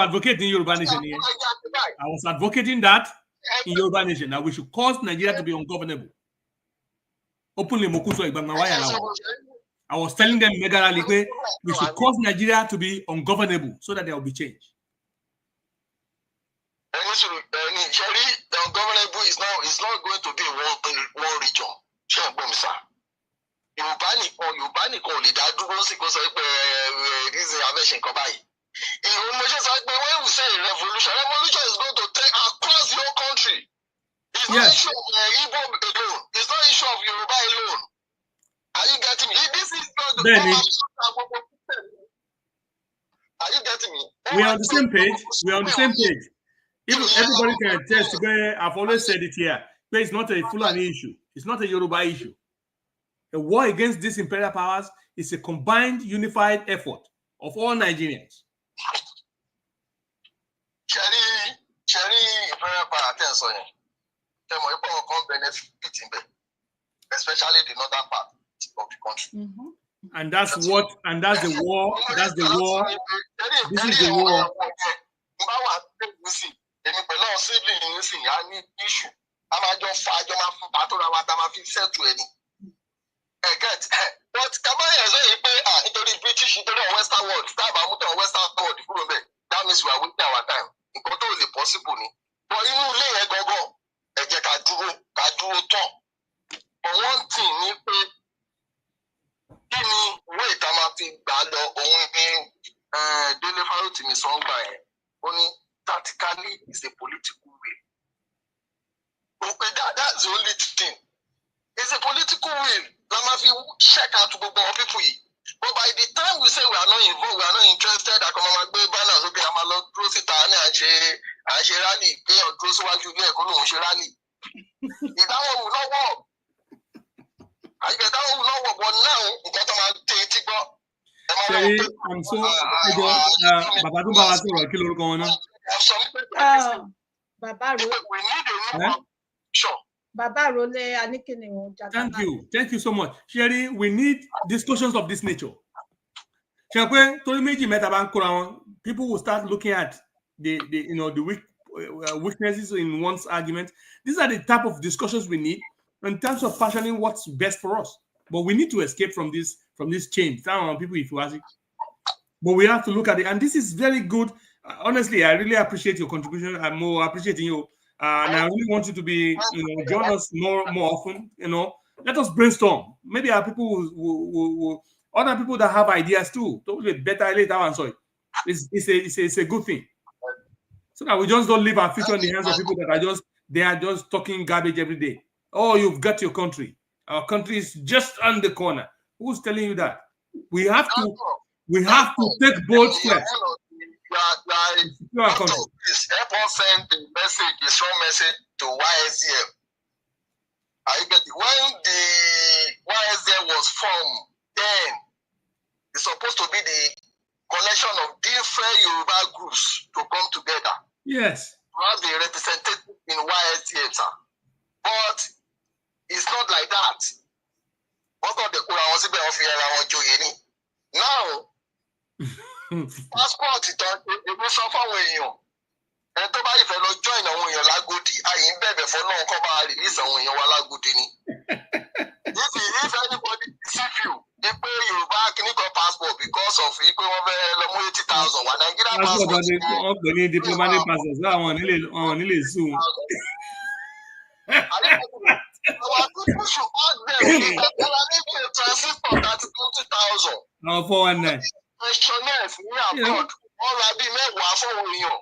advocate in Yoruba Nation here. I was advocating that in Yoruba Nation, that we should cause Nigeria to be ungovernable. Openly, I was telling them we should cause Nigeria to be ungovernable so that there will be change. The ungovernable is not going to be one region. Yorùbá nìkan ò lè dá dúró sí kó sọ pé reason abẹ́ṣe nǹkan báyìí. Ìhun mo ṣe sọ pé when we say revolution is going to take across your country. It's not issue of Igbo alone. It's not issue of Yoruba alone. Are you getting me? This is not the Are you getting me? We are on the same page. Even everybody can attest. I've always said it here. But it's not a Fulani issue. It's not a Yoruba issue. A war against these imperial powers is a combined, unified effort of all Nigerians. Imperial power, especially the northern part of the country. And that's the war. This is the war. But Kamaya is into the British, into the Western world, Western world, that means we are wasting our time. It's totally possible. But you know, but one thing, wait, I'm only tactically is a political will. That's the only thing. It's a political will. Check out to people. But by the time we say we are not involved, we are not interested, I come and go banners, okay, I'm a lot close it and rally, pay or close what you get, rally. That one will not work. I get that one will not work, but now you got to take it. I'm so Babadun Bawasoro, kí lorúkọ wọn náà? We need a new sure. Thank you so much. Sherry, we need discussions of this nature. People will start looking at the weaknesses in one's argument. These are the type of discussions we need in terms of fashioning what's best for us. But we need to escape from this chain. Some people, if you ask it, but we have to look at it, and this is very good. Honestly, I really appreciate your contribution. I'm more appreciating you, and I really want you to be, join us more often. Let us brainstorm. Maybe our people will other people that have ideas too. Totally better later on. So it's a good thing. So that we just don't leave our future in the hands of people that are just talking garbage every day. Oh, you've got your country. Our country is just on the corner. Who's telling you that? We have to take bold steps. Help us send the message, the strong message to YSDM. When the YSDM was formed, then it's supposed to be the collection of different Yoruba groups to come together. Yes. To have the representative in YSDM, sir. But it's not like that. Now, passport and to buy if I join a one lagodi, I embed for long cover release and when you are lagodi. If anybody deceive you, they pay you back Nico passport because of equal over 80,000. When I get a passport, diplomatic passports. That one really soon. Our people should ask them if they are living a transistor that's 20,000. No, 419. Questionnaires, we are good. All I be made was for you.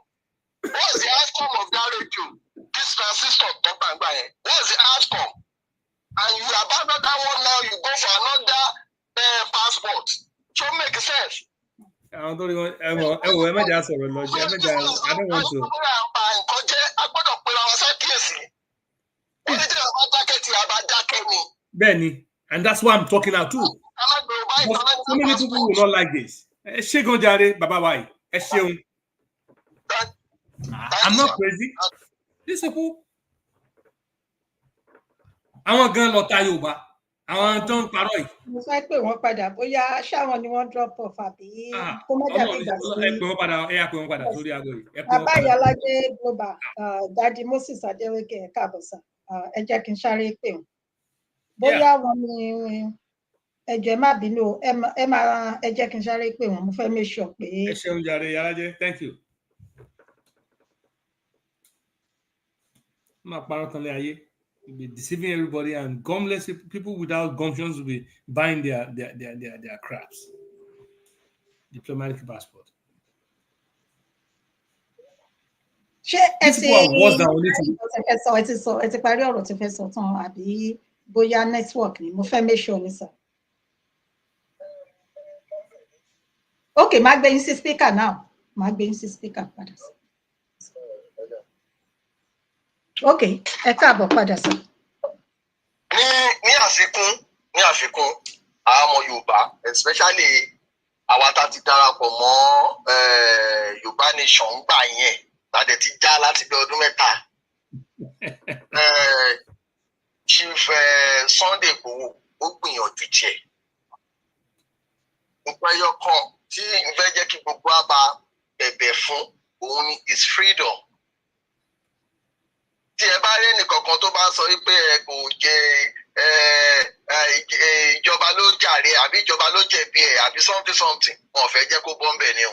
What's the outcome of that radio? This transistor, what's the outcome? And you abandon that one now, you go for another passport. So make sense. I don't want Benny, and that's why I'm talking out too. But so many people will not like this. I'm not crazy. This people, àwọn gan lọ ta Yorùbá, àwọn tó ń parọ́ yìí. Mo fẹ́ pè wọ́n padà bóyá ṣáwọn ni wọ́n drop off àbí kó má dàbí ìgbà sí. Ẹ pè wọ́n padà sórí aago yìí. Bàbá Ìyálájé Global, Daddy Moses Adéwékè ẹ káàbọ̀ sà, ẹ jẹ́ kí n sáré pè wọ́n. Bóyá wọn ni ẹjọ́ ẹ má bínú, ẹ jẹ́ kí n sáré pè wọ́n, mo fẹ́ make sure pé. Ẹ ṣeun jàre Ìyálájé, thank you. Má parọ́ tán lé ayé. You'll be deceiving everybody, and gumless people without gumptions will be buying their craps. Diplomatic passport. Ṣé ẹ ti parí ọ̀rọ̀ tí fẹ́ sọ tán àbí bóyá network ni mo fẹ́ make sure ni sir. Okay, má gbé yín sí speaker now. Má gbé yín sí speaker padà sí. Okay, ẹ káàbọ̀ padà sí. Ní àfikún àwọn ọmọ Yorùbá, especially àwa tá ti darapọ̀ mọ́ Yorùbá nation gbà yẹn, tá dẹ̀ ti já láti bí ọdún mẹ́ta. Chief Sunday Igboho ó gbìyànjú tiẹ̀. Nǹkan ẹyọ kan tí n fẹ́ jẹ́ kí gbogbo wa bá bẹ̀bẹ̀ fún òun ni is freedom. Tí ẹ bá rí ẹnìkankan tó bá sọ wípé ẹ kò jẹ ìjọba ló jàre àbí ìjọba ló jẹ̀bi ẹ̀ àbí something wọn fẹ́ jẹ́ kó bọ́ ń bẹ̀ ni o.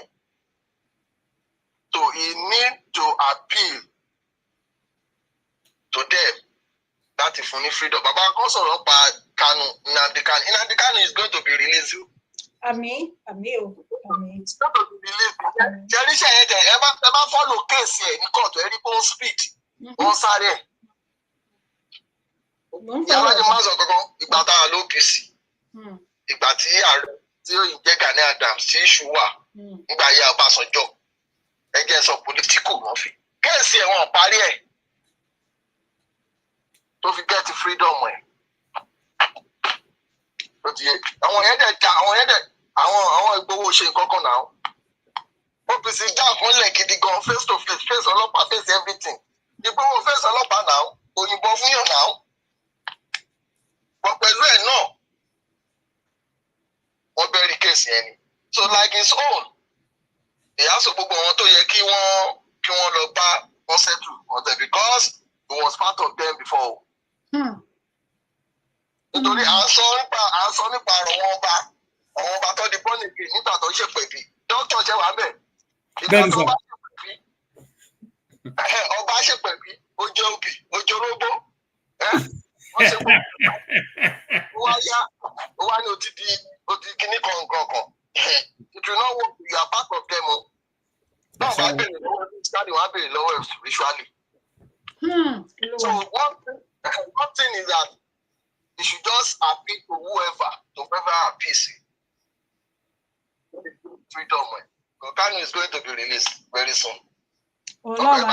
So he need to appeal to them láti fún ní freedom. Bàbá kan sọ̀rọ̀ pa Kanu, Nnamdi Kanu is going to be released. Àmín o, àmín. It's going to be released. Jẹ́ríṣẹ́ yẹn jẹ́ ẹ bá follow case ẹ̀ ní court ẹ rí bó speed. Wọ́n sáré. Ìyáwó ni máa sọ kankan ìgbà tá a ló kìsì. Ìgbà tí ààrẹ tí ó ń jẹ́ Gani Adams tí ìṣù wà nígbà ayé Ọbásanjọ́. Ẹgbẹ́ sọ political wọ́n fi. Kẹ́ẹ̀sì ẹ̀ wọ́n parí ẹ̀. Tó fi get freedom ẹ̀. Àwọn yẹn dẹ̀ àwọn Ìgbòho ṣe nǹkan kan náà. OPC dá àkọọ́lẹ̀ gidi gan face to face ọlọ́pàá face everything. Ìgbòho face ọlọ́pàá náà òyìnbó fún yàn náà. Wọ́n pẹ̀lú ẹ̀ náà wọ́n bẹ̀rẹ̀ kéèsì ẹni. So like his own, ìyáṣọ gbogbo àwọn tó yẹ kí wọ́n lọ bá wọn settle on them because he was part of them before. nítorí à ń sọ nípa àwọn ọba tó di bọ́ọ̀lì nígbà tó ń ṣe pẹ̀bí dókítà ṣe wà bẹ́ẹ̀ ìgbà tó bá ṣe pẹ̀bí ọba ṣe pẹ̀bí ojú òbí ojú orógbó wọ́n ṣe pẹ̀bí ó wá ní o ti kíní kọ̀ọ̀kan if you know what you are part of them o náà wàá bèrè lọ́wọ́ spiritually wàá bèrè lọ́wọ́ spiritually. So one thing is that you should just appeal to whoever appease freedom. Kanu is going to be released very soon. Let me tell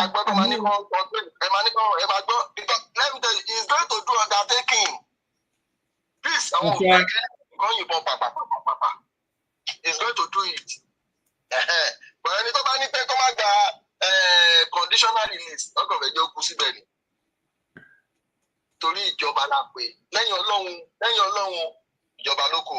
you, he's going to do undertaking. Please, I won't he's going to do it. But any time come out conditional release, not going to go see Benny. Torí ìjọba la pé lẹ́yìn Ọlọ́run ìjọba lóko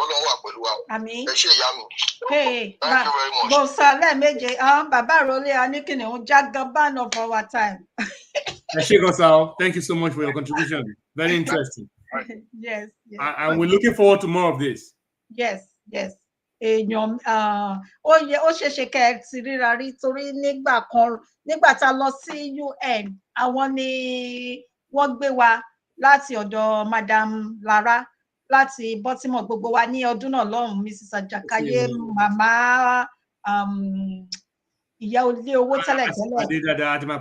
Ọlọ́run wà pẹ̀lú wa. Àmín. Ẹ ṣé ìyá mi. Thank you very much. Bọ̀sà lẹ́ẹ̀méje bàbá Rọlé Aníkìní ń Jagaban of our time. Ẹ ṣé Gosal, thank you so much for your contribution. Very interesting. Yes. And we're looking forward to more of this. Yes. Èèyàn ó ṣeéṣe kẹ́ ẹ ti ríra rí torí nígbà tá a lọ sí UN àwọn ni wọ́n gbé wa láti ọ̀dọ̀ Madam Lara láti Baltimore gbogbo wa ní ọdún náà lọ́hùn Mrs. Ajakaye màmá ìyá olé owó tẹ́lẹ̀tẹ́lẹ̀.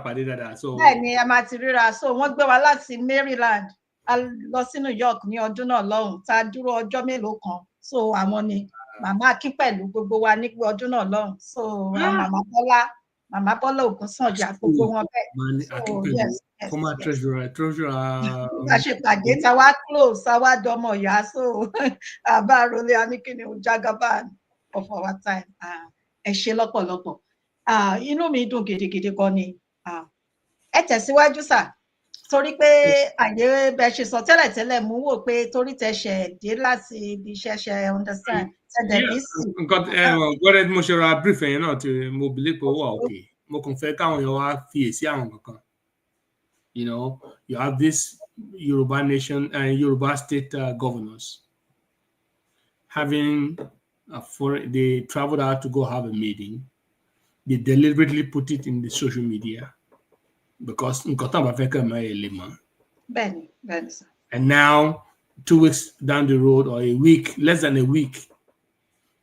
Pàdé dáadáa. Bẹ́ẹ̀ ni a máa ti ríra so wọ́n gbé wa láti Maryland a lọ sí New York ní ọdún náà lọ́hùn tá a dúró ọjọ́ mélòó kan so àwọn ni màmá Akin pẹ̀lú gbogbo wa ní ọdún náà lọ́hùn so màmá Bọ́lá Ògúnsànjà gbogbo wọn bẹ́ẹ̀. Former treasurer. A ṣe pàdé tá wá close tá wá dọmọ ìyá so bàbá Rọlé Aníkìní ń Jagaban of our time. Ẹ ṣé lọ́pọ̀lọpọ̀. Inú mi dùn gidigidi gan ni. Ẹ tẹ̀síwájú sà. Torí pé àyè bẹ ṣe sọ tẹ́lẹ̀tẹ́lẹ̀ mú wò pé torí tẹ̀ṣẹ̀ dé láti ibi iṣẹ́ ṣe understand. Gbọ́dọ̀ mo ṣe ra brief ẹ̀yìn náà tí mo believe pé ó wà okay. Mo kàn fẹ́ káwọn èèyàn wá fiyèsí àwọn kankan. You know, you have this Yoruba nation and Yoruba state governors having they traveled out to go have a meeting. They deliberately put it in the social media because and now 2 weeks down the road or a week, less than a week,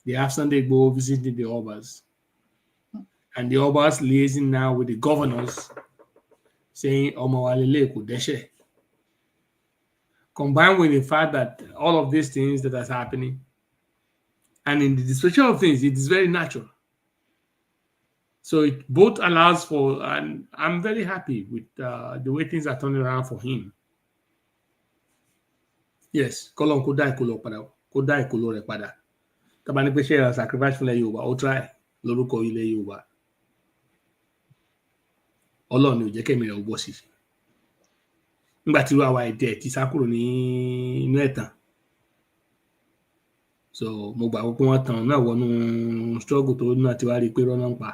they have Sunday go visiting the Obas. And the Obas liaising now with the governors saying combined with the fact that all of these things that are happening, and in the dispensation of things, it is very natural. So it both allows for, and I'm very happy with the way things are turning around for him. Yes, kolon kò dá ìkólọ rẹ̀ padà. Tá bá ní pé ṣe sacrifice fún ilẹ̀ Yorùbá, ó try lórúkọ ilẹ̀ Yorùbá. Ọlọ́run ni ó jẹ́ kẹ́mi rẹ̀ ó bọ́ sí. Nígbà tí irú àwa ẹ̀dẹ̀ ti sá kúrò ní inú ẹ̀tàn. So mo gbà pé wọ́n tàn náà wọnú struggle tó náà ti wá rí pé rọ́nà ń pa.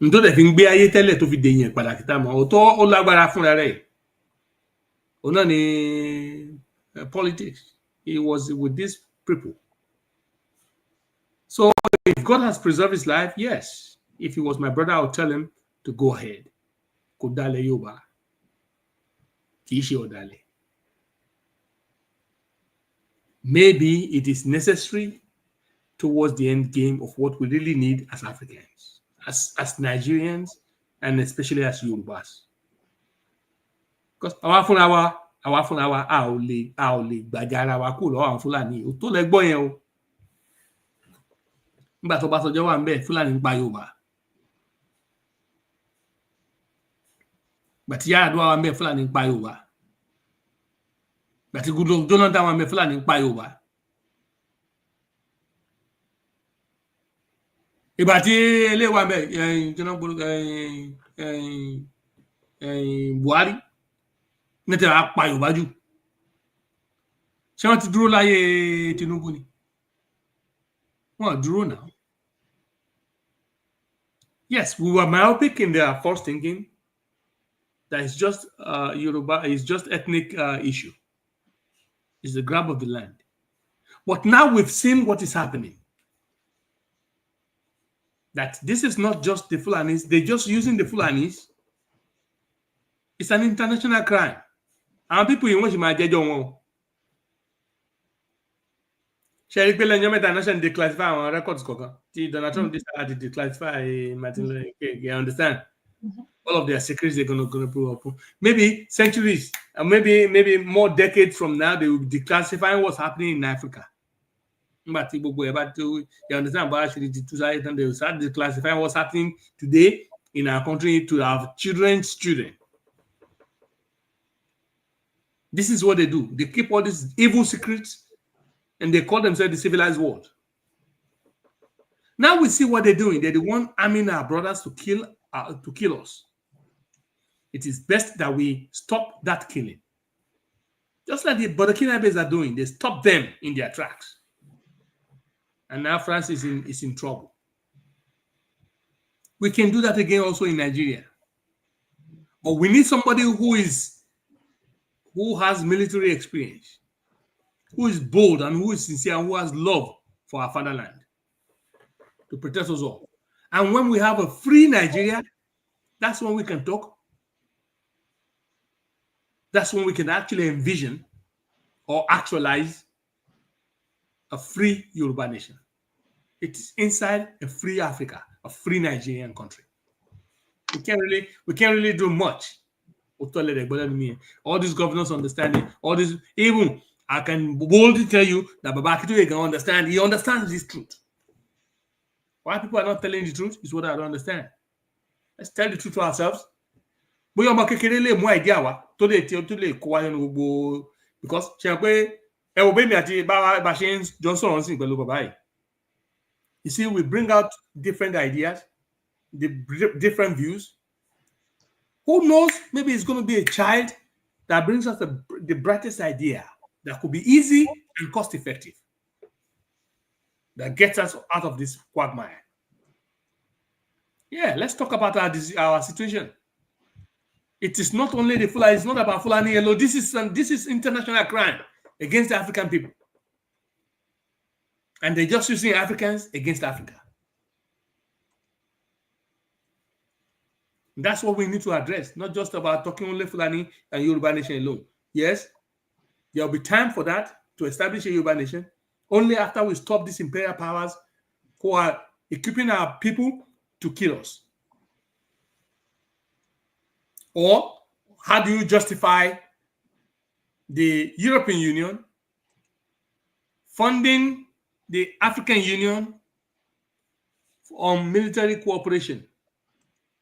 Nítorí dẹ̀ fi ń gbé ayé tẹ́lẹ̀ tó fi dèyàn padà kíta mọ́ ó lágbára fúnra rẹ̀. Ó náà ní politics. He was with these people. So if God has preserved his life, yes. If he was my brother, I would tell him to go ahead. Kò dálẹ̀ Yorùbá. Kì í ṣe ọ̀dàlẹ̀. Maybe it is necessary towards the end game of what we really need as Africans, as Nigerians, and especially as Yorubas. Because àwa fúnra wa a ò lè gbàjà ara wa kúrò lọ́wọ́ àwọn Fúlàní ó tó lẹ́gbọ́n yẹn o. Nígbà tó bá sọjọ́ wà ń bẹ̀ Fúlàní ń pa Yorùbá. Ìgbà tí Yar'Adua wà ń bẹ̀ Fúlàní ń pa Yorùbá. Ìgbà tí Goodluck Jonathan wà ń bẹ̀ Fúlàní ń pa Yorùbá. Ìgbà tí ilé wà ń bẹ̀ Buhari nítẹ̀ á pa Yorùbá jù. Ṣé wọ́n ti dúró láyé Tinubu ni? Wọ́n dúró náà. Yes, we were myopic in their first thinking. that is just Yoruba, is just ethnic issue. It's the grab of the land. But now we've seen what is happening. That this is not just the Fulanis, they're just using the Fulanis. It's an international crime. And people in which my judge Sherry Pele Nyometa Nation declassify our records. Donald Trump decided to declassify Martin Luther King. You understand? All of their secrets they're going to prove up. Maybe centuries, and maybe more decades from now, they will be declassifying what's happening in Africa. You understand? But actually, they will start declassifying what's happening today in our country to our children's children. This is what they do. They keep all these evil secrets, and they call themselves the civilized world. Now we see what they're doing. They're the one arming our brothers to kill us. It is best that we stop that killing. Just like the Burkinabes are doing, they stop them in their tracks. And now France is in trouble. We can do that again also in Nigeria. But we need somebody who has military experience, who is bold and who is sincere and who has love for our fatherland to protect us all. And when we have a free Nigeria, that's when we can talk. That's when we can actually envision or actualize a free Yoruba nation. It's inside a free Africa, a free Nigerian country. We can't really do much. All these governors understanding, all this, even I can boldly tell you that Babakito can understand. He understands this truth. Why people are not telling the truth is what I don't understand. Let's tell the truth to ourselves. Because you see, we bring out different ideas, different views. Who knows? Maybe it's going to be a child that brings us the brightest idea that could be easy and cost effective, that gets us out of this quagmire. Yeah, let's talk about our situation. It is not only the Fulani, it's not about Fulani alone. This is international crime against the African people. And they're just using Africans against Africa. That's what we need to address, not just about talking only Fulani and Yoruba nation alone. Yes, there will be time for that to establish a Yoruba nation only after we stop these imperial powers who are equipping our people to kill us. Or how do you justify the European Union funding the African Union on military cooperation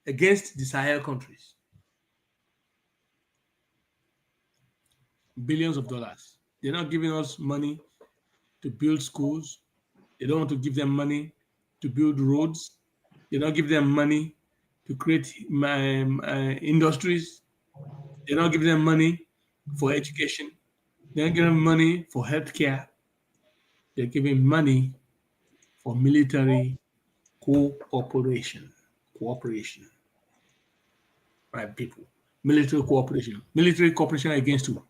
against the Sahel countries? Billions of dollars. They're not giving us money to build schools. They don't want to give them money to build roads. They don't give them money to create industries. They don't give them money for education. They don't give them money for healthcare. They're giving money for military cooperation. Right, people. Military cooperation. Military cooperation against who?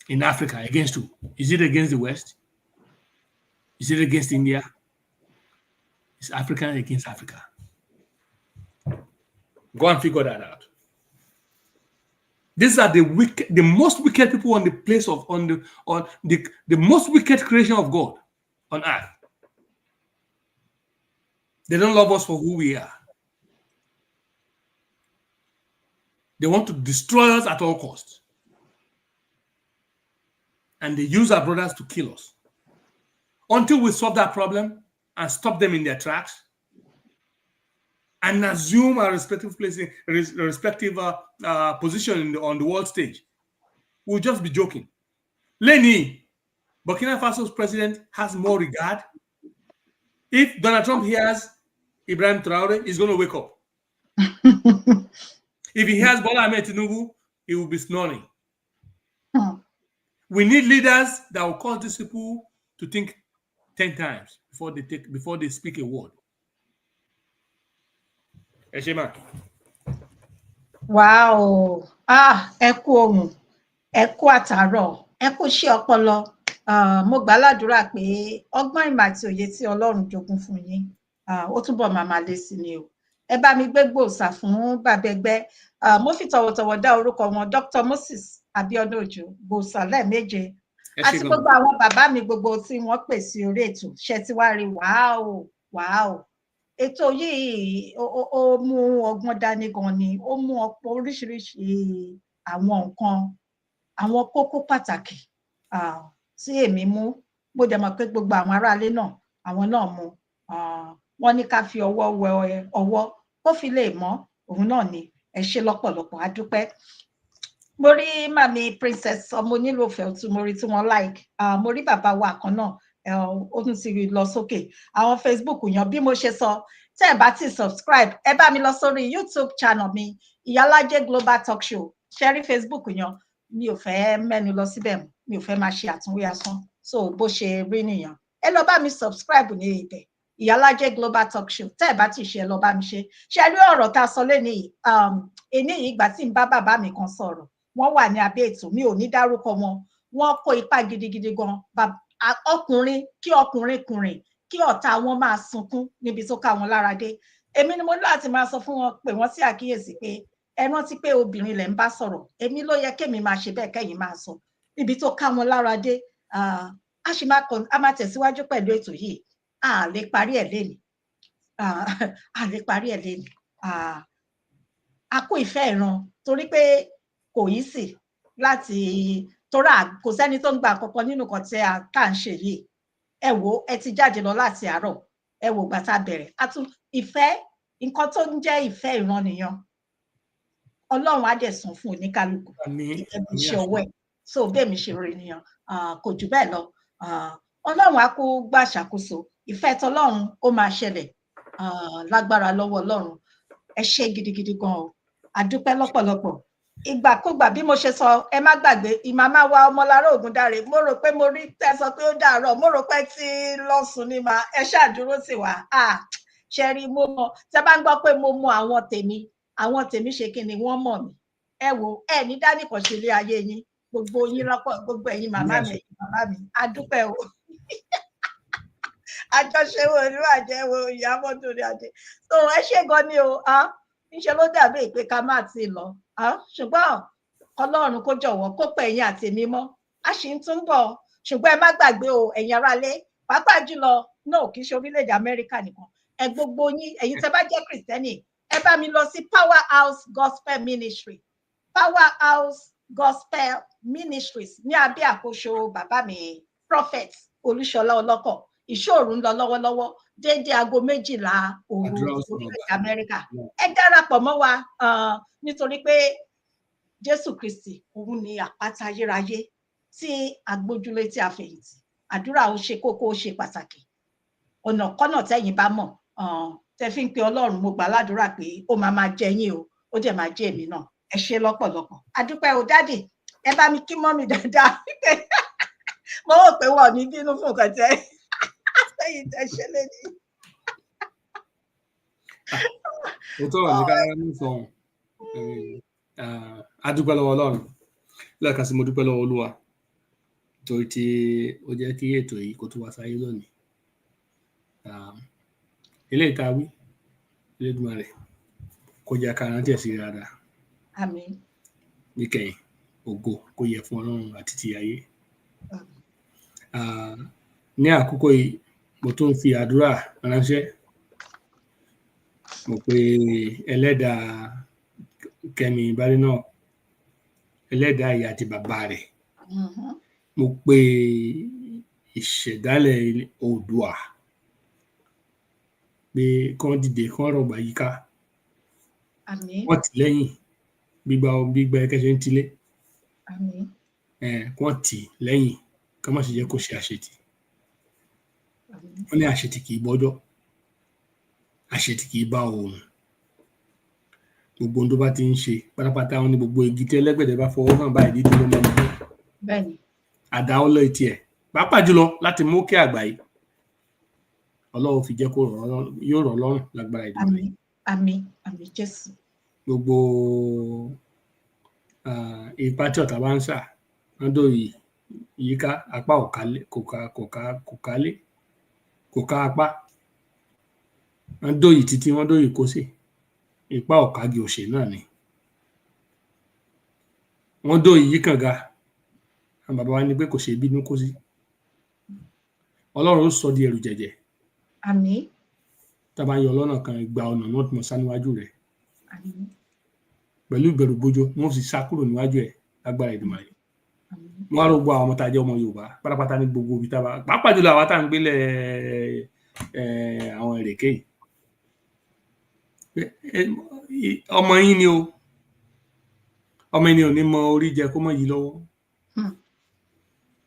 In Africa, against who? Is it against the West? Is it against India? It's African against Africa. Go and figure that out. These are the most wicked people on the place of the most wicked creation of God on earth. They don't love us for who we are. They want to destroy us at all costs. And they use our brothers to kill us. Until we solve that problem and stop them in their tracks and assume our respective places, respective position on the world stage, we'll just be joking. Lenny, Burkina Faso's president, has more regard. If Donald Trump hears Ibrahim Traore, he's going to wake up. If he hears Bola Ahmed Tinubu, he will be snoring. We need leaders that will cause these people to think 10 times before they speak a word. Eshema. Wow. Ẹ kú ohùn, ẹ kú àtàárọ̀, ẹ kú iṣẹ́ ọpọlọ. Mo gbàládùra pé ọgbọ́n ìmọ̀ àti òye tí Ọlọ́run jogún fún yín, ó túbọ̀ máa lé sí ni o. Ẹ bá mi gbé gbòòsà fún bàbá ẹgbẹ́. Mo fi tọ̀wọ̀tọ̀wọ̀ dá orúkọ wọn, Dr. Moses Abiodun Ojo, gbòòsà lẹ́ẹ̀méje. Àti gbogbo àwọn bàbá mi gbogbo tí wọ́n pè sí orí ètò, ṣe ti wá rí wàá. Ètò yìí ó mú ọgbọ́n dání gan ni, ó mú ọ̀pọ̀ oríṣiríṣi àwọn nǹkan, àwọn kókó pàtàkì tí èmi mú. Mo dẹ̀ mọ̀ pé gbogbo àwọn aráalé náà, àwọn náà mú. Wọ́n ní ká fi ọwọ́ wẹ ọwọ́ kó fi lè mọ́, òun náà ni. Ẹ ṣé lọ́pọ̀lọpọ̀, a dúpẹ́. Mo rí màmí Princess ọmọ onílòfẹ́ ọ̀tún, mo rí tí wọ́n like. Mo rí bàbá wa kan náà, ó tún ti lọ sókè. Àwọn Facebook yan bí mo ṣe sọ, tẹ́ ẹ bá ti subscribe, ẹ bá mi lọ sórí YouTube channel mi, Ìyálájé Global Talk Show. Ṣé rí Facebook yan, mi ò fẹ́ mẹ́nu lọ síbẹ̀ mọ́, mi ò fẹ́ máa ṣe àtúnwí asán. So bó ṣe rí nìyẹn. Ẹ lọ bá mi subscribe ní ibẹ̀, Ìyálájé Global Talk Show. Tẹ́ ẹ bá ti ṣe, ẹ lọ bá mi ṣe. Ṣé rí ọ̀rọ̀ tá a sọ lénìí, èní yìí ìgbà tí ń bá bàbá mi kan sọ̀rọ̀, wọ́n wà ní abẹ́ ètò, mi ò ní dárúkọ wọn. Wọ́n kó ipa gidigidi gan. Ọkùnrin kí ọkùnrin kùnrin, kí ọ̀tá wọn máa sunkún níbi tó ká wọn lára dé. Èmi ni mo ní láti máa sọ fún wọn, pé wọ́n sí àkíyèsí pé ẹ rántí pé obìnrin lẹ ń bá sọ̀rọ̀, èmi ló yẹ kémi máa ṣe bẹ́ẹ̀ kẹ́yìn máa sọ níbi tó ká wọn lára dé. A máa tẹ̀síwájú pẹ̀lú ètò yìí, a lè parí ẹ̀ lénìí, a kó ìfẹ́ ìran, torí pé kò yí sí láti tóra, kò sẹ́ni tó ń gba àkọ́kọ́ nínú kan tí à ń ṣe yìí. Ẹ wò, ẹ ti jáde lọ láti àárọ̀, ẹ wò gbà tá a bẹ̀rẹ̀. Ìfẹ́, nǹkan tó ń jẹ́ ìfẹ́ ìran nìyẹn. Ọlọ́run á dẹ̀ san fún oníkálukú gẹ́gẹ́ bí iṣẹ́ ọwọ́ ẹ̀. So bẹ́ẹ̀ mi ṣe rí nìyẹn, kò jù bẹ́ẹ̀ lọ. Ọlọ́run á kó gbà ṣàkóso. Ìfẹ́ tọlọ́run ó máa ṣẹlẹ̀ lágbára lọ́wọ́ Ọlọ́run. Ẹ ṣé gidigidi gan o, a dúpẹ́ lọ́pọ̀lọpọ̀. Ìgbàkúgbà bí mo ṣe sọ, ẹ má gbàgbé, ìmàmá wa Ọmọlára Ògúndáre, mo rò pé mo rí tẹ́ sọ pé ó dàárọ̀, mo rò pé tí lọ sùn ní ma, ẹ ṣàdúró sí wa. Ṣe rí, mo mọ̀, tẹ́ bá ń gbọ́ pé mo mọ àwọn tèmi ṣe kí ni wọ́n mọ̀ mí. Ẹ wò, ẹ ní dánìkan ṣe ilé ayé yín, gbogbo yín lọ́pọ̀, gbogbo ẹ̀yin màmá mi, ẹ̀yin bàbá mi, a dúpẹ́ o. Àjọṣe wo ni wàá jẹ́ wo Ìyábọ̀ Dòde Adé. So ẹ ṣé gan ni o, níṣẹ́ ló dàbí pé ká má ti lọ. Ṣùgbọ́n Ọlọ́run kó jọ̀wọ́ kó pẹ́ ẹ̀yin àti èmi mọ́. A ṣì ń tún bọ̀, ṣùgbọ́n ẹ má gbàgbé o, ẹ̀yin aráalé, pàápàá jùlọ náà kì í ṣe orílẹ̀-èdè Amẹ́ríkà nìkan. Ẹ gbogbo yín, ẹ̀yin tẹ́ bá jẹ́ Kìrìsìtẹ́nì, ẹ bá mi lọ sí Powerhouse Gospel Ministry, Powerhouse Gospel Ministries ní abẹ́ àkóso bàbá mi Prophet Olúṣọlá Ọlọ́kọ̀. Ìṣòro ń lọ lọ́wọ́lọ́wọ́ déédéé aago 12 òru orílẹ̀-èdè Amẹ́ríkà. Ẹ darapọ̀ mọ́ wa, nítorí pé Jésù Kristi òun ni àpáta ayérayé tí agbójúlé tí a fẹ̀yìntì. Àdúrà ó ṣe kókó, ó ṣe pàtàkì. Ọ̀nà kọ́nà tẹ́yin bá mọ̀, tẹ́ fi ń pe Ọlọ́run, mo gbà ládùúrà pé ó máa jẹ yín o, ó dẹ̀ máa jẹ èmi náà. Ẹ ṣé lọ́pọ̀lọpọ̀, a dúpẹ́ o. Dádì, ẹ bá mi kí mọ́mì dáadáa. Mo rò pé wọ́n ní bínú fún nǹkan tẹ́ sẹ́yìn tẹ́ ṣe lénìí. Ó tó wà ní ká ní sọ̀hún. A dúpẹ́ lọ́wọ́ Ọlọ́run. Lẹ́ẹ̀kan sí mo dúpẹ́ lọ́wọ́ Olúwa torí tí ó jẹ́ kí ètò yìí kó tó wá sáyé lónìí. Ilé ìtawí, Elédùmarè kó jẹ́ ká rántí ẹ̀ sí dáadáa. Àmín. Níkẹyìn, ògo kó yẹ fún Ọlọ́run àti ti ayé. Ní àkókò yìí, mo tún fi àdúrà ránṣẹ́. Mo pe ẹlẹ́dàá Kẹ́mi BADENOCH, ẹlẹ́dàá ìyá àti bàbá rẹ̀. Mo pe ìṣẹ̀dálẹ̀ Oòduà pé kán dìde, kán rọ̀gbà yíká. Àmín. Wọ́n tì lẹ́yìn gbígba ẹkẹ́ ṣe ń tilé. Àmín. Wọ́n tì lẹ́yìn, ká má ṣe jẹ́ kó ṣe àṣetì. Wọ́n ní àṣetì kì í bọ́jọ́, àṣetì kì í bá òun. Gbogbo ohun tó bá ti ń ṣe pátápátá, wọn ní gbogbo igi tí ẹlẹ́gbẹ̀dẹ̀ bá fọwọ́ hàn báyìí dídí ló máa ń gbé. Bẹ́ẹ̀ni. Àdáwọ́lọ́ etí ẹ̀, pàápàá jùlọ láti mú kí àgbáyé Ọlọ́run fi jẹ́ kó yóò rọ̀ lọ́rùn lágbára ìdúró. Àmín, àmín, àmín Jésù. gbogbo ipa tí ọ̀tá bá ń sà wọ́n dòyì yíká apá kò ká apá wọ́n dòyì títí wọ́n dòyì kósè ipa ọ̀kági òṣè náà ni wọ́n dòyì yíkànga àwọn bàbá wa ní pé kò ṣe bínú kó sí Ọlọ́run ó sọ di ẹ̀rù jẹ̀jẹ̀ àmín tá a bá yọ lọ́nà kan ìgbà ọ̀nà náà tí mo sá níwájú rẹ̀ pẹ̀lú ìbẹ̀rù bójó wọ́n sì sá kúrò níwájú ẹ̀ lágbára Èdùmàrè wọ́n á rò gbọ́ àwọn ọmọ tá a jẹ́ ọmọ Yorùbá pátápátá ní gbogbo ibi tá a bá pàápàá jùlọ àwa tá à ń gbélé àwọn Ìrèké ọmọ yín ni o ọmọ yín ni ò ní mọ orí jẹ kó mọ yìí lọ́wọ́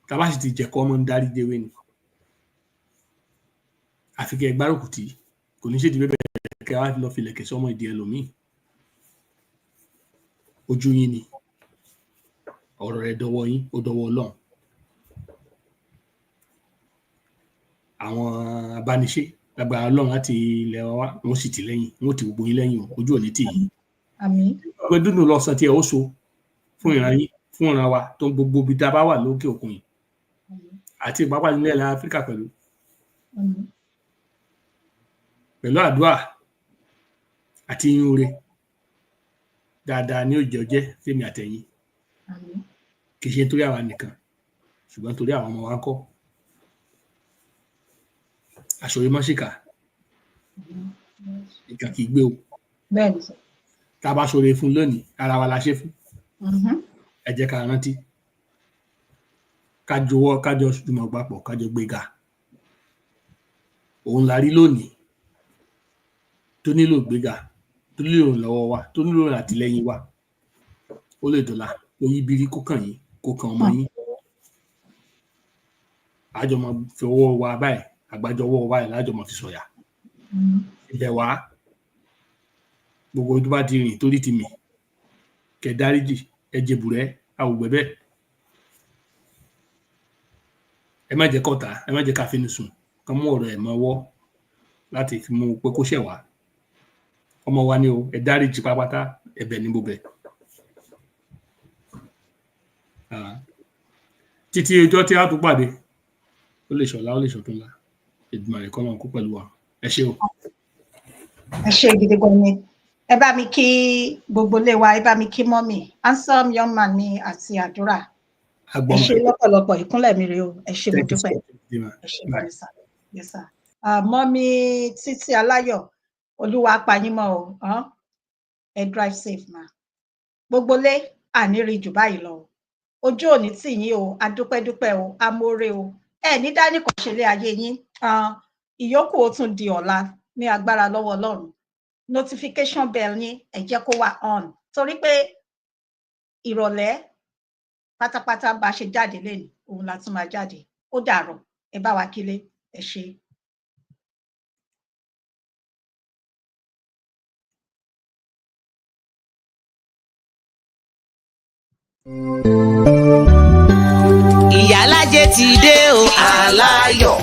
tá a bá sì ti jẹ̀kọ́ ọmọ ń darí jẹwé ni àfi kẹ́ ẹ gbárùkù tì kò ní ṣèdí bẹ́ẹ̀ kẹ́ ẹ wá lọ filẹ̀kẹ̀ sọ́mọ ìdí ẹlòmíì ojú yín ni ọ̀rọ̀ rẹ̀ dọwọ́ yín ó dọwọ́ Ọlọ́run àwọn abániṣe lágbára Ọlọ́run láti ilẹ̀ wa wọ́n sì tì lẹ́yìn wọ́n ti gbogbo yín lẹ́yìn ojú òní tì yín àmín ọgbẹ́ dúdú lọ́sàn tí ẹ ó so fún ìran yín fún ìran wa tó ń gbogbo ibi tá a bá wà lókè òkun yìí àti pàápàá nílẹ̀ Áfíríkà pẹ̀lú àdúrà àti yín oore dáadáa ní òjò jẹ́ fẹ́mi àtẹ̀yìn kì í ṣe nítorí àwa nìkan ṣùgbọ́n nítorí àwọn ọmọ wa ń kọ́ àṣọyé mọ́ṣíkà ìkà kì í gbé o tá a bá ṣoore fún lónìí ara wa la ṣe fún ẹ jẹ́ ká rántí kájọ jùmọ̀ papọ̀ kájọ gbéga òun la rí lónìí tó nílò gbéga tó nílò ìrànlọ́wọ́ wa tó nílò àtìlẹ́yìn wa ó lè dọ̀la kó yí bírí kó kàn yín kó kàn ọmọ yín àjọmọ fi ọwọ́ wa báyìí àgbájọ ọwọ́ wa báyìí lájọmọ fi sọ̀yà ilẹ̀ wa gbogbo tó bá ti rìn torí ti mì kẹ dáríjì ẹ jẹbùrẹ́ àwùgbẹ́ bẹ́ẹ̀ ẹ má jẹ́ kọ́ta ẹ má jẹ́ ká fínú sùn kán mú ọ̀rọ̀ ẹ̀ mọ́wọ́ láti fi mú pé kó ṣẹ̀ wá ọmọ wa ni o ẹ dáríjì pápátá ẹ̀bẹ̀ ní gbogbo ẹ̀ títí ọjọ́ tí a tún pàdé ó lè ṣọ̀la ó lè ṣọ̀túnla Èdùmàrè kọ́ náà kó pẹ̀lú wa ẹ ṣé o. ẹ ṣé gidi gan ni ẹ bá mi kí gbogbo ilé wa ẹ bá mi kí mọ́mì handsome young man mi àti àdúrà ẹ ṣé lọ́pọ̀lọpọ̀ ìkúnlẹ̀ mi rèé o ẹ ṣé mo dúpẹ́ ẹ ṣé bọ́lísà yẹsà mọ́mì Títí Aláyọ̀ Olúwa pa yín mọ́ o ẹ drive safe ma gbogbo lé àníri jù báyìí lọ ojú òní tì yín o adúpẹ́dúpẹ́ o amóore o ẹ ní dání kan ṣe lé ayé yín ìyókù ó tún di ọ̀la ní agbára lọ́wọ́ Ọlọ́run notification bell yín ẹ jẹ́ kó wà on torí pé ìrọ̀lẹ́ pátápátá bá ṣe jáde lẹ́nu òun la tún máa jáde ó dàárọ̀ ẹ bá wa kílé ẹ ṣé. Ìyálájé ti dé o aláyọ̀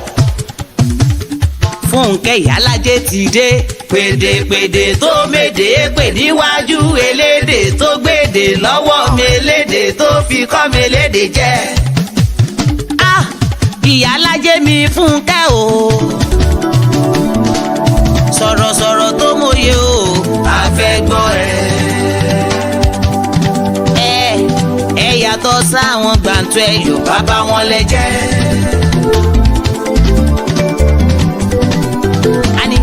Fúnkẹ́ Ìyálájé ti dé pèdèpèdè tó méde pè níwájú elédè tó gbèdè lọ́wọ́ melédè tó fi kọ́ melédè jẹ́ Ìyálájé mi Fúnkẹ́ o sọ̀rọ̀sọ̀rọ̀ tó mòye o àfẹ́gbọ́ ẹ yàtọ̀ sáwọn gbàǹtù ẹ̀yọ̀ bàbá wọn lẹ́jẹ́. Àní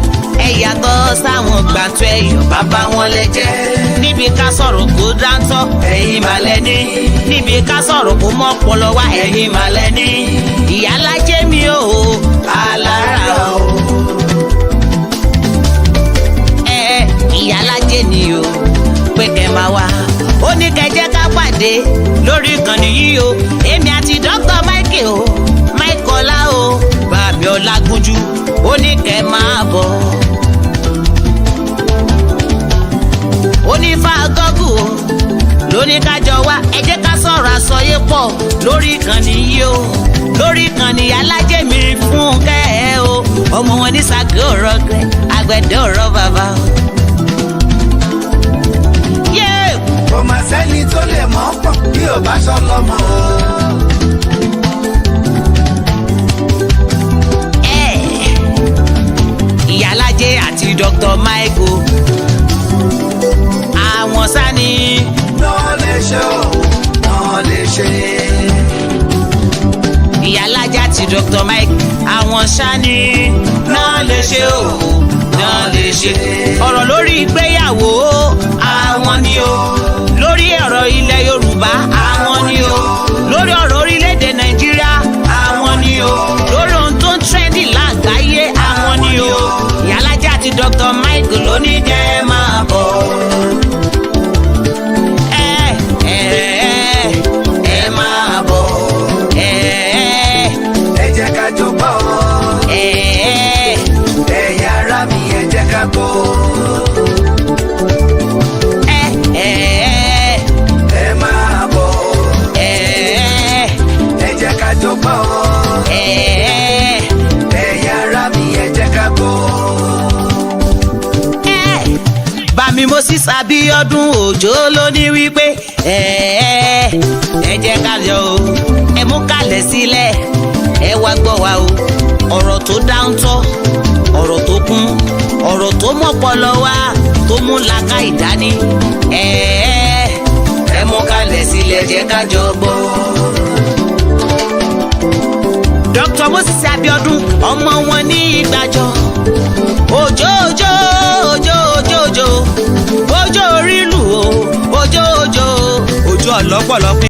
ẹ yàtọ̀ sáwọn gbàǹtù ẹ̀yọ̀ bàbá wọn lẹ́jẹ́. Níbi ká sọ̀rọ̀ kó dáńtọ́ ẹ̀yin mà lẹ́ni. Níbi ká sọ̀rọ̀ kó mọ́ ọpọlọ wá ẹ̀yin mà lẹ́ni. Ìyálájé mi o alára o. Ìyálájé ni o pé kẹ́ máa wá ó ní kẹjẹ ká pàdé lórí ìkànnì yìí o èmi àti Dr. Michael o Michael o bàbí Ọlágúnjú ó ní kẹ́ máa bọ̀ ó ní fàgọ́gù o lóní kájọ wá ẹ jẹ́ ká sọ̀rọ̀ àsọyé pọ̀ lórí ìkànnì yìí o lórí ìkànnì Ìyálájé mi Fúnkẹ́ o ọmọ wọn ní Ṣàgá ọ̀rọ̀ gbẹ àgbẹ̀dẹ ọ̀rọ̀ bàbá o. ò bá sọ́lọ́mọ o. Ìyálájé àti Dr. Michael àwọn sani náà lè ṣe o náà lè ṣe. Ìyálájé àti Dr. Mike àwọn sani náà lè ṣe o náà lè ṣe. Ọ̀rọ̀ lórí ìgbéyàwó àwọn ni o, lórí ọ̀rọ̀ ilẹ̀ Yorùbá àwọn ni o, lórí ọ̀rọ̀ orílẹ̀-èdè Nàìjíríà àwọn ni o, lórí ohun tó ń trendy lágbàáyé àwọn ni o. Ìyálájé àti Dr. Mike ló ní kẹ́ máa bọ̀. Ẹ máa bọ̀. Ẹ jẹ́ ká jọ bọ̀. Ẹ̀yin ará mi ẹ jẹ́ ká bọ̀. Ẹ máa bọ̀. Ẹ jẹ́ ká jọ bọ̀. Ẹ̀yin ará mi ẹ jẹ́ ká bọ̀. Bàmí Moses Abíọ́dún Òjó ló ní wípé ẹ jẹ́ ká yọ̀ o, ẹ mú kalẹ̀ sílẹ̀, ẹ wá gbọ́ wa o. Ọ̀rọ̀ tó dáńtọ́, ọ̀rọ̀ tó kún, ọ̀rọ̀ tó mọ́pọlọ wá, tó mú làákà ìdání. Ẹ mú kalẹ̀ sílẹ̀, jẹ́ ká jọ gbọ́. Dr. Moses Abíọ́dún ọmọ wọn ní Ìgbàjọ. Òjó òjó òjó òjó òjó òjó orí lù ó, òjó òjó òjó ọlọ́pọ̀lọpọ̀.